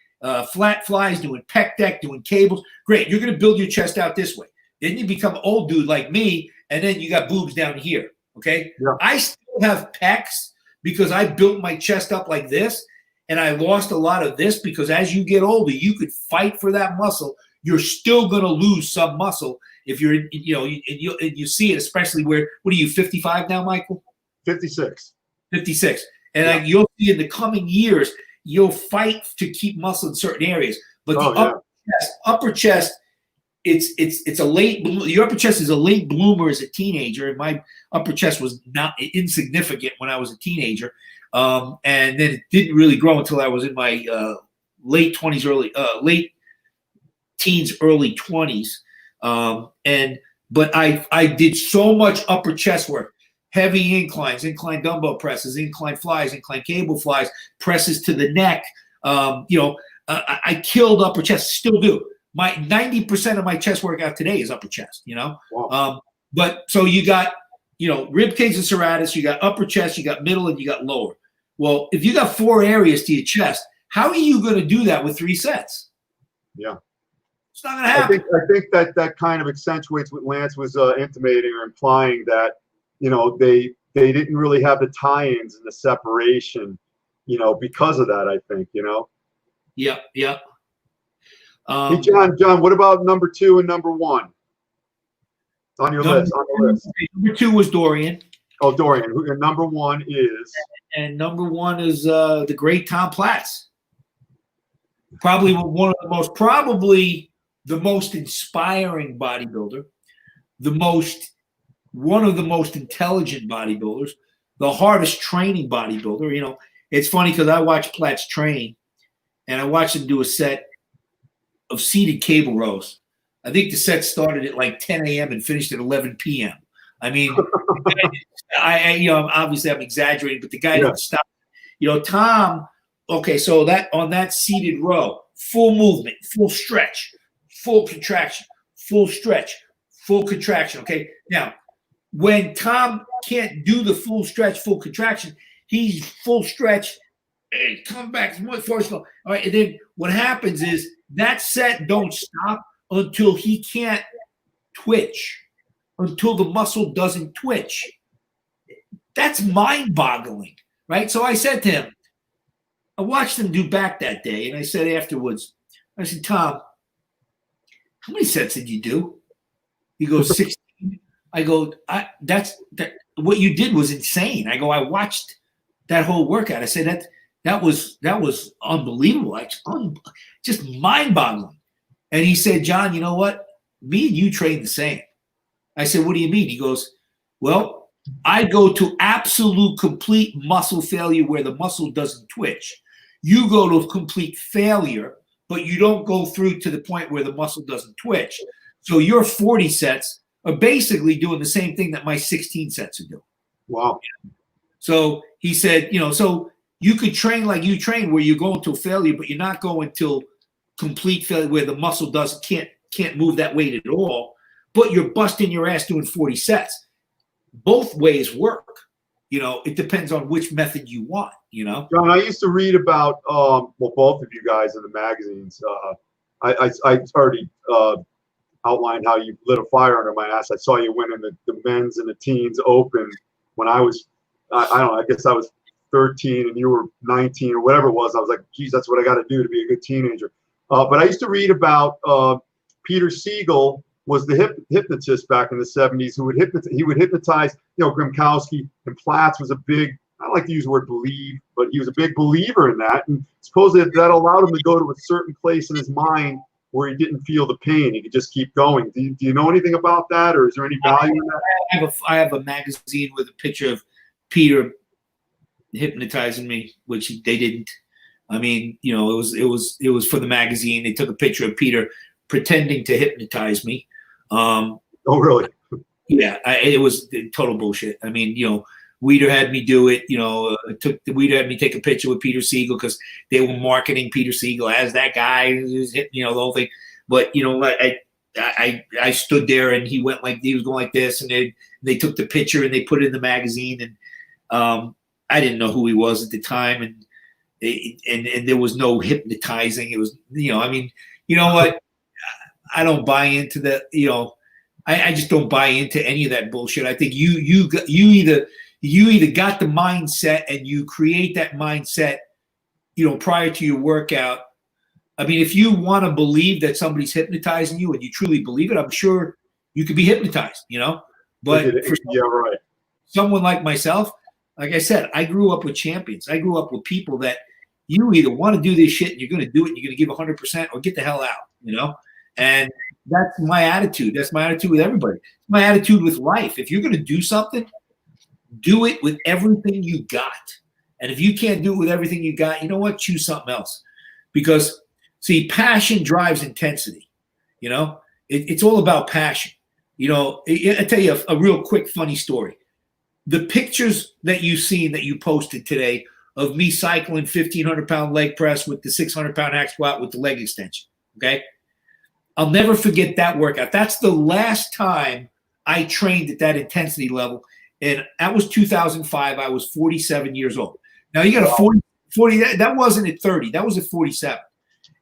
flat flies, doing pec deck, doing cables. Great. You're going to build your chest out this way. Then you become an old dude like me, and then you got boobs down here, okay? Yeah. I still have pecs because I built my chest up like this, and I lost a lot of this because as you get older, you could fight for that muscle. You're still going to lose some muscle if you're, you know, you see it, especially where, what are you, 55 now, Michael? 56. 56. And you'll see in the coming years, you'll fight to keep muscle in certain areas. But the upper chest, it's a late your upper chest is a late bloomer as a teenager, and my upper chest was not insignificant when I was a teenager, and then it didn't really grow until I was in my late teens, early 20s, but I did so much upper chest work, heavy inclines, incline dumbbell presses, incline flies, incline cable flies, presses to the neck. I killed upper chest, still do. My 90% of my chest workout today is upper chest, you know. Wow. But so you got, you know, rib cage and serratus, you got upper chest, you got middle, and you got lower. Well, if you got 4 areas to your chest, how are you going to do that with 3 sets? Yeah. It's not going to happen. I think that kind of accentuates what Lance was intimating or implying, that, you know, they didn't really have the tie-ins and the separation, you know, because of that, I think, you know. Yeah. Hey, John, what about number 2 and number 1 on your list? Number 2 was Dorian. Oh, Dorian. And number 1 is? And number 1 is the great Tom Platz. Probably the most inspiring bodybuilder, one of the most intelligent bodybuilders, the hardest training bodybuilder. You know, it's funny because I watched Platz train, and I watched him do a set of seated cable rows. I think the set started at like 10 a.m. and finished at 11 p.m. I mean, obviously I'm exaggerating, but the guy didn't stop. You know, Tom. Okay, so that on that seated row, full movement, full stretch, full contraction, full stretch, full contraction. Okay, now when Tom can't do the full stretch, full contraction, he's full stretch, come back force. All right, and then what happens is that set don't stop until he can't twitch, until the muscle doesn't twitch. That's mind-boggling, right? So I said to him, I watched him do back that day, and I said afterwards, I said, Tom, how many sets did you do? He goes, 16. I go, what you did was insane. I go, I watched that whole workout. I said that was unbelievable. Just mind-boggling. And he said, John, you know what? Me and you train the same. I said, what do you mean? He goes, well, I go to absolute complete muscle failure where the muscle doesn't twitch. You go to complete failure, but you don't go through to the point where the muscle doesn't twitch. So your 40 sets are basically doing the same thing that my 16 sets are doing. Wow. So he said, you know, so you could train like you train where you're going to failure, but you're not going till complete failure where the muscle can't move that weight at all. but you're busting your ass doing 40 sets. Both ways work. You know, it depends on which method you want, you know? John, I used to read about, well, both of you guys in the magazines. I already outlined how you lit a fire under my ass. I saw you winning the men's and the teens open when I was, I don't know, I guess I was 13 and you were 19 or whatever it was. I was like, geez, that's what I got to do to be a good teenager. But I used to read about Peter Siegel was the hypnotist back in the 70s who would hypnotize, you know, Grimkowski, and Platz was a big, I don't like to use the word believe, but he was a big believer in that. And supposedly that allowed him to go to a certain place in his mind where he didn't feel the pain. He could just keep going. Do you know anything about that, or is there any value in that? I have a magazine with a picture of Peter hypnotizing me, which they didn't. I mean, you know, it was for the magazine. They took a picture of Peter pretending to hypnotize me. Oh, really? Yeah, it was total bullshit. I mean, you know, Weider had me do it. You know, Weider had me take a picture with Peter Siegel because they were marketing Peter Siegel as that guy who's hitting, you know, the whole thing. But you know, I stood there and he was going like this, and they took the picture and they put it in the magazine, and I didn't know who he was at the time, and there was no hypnotizing. It was, you know, I mean, you know what? I don't buy into that. You know, I just don't buy into any of that bullshit. I think you either got the mindset and you create that mindset, you know, prior to your workout. I mean, if you want to believe that somebody's hypnotizing you and you truly believe it, I'm sure you could be hypnotized, you know. But for someone like myself, like I said, I grew up with champions. I grew up with people that you either want to do this shit and you're going to do it and you're going to give 100% or get the hell out, you know. And that's my attitude. That's my attitude with everybody. It's my attitude with life. If you're going to do something, do it with everything you got. And if you can't do it with everything you got, you know what? Choose something else. Because, see, passion drives intensity. You know, it's all about passion. You know, I'll tell you a real quick funny story. The pictures that you've seen that you posted today of me cycling 1,500-pound leg press with the 600-pound hack squat with the leg extension, okay? I'll never forget that workout. That's the last time I trained at that intensity level. And that was 2005. I was 47 years old. Now you got a 40 that wasn't at 30. That was at 47.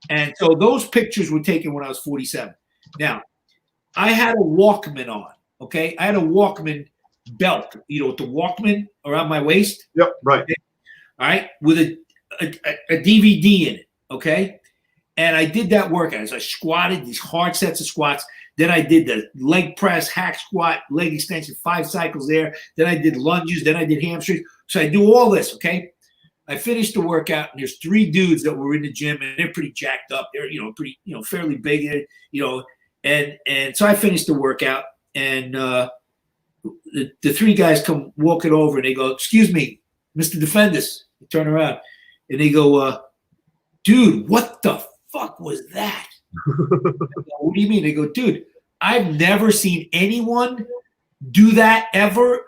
And so those pictures were taken when I was 47. Now, I had a Walkman on, okay? I had a Walkman belt, you know, with the Walkman around my waist. Yep, right. Okay? All right, with a DVD in it, okay? And I did that workout as I squatted these hard sets of squats. Then I did the leg press, hack squat, leg extension, 5 cycles there. Then I did lunges. Then I did hamstrings. So I do all this, okay? I finished the workout, and there's 3 dudes that were in the gym, and they're pretty jacked up. They're, you know, pretty, you know, fairly big, you know. And so I finished the workout, and the 3 guys come walking over, and they go, "Excuse me, Mr. Defendis." They turn around, and they go, "Dude, what the fuck was that?" Go, "What do you mean?" They go, "Dude, I've never seen anyone do that ever.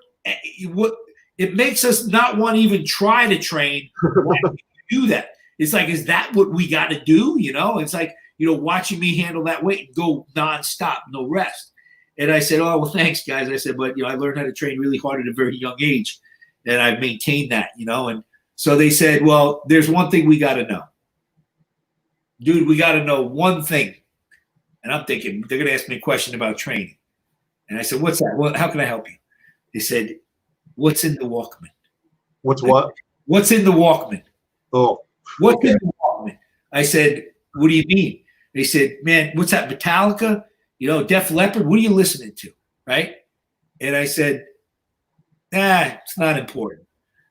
It makes us not want to even try to train. Why do you do that?" It's like, is that what we got to do? You know, it's like, you know, watching me handle that weight and go nonstop, no rest. And I said, "Oh, well, thanks, guys." I said, "But, you know, I learned how to train really hard at a very young age, and I've maintained that, you know." And so they said, "Well, there's one thing we got to know. Dude, we got to know one thing." And I'm thinking, they're going to ask me a question about training. And I said, "What's that? Well, how can I help you?" They said, "What's in the Walkman?" What's what? "What's in the Walkman?" Oh. "What's in the Walkman?" I said, "What do you mean?" They said, "Man, what's that, Metallica? You know, Def Leppard? What are you listening to?" Right? And I said, "It's not important."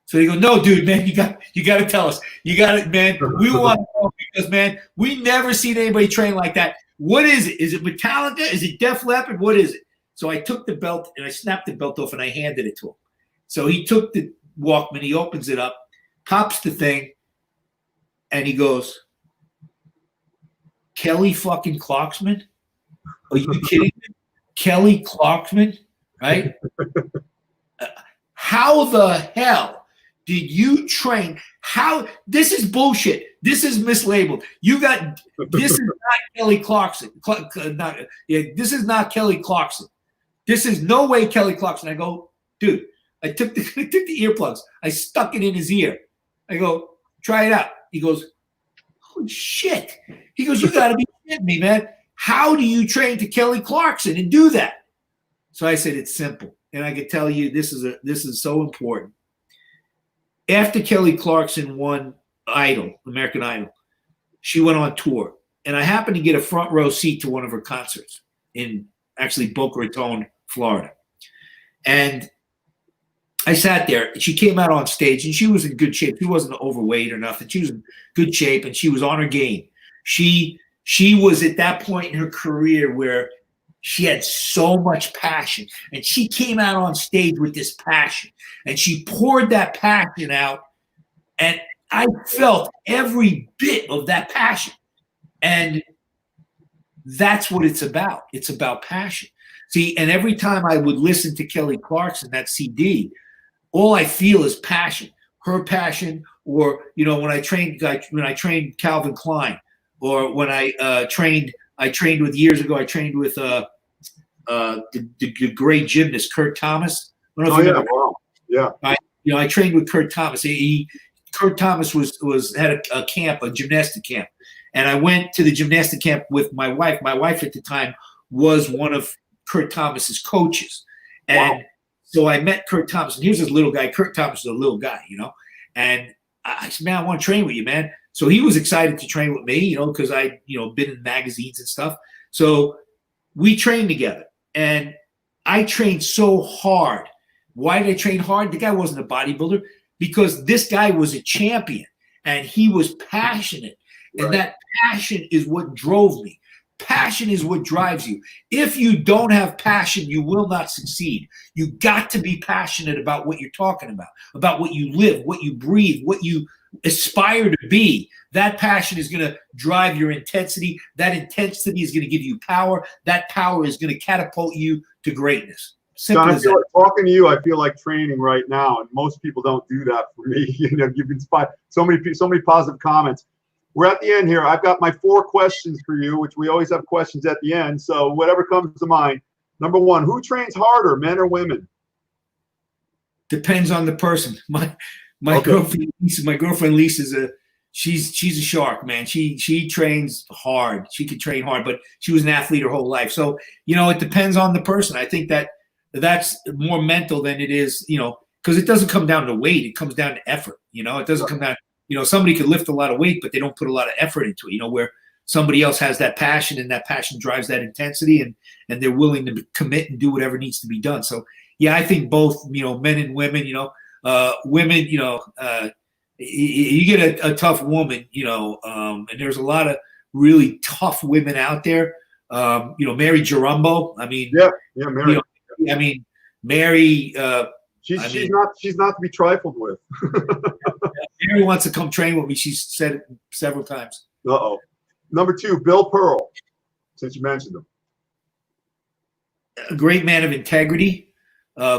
So they go, "No, dude, man, you got to tell us. You got it, man. We want to know because, man, we never seen anybody train like that. What is it? Is it Metallica? Is it Def Leppard? What is it?" So I took the belt and I snapped the belt off and I handed it to him. So he took the Walkman, he opens it up, pops the thing, and he goes, "Kelly fucking Clarksman? Are you kidding me? Kelly Clarksman, right? How the hell did you train? How? This is bullshit. This is mislabeled. This is not Kelly Clarkson. This is not Kelly Clarkson. This is no way Kelly Clarkson. I go, dude, I took the earplugs. I stuck it in his ear. I go, try it out. He goes, holy shit. He goes, you got to be kidding me, man. How do you train to Kelly Clarkson and do that? So I said, it's simple. And I can tell you this is so important. After Kelly Clarkson won American Idol, she went on tour. And I happened to get a front row seat to one of her concerts in actually Boca Raton, Florida. And I sat there. She came out on stage, and she was in good shape. She wasn't overweight or nothing. She was in good shape, and she was on her game. She was at that point in her career where she had so much passion, and she came out on stage with this passion, and she poured that passion out, and I felt every bit of that passion. And that's what it's about. It's about passion. See, and every time I would listen to Kelly Clarkson, that CD, all I feel is passion, her passion, or, you know, when I trained Calvin Klein, or when I trained with years ago, I trained with the great gymnast, Kurt Thomas. I don't know if you remember. Wow. Yeah. I trained with Kurt Thomas. Kurt Thomas had a camp, a gymnastic camp. And I went to the gymnastic camp with my wife. My wife at the time was one of Kurt Thomas's coaches. And so I met Kurt Thomas. And here's this little guy. Kurt Thomas is a little guy, you know. And I said, man, I want to train with you, man. So he was excited to train with me, you know, because I, been in magazines and stuff. So we trained together. And I trained so hard. Why did I train hard? The guy wasn't a bodybuilder, because this guy was a champion and he was passionate. Right. And that passion is what drove me. Passion is what drives you. If you don't have passion, you will not succeed. You got to be passionate about what you're talking about what you live, what you breathe, what you aspire to be. That passion is going to drive your intensity. That intensity is going to give you power. That power is going to catapult you to greatness. John, I feel like talking to you, I feel like training right now, and most people don't do that for me. You've inspired so many positive comments. We're at the end here. I've got my 4 questions for you, which we always have questions at the end. So whatever comes to mind. Number 1, who trains harder, men or women? Depends on the person. My girlfriend Lisa, she's a shark, man. She trains hard. She could train hard, but she was an athlete her whole life. So, it depends on the person. I think that's more mental than it is, because it doesn't come down to weight. It comes down to effort. It doesn't come down. Somebody could lift a lot of weight, but they don't put a lot of effort into it, where somebody else has that passion, and that passion drives that intensity, and they're willing to commit and do whatever needs to be done. So, yeah, I think both, men and women, women, you get a tough woman, and there's a lot of really tough women out there. Mary Jarumbo. I mean, yeah, Mary. Mary. She's not to be trifled with. Mary wants to come train with me. She's said it several times. Number 2, Bill Pearl, since you mentioned him. A great man of integrity,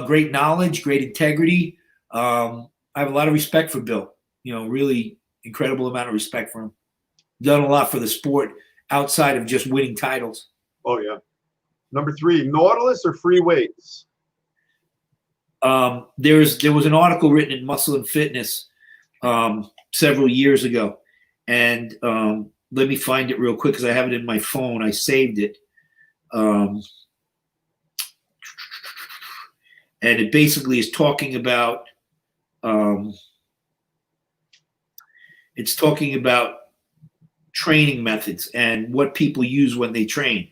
great knowledge, great integrity. I have a lot of respect for Bill. Really incredible amount of respect for him. Done a lot for the sport outside of just winning titles. Oh, yeah. Number 3, Nautilus or free weights? There was an article written in Muscle and Fitness several years ago, and let me find it real quick because I have it in my phone. I saved it, and it basically is talking about training methods and what people use when they train.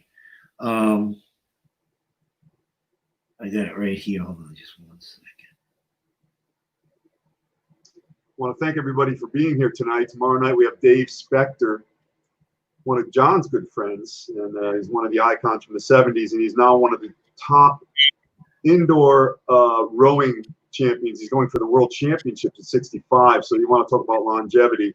I got it right here. Hold on just one second. I want to thank everybody for being here tonight. Tomorrow night we have Dave Spector, one of John's good friends, and he's one of the icons from the 70s, and he's now one of the top indoor rowing champions. He's going for the World Championships at 65, so you want to talk about longevity.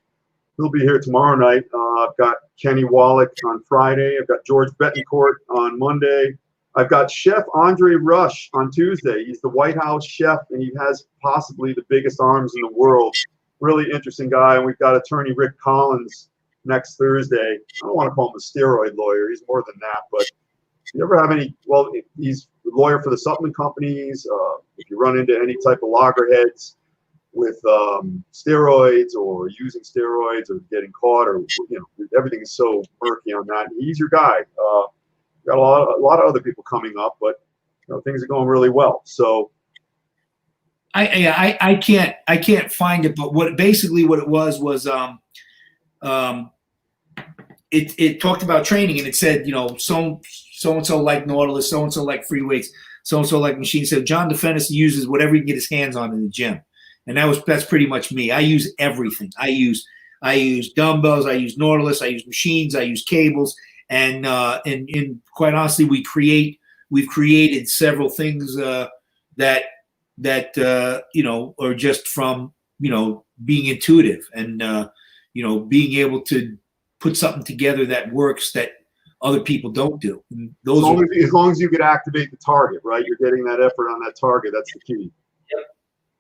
He'll be here tomorrow night. I've got Kenny Wallach on Friday. I've got George Betancourt on Monday. I've got Chef Andre Rush on Tuesday. He's the White House chef, and he has possibly the biggest arms in the world. Really interesting guy. And we've got attorney Rick Collins next Thursday. I don't want to call him a steroid lawyer. He's more than that. But if you ever have any, well, he's a lawyer for the supplement companies. If you run into any type of loggerheads with steroids or using steroids or getting caught, or everything is so murky on that. He's your guy. Got a lot of other people coming up, but things are going really well. So I can't find it, but what it was it talked about training, and it said so and so like Nautilus, so and so like free weights, so and so like machines. So John Defendis uses whatever he can get his hands on in the gym, and that's pretty much me. I use everything. I use dumbbells, I use Nautilus, I use machines, I use cables. And quite honestly, we've created several things that are just from being intuitive and being able to put something together that works that other people don't do. And as long as you could activate the target, right? You're getting that effort on that target. That's the key.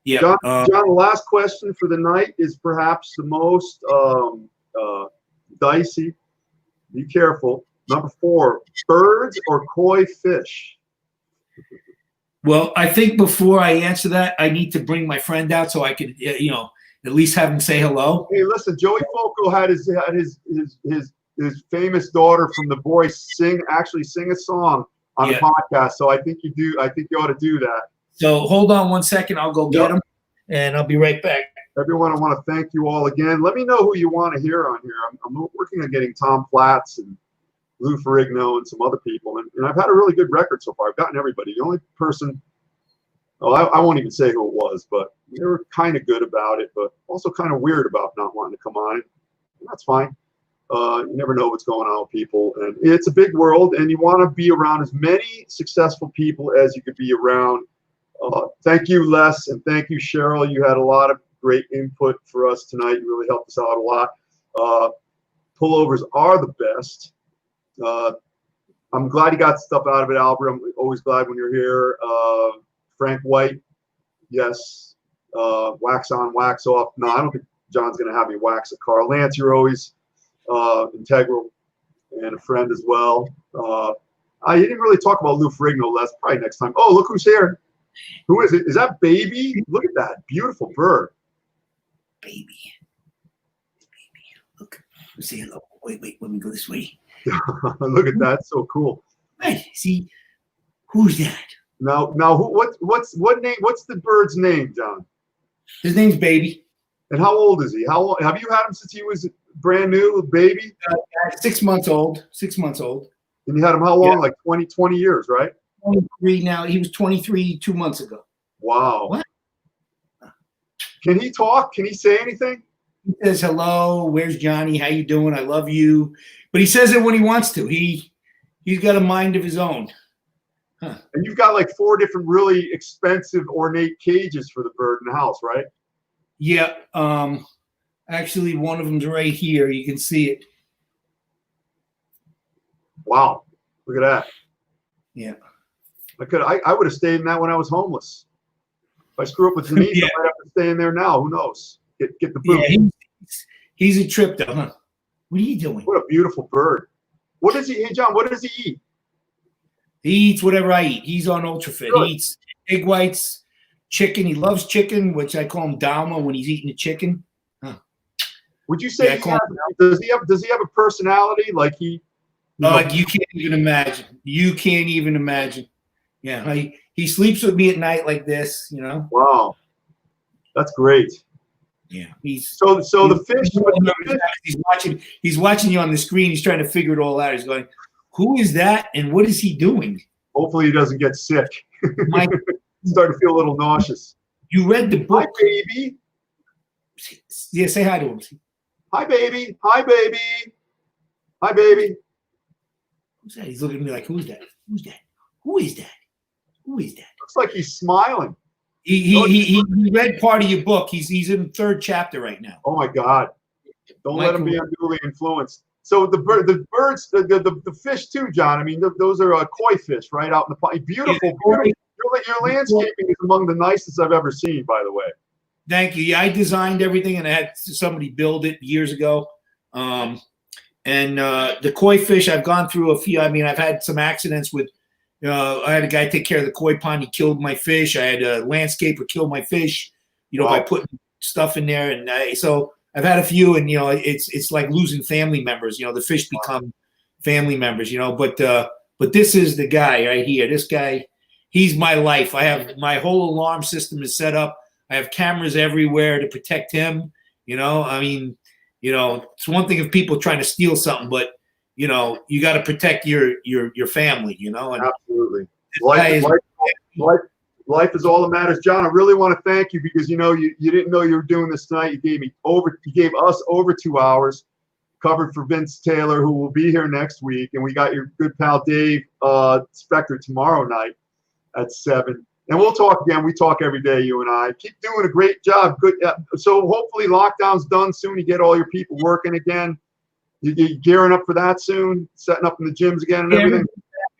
Yeah. John, the last question for the night is perhaps the most dicey. Be careful. Number 4, birds or koi fish? Well, I think before I answer that, I need to bring my friend out so I could, at least have him say hello. Hey, listen, Joey Foco had his famous daughter from The Voice actually sing a song on the podcast. So I think you ought to do that. So hold on one second. I'll go get him, and I'll be right back. Everyone, I want to thank you all again. Let me know who you want to hear on here. I'm working on getting Tom Platz and Lou Ferrigno and some other people. And I've had a really good record so far. I've gotten everybody. The only person, I won't even say who it was, but they were kind of good about it, but also kind of weird about not wanting to come on. And that's fine. You never know what's going on with people. And it's a big world, and you want to be around as many successful people as you could be around. Thank you, Les, and thank you, Cheryl. You had a lot of great input for us tonight. You really helped us out a lot. Pullovers are the best. I'm glad you got stuff out of it, Albert. I'm always glad when you're here. Frank White, yes. Wax on, wax off. No, I don't think John's going to have me wax a car. Lance, you're always integral and a friend as well. You didn't really talk about Lou Ferrigno, Les. Probably next time. Oh, look who's here. Who is it? Is that Baby? Look at that beautiful bird. Baby. Look. Say hello. Wait. Let me go this way. Look at that. So cool. Hey, see, who's that? Now, what name? What's the bird's name, John? His name's Baby. And how old is he? How long have you had him since he was brand new, Baby? 6 months old. 6 months old. And you had him how long? Like 20 years, right? 23 now. He was 23 2 months ago. Wow. What? Can he talk? Can he say anything? He says, hello, where's Johnny? How you doing? I love you. But he says it when he wants to. He's got a mind of his own. Huh. And you've got like 4 different really expensive, ornate cages for the bird in the house, right? Yeah. Actually, one of them's right here. You can see it. Wow. Look at that. Yeah. I would have stayed in that when I was homeless. If I screw up with the knees, I might have to stay in there now. Who knows? Get the boot. Yeah, he's a trip though, huh? What are you doing? What a beautiful bird. What does he? Hey, John, what does he eat? He eats whatever I eat. He's on UltraFit. Good. He eats egg whites, chicken. He loves chicken, which I call him Dalma when he's eating the chicken. Huh. Would you say does he have a personality like he? You can't even imagine. You can't even imagine. Yeah, he sleeps with me at night like this. Wow, that's great. Yeah, so the fish. He's watching you on the screen. He's trying to figure it all out. He's going, "Who is that? And what is he doing?" Hopefully, he doesn't get sick. Starting to feel a little nauseous. You read the book, hi, baby. Yeah, say hi to him. Hi, baby. Hi, baby. Hi, baby. Who's that? He's looking at me like, "Who's that? Who's that? Who is that? Who is that?" Looks like he's smiling. He read part of your book. He's in the 3rd chapter right now. Oh my God! Don't let him be unduly influenced. So the birds, the fish too, John. I mean, those are koi fish, right out in the pond. Beautiful. Your landscaping is among the nicest I've ever seen, by the way. Thank you. Yeah, I designed everything, and I had somebody build it years ago. And the koi fish, I've gone through a few. I mean, I've had some accidents with. I had a guy take care of the koi pond. He killed my fish. I had a landscaper kill my fish. By putting stuff in there, and so I've had a few. And it's like losing family members. The fish become family members. But this is the guy right here. This guy, he's my life. I have my whole alarm system is set up. I have cameras everywhere to protect him. I mean, it's one thing if people trying to steal something, but you got to protect your family. And absolutely, life is all that matters, John. I really want to thank you because you didn't know you were doing this tonight. You gave us over 2 hours, covered for Vince Taylor, who will be here next week, and we got your good pal Dave Spector tomorrow night at 7. And we'll talk again. We talk every day, you and I. Keep doing a great job. Good. So hopefully lockdown's done soon. You get all your people working again. You gearing up for that soon, setting up in the gyms again and everything.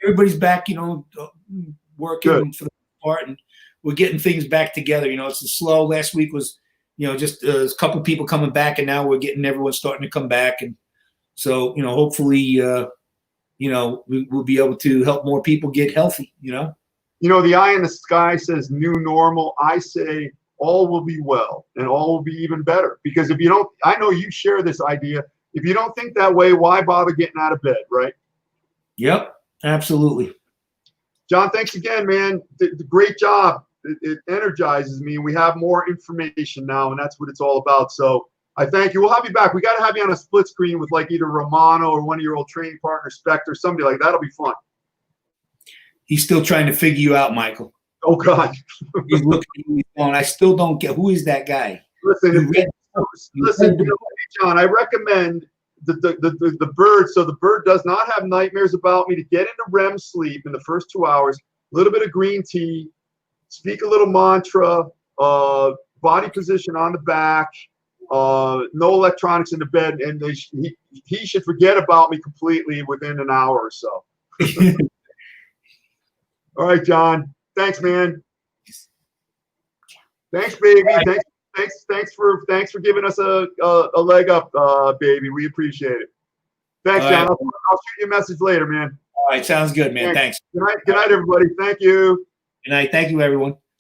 Everybody's back, working Good. for the part, and we're getting things back together. It's slow. Last week was, just a couple people coming back, and now we're getting everyone starting to come back. And so, hopefully, we'll be able to help more people get healthy, The eye in the sky says new normal. I say all will be well and all will be even better. Because if you don't, I know you share this idea. If you don't think that way, why bother getting out of bed, right? Yep, absolutely. John, thanks again, man. Great job. It energizes me. We have more information now, and that's what it's all about. So I thank you. We'll have you back. We got to have you on a split screen with like either Romano or one of your old training partners, Spector, somebody like that. That'll be fun. He's still trying to figure you out, Michael. Oh, God. He's looking at me going, I still don't get who is that guy. Listen, John, I recommend the bird. So the bird does not have nightmares about me. To get into REM sleep in the first 2 hours, a little bit of green tea, speak a little mantra, body position on the back, no electronics in the bed, and he should forget about me completely within an hour or so. All right, John. Thanks, man. Thanks, baby. Thanks for giving us a leg up, baby. We appreciate it. Thanks, John. I'll shoot you a message later, man. All right, sounds good, man. Thanks. Good night, everybody. Thank you. Good night. Thank you, everyone.